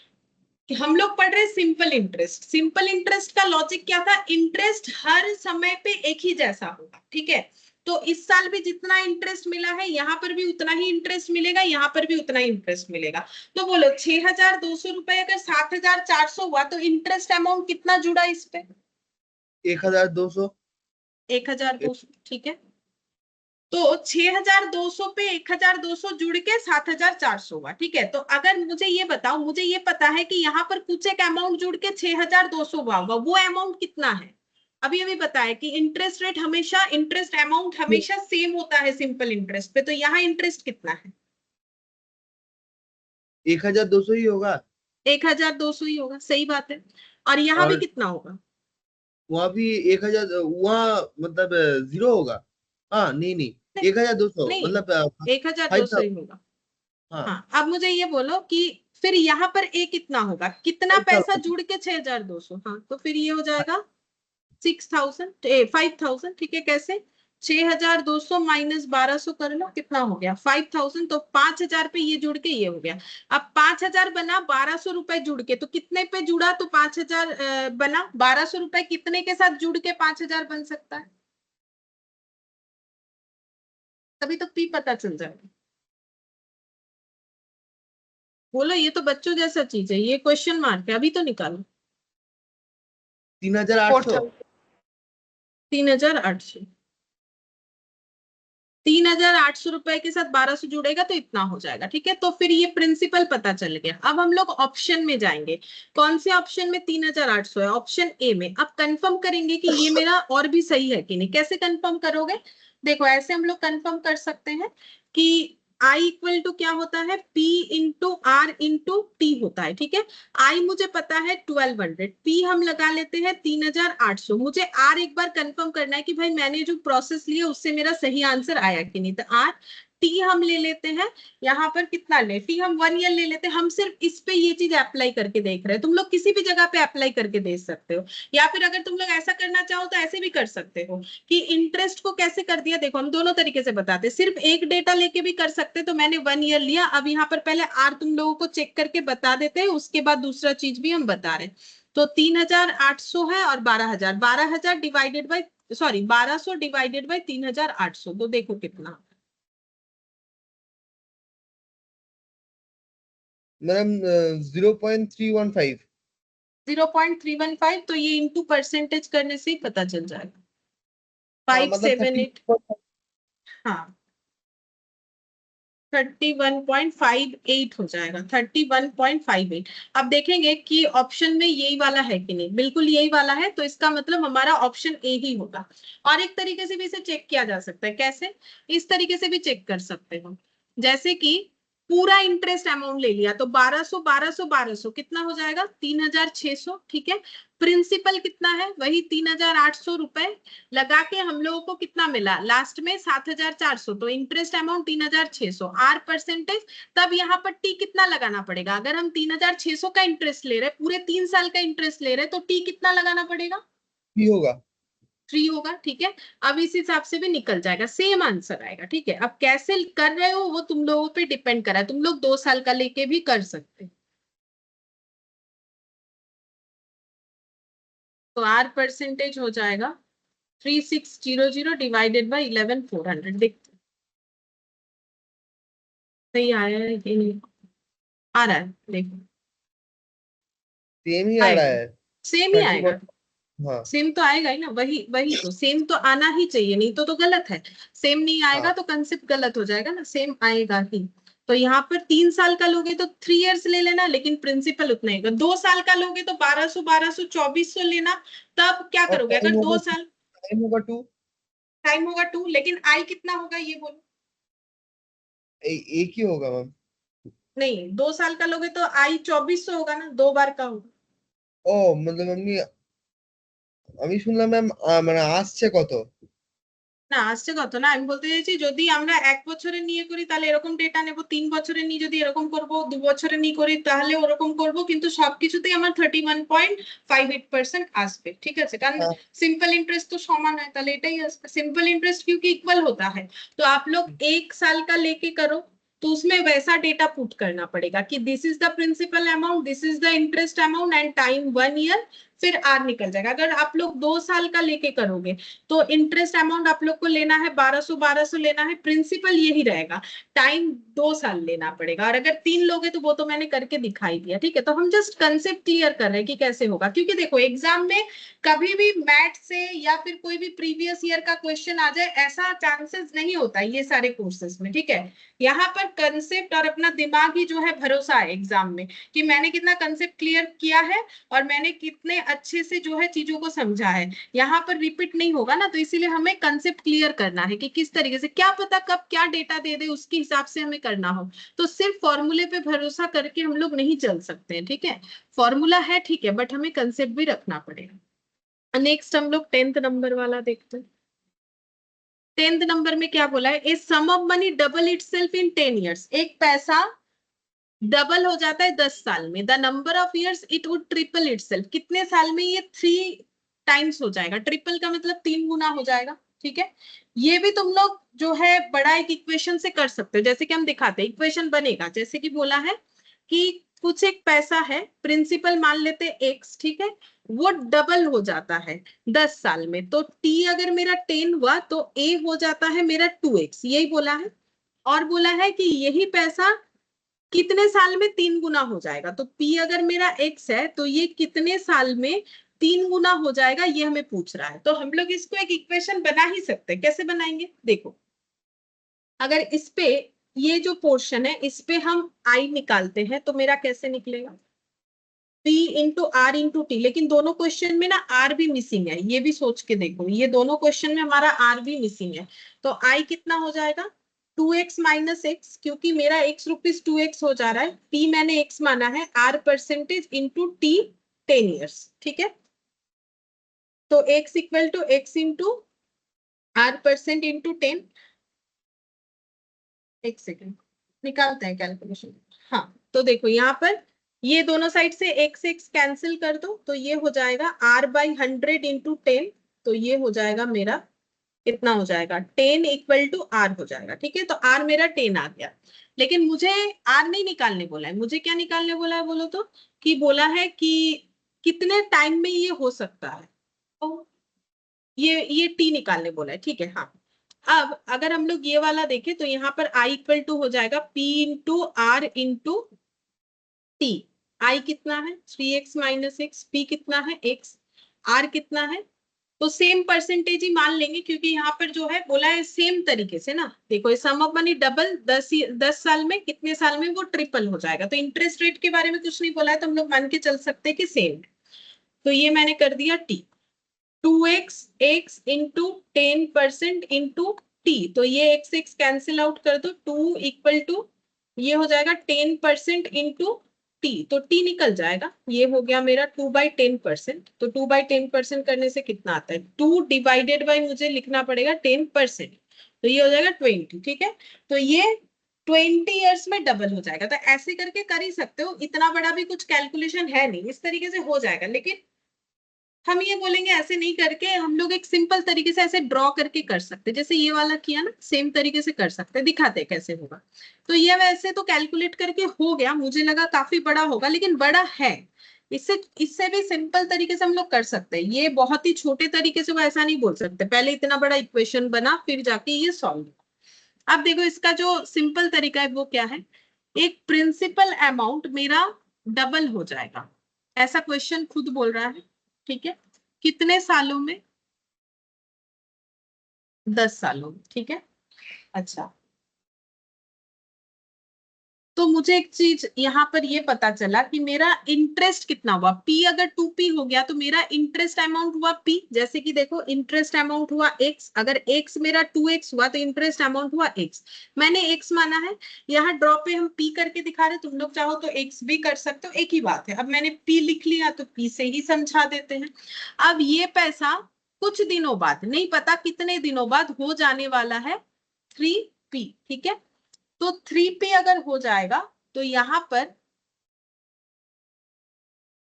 कि हम लोग पढ़ रहे सिंपल इंटरेस्ट। सिंपल इंटरेस्ट का लॉजिक क्या था, इंटरेस्ट हर समय पे एक ही जैसा होगा। ठीक है, तो इस साल भी जितना इंटरेस्ट मिला है यहाँ पर भी उतना ही इंटरेस्ट मिलेगा, यहाँ पर भी उतना ही इंटरेस्ट मिलेगा। तो बोलो 6,200 रुपए अगर 7,400 हुआ तो इंटरेस्ट अमाउंट कितना जुड़ा इस पे, 1,200। 1,200। ठीक है, तो 6,200 पे 1,200 जुड़ के 7,400 हुआ। ठीक है, तो अगर मुझे ये बताओ, मुझे ये पता है कि यहाँ पर कुछ एक अमाउंट जुड़ के 6,200 हुआ होगा, वो अमाउंट कितना है, अभी अभी बताया कि इंटरेस्ट रेट हमेशा, इंटरेस्ट अमाउंट हमेशा सेम होता है सिंपल इंटरेस्ट पे, तो यहाँ इंटरेस्ट कितना है, 1,200 ही होगा। 1,200 ही होगा, सही बात है। और यहाँ भी कितना होगा, वहां भी 1,000, वहाँ मतलब 0 होगा। हाँ नहीं नहीं, 1,200 नहीं मतलब 1,200 ही होगा। हाँ हाँ, अब मुझे ये बोलो कि फिर यहाँ पर ए कितना होगा, कितना पैसा जुड़ के 6,200, हाँ तो फिर ये हो जाएगा 6,000 5,000। ठीक है, कैसे, 6,200 माइनस 1,200 कर लो, कितना हो गया 5,000। तो 5,000 पे ये जुड़ के ये हो गया। अब 5,000 बना 1,200 रुपए जुड़ के, तो कितने पे जुड़ा तो 5,000 बना। 1,200 रुपए कितने के साथ जुड़ के 5,000 बन सकता है, तभी तो पी पता चल जाएगा। बोलो, ये तो बच्चों जैसा चीज है, ये क्वेश्चन मार्क है, अभी तो निकालो। 3,800। 3,800। 3,800 रुपए के साथ 1,200 जुड़ेगा तो इतना हो जाएगा, ठीक है। तो फिर ये प्रिंसिपल पता चल गया। अब हम लोग ऑप्शन में जाएंगे। कौन से ऑप्शन में 3,800 है? ऑप्शन ए में। अब कंफर्म करेंगे कि ये मेरा और भी सही है कि नहीं। कैसे कंफर्म करोगे? देखो, ऐसे हम लोग कंफर्म कर सकते हैं कि I इक्वल टू क्या होता है, P into R into T होता है, ठीक है। I मुझे पता है 1200, P हम लगा लेते हैं 3,800। मुझे R एक बार कंफर्म करना है कि भाई मैंने जो प्रोसेस लिया उससे मेरा सही आंसर आया कि नहीं। तो R, T हम ले लेते हैं। यहाँ पर कितना ले, T हम 1 ईयर ले लेते हैं। हम सिर्फ इस पे ये चीज अप्लाई करके देख रहे हैं। तुम लोग किसी भी जगह पे अप्लाई करके देख सकते हो, या फिर अगर तुम लोग ऐसा करना चाहो तो ऐसे भी कर सकते हो कि इंटरेस्ट को कैसे कर दिया। देखो, हम दोनों तरीके से बताते हैं, सिर्फ एक डेटा लेके भी कर सकते। तो मैंने 1 ईयर लिया। अब यहाँ पर पहले आर तुम लोगों को चेक करके बता देते हैं, उसके बाद दूसरा चीज भी हम बता रहे हैं। तो 3,800 है और 12,000। 12,000 divided by, sorry 1,200 divided by 3,800, तो देखो कितना। मैडम 0.315। 0.315। तो ये इंटू परसेंटेज करने से ही पता चल जाएगा। हाँ मतलब 578, हाँ 31.58 हो जाएगा। 31.58। अब देखेंगे कि ऑप्शन में यही वाला है कि नहीं। बिल्कुल यही वाला है, तो इसका मतलब हमारा ऑप्शन ए ही होगा। और एक तरीके से भी इसे चेक किया जा सकता है। कैसे? इस तरीके से भी चेक कर सकते हो, जैसे कि पूरा इंटरेस्ट अमाउंट ले लिया तो 1,200 1,200 1,200 कितना हो जाएगा 3,600, ठीक है। प्रिंसिपल कितना है, वही 3,800 रुपए लगा के हम लोगों को कितना मिला लास्ट में 7,400। तो इंटरेस्ट अमाउंट 3,600, आर परसेंटेज। तब यहाँ पर टी कितना लगाना पड़ेगा? अगर हम 3,600 का इंटरेस्ट ले रहे, पूरे 3 साल का इंटरेस्ट ले रहे, तो टी कितना लगाना पड़ेगा? भी होगा। 3 होगा, ठीक है। अब इस हिसाब से भी निकल जाएगा, सेम आंसर आएगा, ठीक है। अब कैसे कर रहे हो वो तुम लोगों पे डिपेंड करा है। तुम लोग 2 साल का लेके भी कर सकते हैं। तो आर परसेंटेज हो जाएगा 3,600 डिवाइडेड बाई 11,400। देखते हैं सही आया है कि नहीं। आ रहा है, देखो सेम ही आ रहा आएगा, है। सेम ही 30। आएगा। हाँ सेम तो आएगा ही ना, वही वही तो सेम तो आना ही चाहिए, नहीं तो गलत है। सेम नहीं आएगा हाँ। तो कंसेप्ट गलत हो जाएगा ना, सेम आएगा ही। तो यहाँ पर 3 साल का लोगे तो 3 इयर्स ले लेना, लेकिन प्रिंसिपल उतना ही। 2 साल का लोगे तो 1,200 1,200 2,400 लेना। तब क्या और करोगे अगर 2 साल टाइम होगा 2। टाइम होगा 2, लेकिन आई कितना होगा ये बोलो। एक ही होगा मैम। नहीं, 2 साल का लोगे तो आई 2,400 होगा ना, 2 बार का होगा ও मतलब আমি শুনলাম ম্যাম মানে আসছে কত। না। আসছে কত না, আমি বলতে চাইছি যদি আমরা 1 বছরের নিয়ে করি তাহলে এরকম ডেটা নেব, 3 বছরের নিয়ে যদি এরকম করব, 2 বছরের নিয়ে করি তাহলে ওরকম করব, কিন্তু সবকিছুতেই আমার 31.58% আসবে, ঠিক আছে। কারণ हाँ, सिंपल इंटरेस्ट तो समान है, তাহলে এটাই আসবে। सिंपल इंटरेस्ट क्योंकि इक्वल होता है, तो आप लोग 1 साल का लेके करो तो उसमें वैसा डेटा पुट करना पड़ेगा कि this is the principal amount, this is the interest amount and time 1 year, फिर आर निकल जाएगा। अगर आप लोग 2 साल का लेके करोगे तो इंटरेस्ट अमाउंट आप लोग को लेना है 1,200 1,200 लेना है, प्रिंसिपल यही रहेगा, टाइम 2 साल लेना पड़ेगा। और अगर 3 लोगे तो वो तो मैंने करके दिखाई दिया, ठीक है। तो हम जस्ट कंसेप्ट क्लियर कर रहे हैं कि कैसे होगा, क्योंकि देखो एग्जाम में कभी भी मैथ से या फिर कोई भी प्रीवियस ईयर का क्वेश्चन आ जाए, ऐसा चांसेस नहीं होता ये सारे कोर्सेज में, ठीक है। यहाँ पर कंसेप्ट और अपना दिमाग ही जो है भरोसा है एग्जाम में, कि मैंने कितना कंसेप्ट क्लियर किया है और मैंने कितने अच्छे से जो है चीजों को समझा है। यहाँ पर रिपीट नहीं होगा ना, तो इसीलिए हमें कंसेप्ट क्लियर करना है कि किस तरीके से, क्या पता कब क्या डेटा दे दे, उसके हिसाब से हमें करना हो। तो सिर्फ फॉर्मूले पे भरोसा करके हम लोग नहीं चल सकते हैं, ठीक है। फॉर्मूला है ठीक है, बट हमें कंसेप्ट भी रखना पड़ेगा। नेक्स्ट हम लोग 10th नंबर वाला देखते हैं। 10th नंबर में क्या बोला है, a sum of money double itself in 10 years. एक पैसा डबल हो जाता है 10 साल में। The number of years it would triple itself. कितने साल में ये 3 टाइम्स हो जाएगा? ट्रिपल का मतलब 3 गुना हो जाएगा, ठीक है। ये भी तुम लोग जो है बड़ा एक इक्वेशन से कर सकते हो, जैसे कि हम दिखाते हैं इक्वेशन बनेगा। जैसे कि बोला है कि कुछ एक पैसा है, प्रिंसिपल मान लेते एक्स, ठीक है, वो डबल हो जाता है 10 साल में। तो टी अगर मेरा 10 हुआ तो ए हो जाता है मेरा 2x, यही बोला है। और बोला है कि यही पैसा कितने साल में 3 गुना हो जाएगा। तो P अगर मेरा x है तो ये कितने साल में 3 गुना हो जाएगा, ये हमें पूछ रहा है। तो हम लोग इसको एक इक्वेशन बना ही सकते हैं। कैसे बनाएंगे देखो, अगर इस पे ये जो पोर्शन है इस पे हम I निकालते हैं तो मेरा कैसे निकलेगा, P into R into T. लेकिन दोनों क्वेश्चन में ना R भी मिसिंग है, ये भी सोच के देखो, ये दोनों क्वेश्चन में हमारा R भी मिसिंग है। तो I कितना हो जाएगा 2x माइनस एक्स, क्योंकि मेरा x रुपीज 2x हो जा रहा है। P मैंने x माना है, R percentage into T 10 years, ठीक है। तो x equal to x into R percent into 10। एक सेकेंड निकालते हैं कैलकुलेशन। हाँ, तो देखो यहाँ पर ये दोनों साइड से x x कैंसिल कर दो, तो ये हो जाएगा r बाई 100 इंटू 10। तो ये हो जाएगा मेरा, कितना हो जाएगा 10 इक्वल टू r हो जाएगा, ठीक है। तो r मेरा 10 आ गया। लेकिन मुझे r नहीं निकालने बोला है, मुझे क्या निकालने बोला है बोलो तो, कि बोला है कि कितने टाइम में ये हो सकता है। तो ये t निकालने बोला है, ठीक है। हाँ, अब अगर हम लोग ये वाला देखें तो यहाँ पर i इक्वल टू हो जाएगा p into R into T. i कितना है 3x माइनस एक्स, p कितना है x, r कितना है। तो सेम परसेंटेज ही मान लेंगे, क्योंकि यहाँ पर जो है बोला है सेम तरीके से ना। देखो सम ऑफ मनी डबल 10 साल में, कितने साल में वो ट्रिपल हो जाएगा। तो इंटरेस्ट रेट के बारे में कुछ नहीं बोला है, तो हम लोग मान के चल सकते हैं कि सेम। तो ये मैंने कर दिया t 2x x into 10% into T. तो ये x x कैंसिल आउट कर दो, 2 इक्वल टू ये हो जाएगा 10% इंटू टी। तो टी निकल जाएगा, ये हो गया मेरा 2/10%। तो 2/10% करने से कितना आता है, 2 डिवाइडेड बाई मुझे लिखना पड़ेगा 10%, तो ये हो जाएगा 20, ठीक है। तो ये 20 ईयर्स में डबल हो जाएगा। तो ऐसे करके कर ही सकते हो, इतना बड़ा भी कुछ कैलकुलेशन है नहीं, इस तरीके से हो जाएगा। लेकिन हम ये बोलेंगे ऐसे नहीं करके, हम लोग एक सिंपल तरीके से ऐसे ड्रॉ करके कर सकते, जैसे ये वाला किया ना, सेम तरीके से कर सकते, दिखाते कैसे होगा। तो ये वैसे तो कैलकुलेट करके हो गया, मुझे लगा काफी बड़ा होगा, लेकिन बड़ा है। इससे इससे भी सिंपल तरीके से हम लोग कर सकते हैं। ये बहुत ही छोटे तरीके से वो ऐसा नहीं बोल सकते, पहले इतना बड़ा इक्वेशन बना फिर जाके ये सॉल्व। अब देखो इसका जो सिंपल तरीका है वो क्या है, एक प्रिंसिपल अमाउंट मेरा डबल हो जाएगा, ऐसा क्वेश्चन खुद बोल रहा है, ठीक है। कितने सालों में, 10 सालों में, ठीक है। अच्छा, तो मुझे एक चीज यहाँ पर ये पता चला कि मेरा इंटरेस्ट कितना हुआ। P अगर 2P हो गया तो मेरा इंटरेस्ट अमाउंट हुआ P। जैसे कि देखो इंटरेस्ट अमाउंट हुआ x, अगर x मेरा 2x हुआ तो इंटरेस्ट अमाउंट हुआ x। मैंने x माना है, यहाँ ड्रॉ पे हम P करके दिखा रहे, तुम लोग चाहो तो x भी कर सकते हो, एक ही बात है। अब मैंने P लिख लिया तो P से ही समझा देते हैं। अब ये पैसा कुछ दिनों बाद, नहीं पता कितने दिनों बाद, हो जाने वाला है 3P, ठीक है। तो 3P अगर हो जाएगा तो यहां पर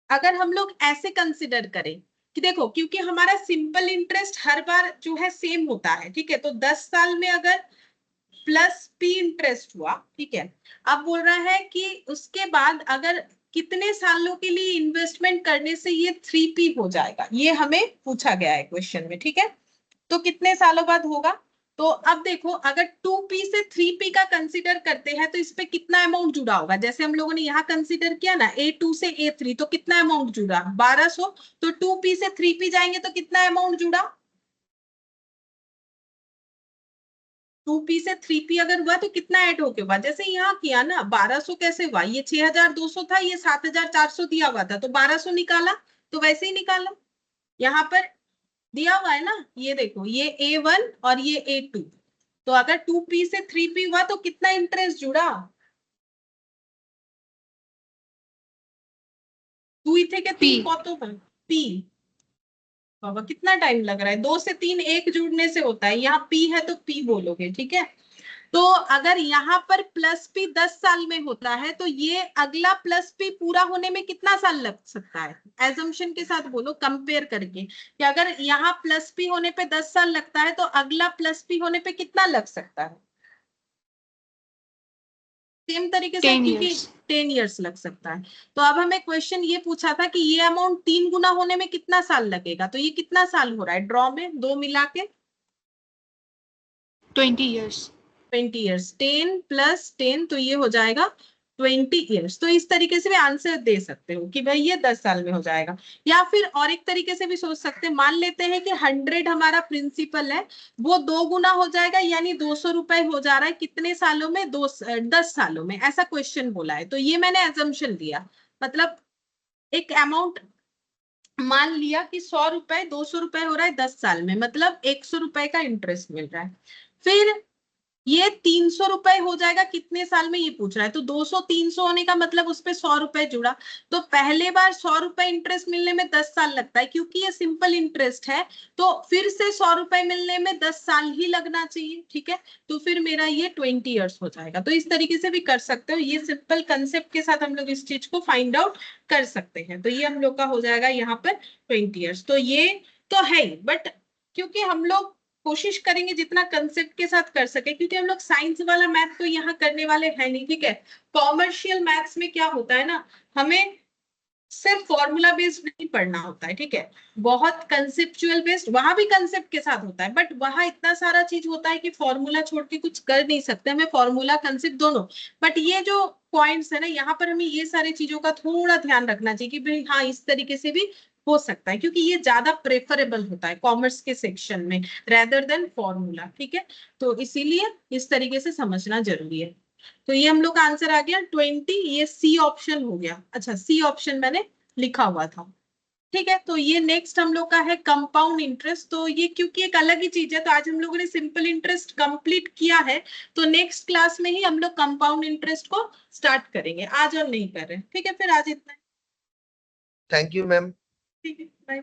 अगर हम लोग ऐसे कंसिडर करें कि देखो, क्योंकि हमारा सिंपल इंटरेस्ट हर बार जो है सेम होता है, ठीक है। तो 10 साल में अगर प्लस P इंटरेस्ट हुआ, ठीक है। अब बोल रहा है कि उसके बाद अगर कितने सालों के लिए इन्वेस्टमेंट करने से ये 3P हो जाएगा, ये हमें पूछा गया है क्वेश्चन में, ठीक है। तो कितने सालों बाद होगा। तो अब देखो अगर 2P से 3P का कंसीडर करते हैं तो इस पे कितना अमाउंट जुड़ा होगा। जैसे हम लोगों ने यहाँ कंसीडर किया ना A2 से A3, तो कितना अमाउंट जुड़ा 1200। तो 2P से 3P जाएंगे तो कितना अमाउंट जुड़ा, 2P से 3P अगर हुआ तो कितना ऐड होके हुआ। जैसे यहाँ किया ना 1200 कैसे हुआ, ये 6200 था, ये 7400 दिया हुआ था, तो 1200 निकाला, तो वैसे ही निकाला। यहाँ पर दिया हुआ है ना, ये देखो ये A1 और ये A2। तो अगर 2P से 3P हुआ तो कितना इंटरेस्ट जुड़ा, 2 थे के 3 कत है P। बाबा कितना टाइम लग रहा है, 2 से 3 एक जुड़ने से होता है, यहाँ P है तो P बोलोगे, ठीक है। तो अगर यहाँ पर प्लस पी 10 साल में होता है तो ये अगला प्लस पी पूरा होने में कितना साल लग सकता है? एजम्पशन के साथ बोलो, कंपेयर करके, कि अगर यहाँ प्लस पी होने पे 10 साल लगता है तो अगला प्लस पी होने पे कितना लग सकता है? सेम तरीके से, 10 क्योंकि years. 10 इयर्स लग सकता है। तो अब हमें क्वेश्चन ये पूछा था कि ये अमाउंट 3 गुना होने में कितना साल लगेगा, तो ये कितना साल हो रहा है ड्रॉ में, दो मिला के? 20 years. 20 इयर्स, 10 प्लस 10 तो ये हो जाएगा 20 इयर्स। तो इस तरीके से भी आंसर दे सकते हो कि भाई ये 10 साल में हो जाएगा। या फिर और एक तरीके से भी सोच सकते हैं, मान लेते हैं कि 100 हमारा प्रिंसिपल है, वो 2 गुना हो जाएगा, यानी 200 रुपए हो जा रहा है कितने सालों में? 10 सालों में, ऐसा क्वेश्चन बोला है। तो ये मैंने एजम्पशन दिया, मतलब एक अमाउंट मान लिया कि 100 रुपए 200 रुपए हो रहा है 10 साल में, मतलब 100 रुपए का इंटरेस्ट मिल रहा है। फिर ये 300 रुपए हो जाएगा कितने साल में, ये पूछ रहा है। तो 200 300 होने का मतलब उस पे 100 रुपए जुड़ा, तो पहले बार 100 रुपए इंटरेस्ट मिलने में 10 साल लगता है, क्योंकि ये सिंपल इंटरेस्ट है। तो फिर से 100 रुपए मिलने में 10 साल ही लगना चाहिए, ठीक है। तो फिर मेरा ये 20 इयर्स हो जाएगा। तो इस तरीके से भी कर सकते हो, ये सिंपल कंसेप्ट के साथ हम लोग इस चीज को फाइंड आउट कर सकते हैं। तो ये हम लोग का हो जाएगा यहाँ पर 20 इयर्स। तो ये तो है ही, बट क्योंकि हम लोग कोशिश करेंगे जितना कंसेप्ट के साथ कर सके, क्योंकि हम लोग साइंस वाला मैथ तो यहाँ करने वाले हैं नहीं, ठीक है। कॉमर्शियल मैथ्स में क्या होता है ना, हमें सिर्फ फॉर्मूला बेस्ड नहीं पढ़ना होता है, ठीक है। बहुत कंसेप्चुअल बेस्ड, वहां भी कंसेप्ट के साथ होता है, बट वहां इतना सारा चीज होता है कि फॉर्मूला छोड़ के कुछ कर नहीं सकते, हमें फॉर्मूला कंसेप्ट दोनों। बट ये जो पॉइंट्स है ना, यहाँ पर हमें ये सारी चीजों का थोड़ा ध्यान रखना चाहिए कि भाई हाँ इस तरीके से भी हो सकता है, क्योंकि ये ज्यादा प्रेफरेबल होता है कॉमर्स के सेक्शन में रेदर देन फॉर्मूला, ठीक है। तो इसीलिए इस तरीके से समझना जरूरी है। तो ये हम लोग का आंसर आ गया 20, ये सी ऑप्शन हो गया। अच्छा, सी ऑप्शन मैंने लिखा हुआ था, ठीक है। तो ये नेक्स्ट हम लोग का है कंपाउंड इंटरेस्ट। तो ये क्योंकि एक अलग ही चीज है, तो आज हम लोगों ने सिंपल इंटरेस्ट कंप्लीट किया है, तो नेक्स्ट क्लास में ही हम लोग कंपाउंड इंटरेस्ट को स्टार्ट करेंगे, आज और नहीं कर रहे, ठीक है। फिर आज इतना, थैंक यू मैम। ठीक है, बाय।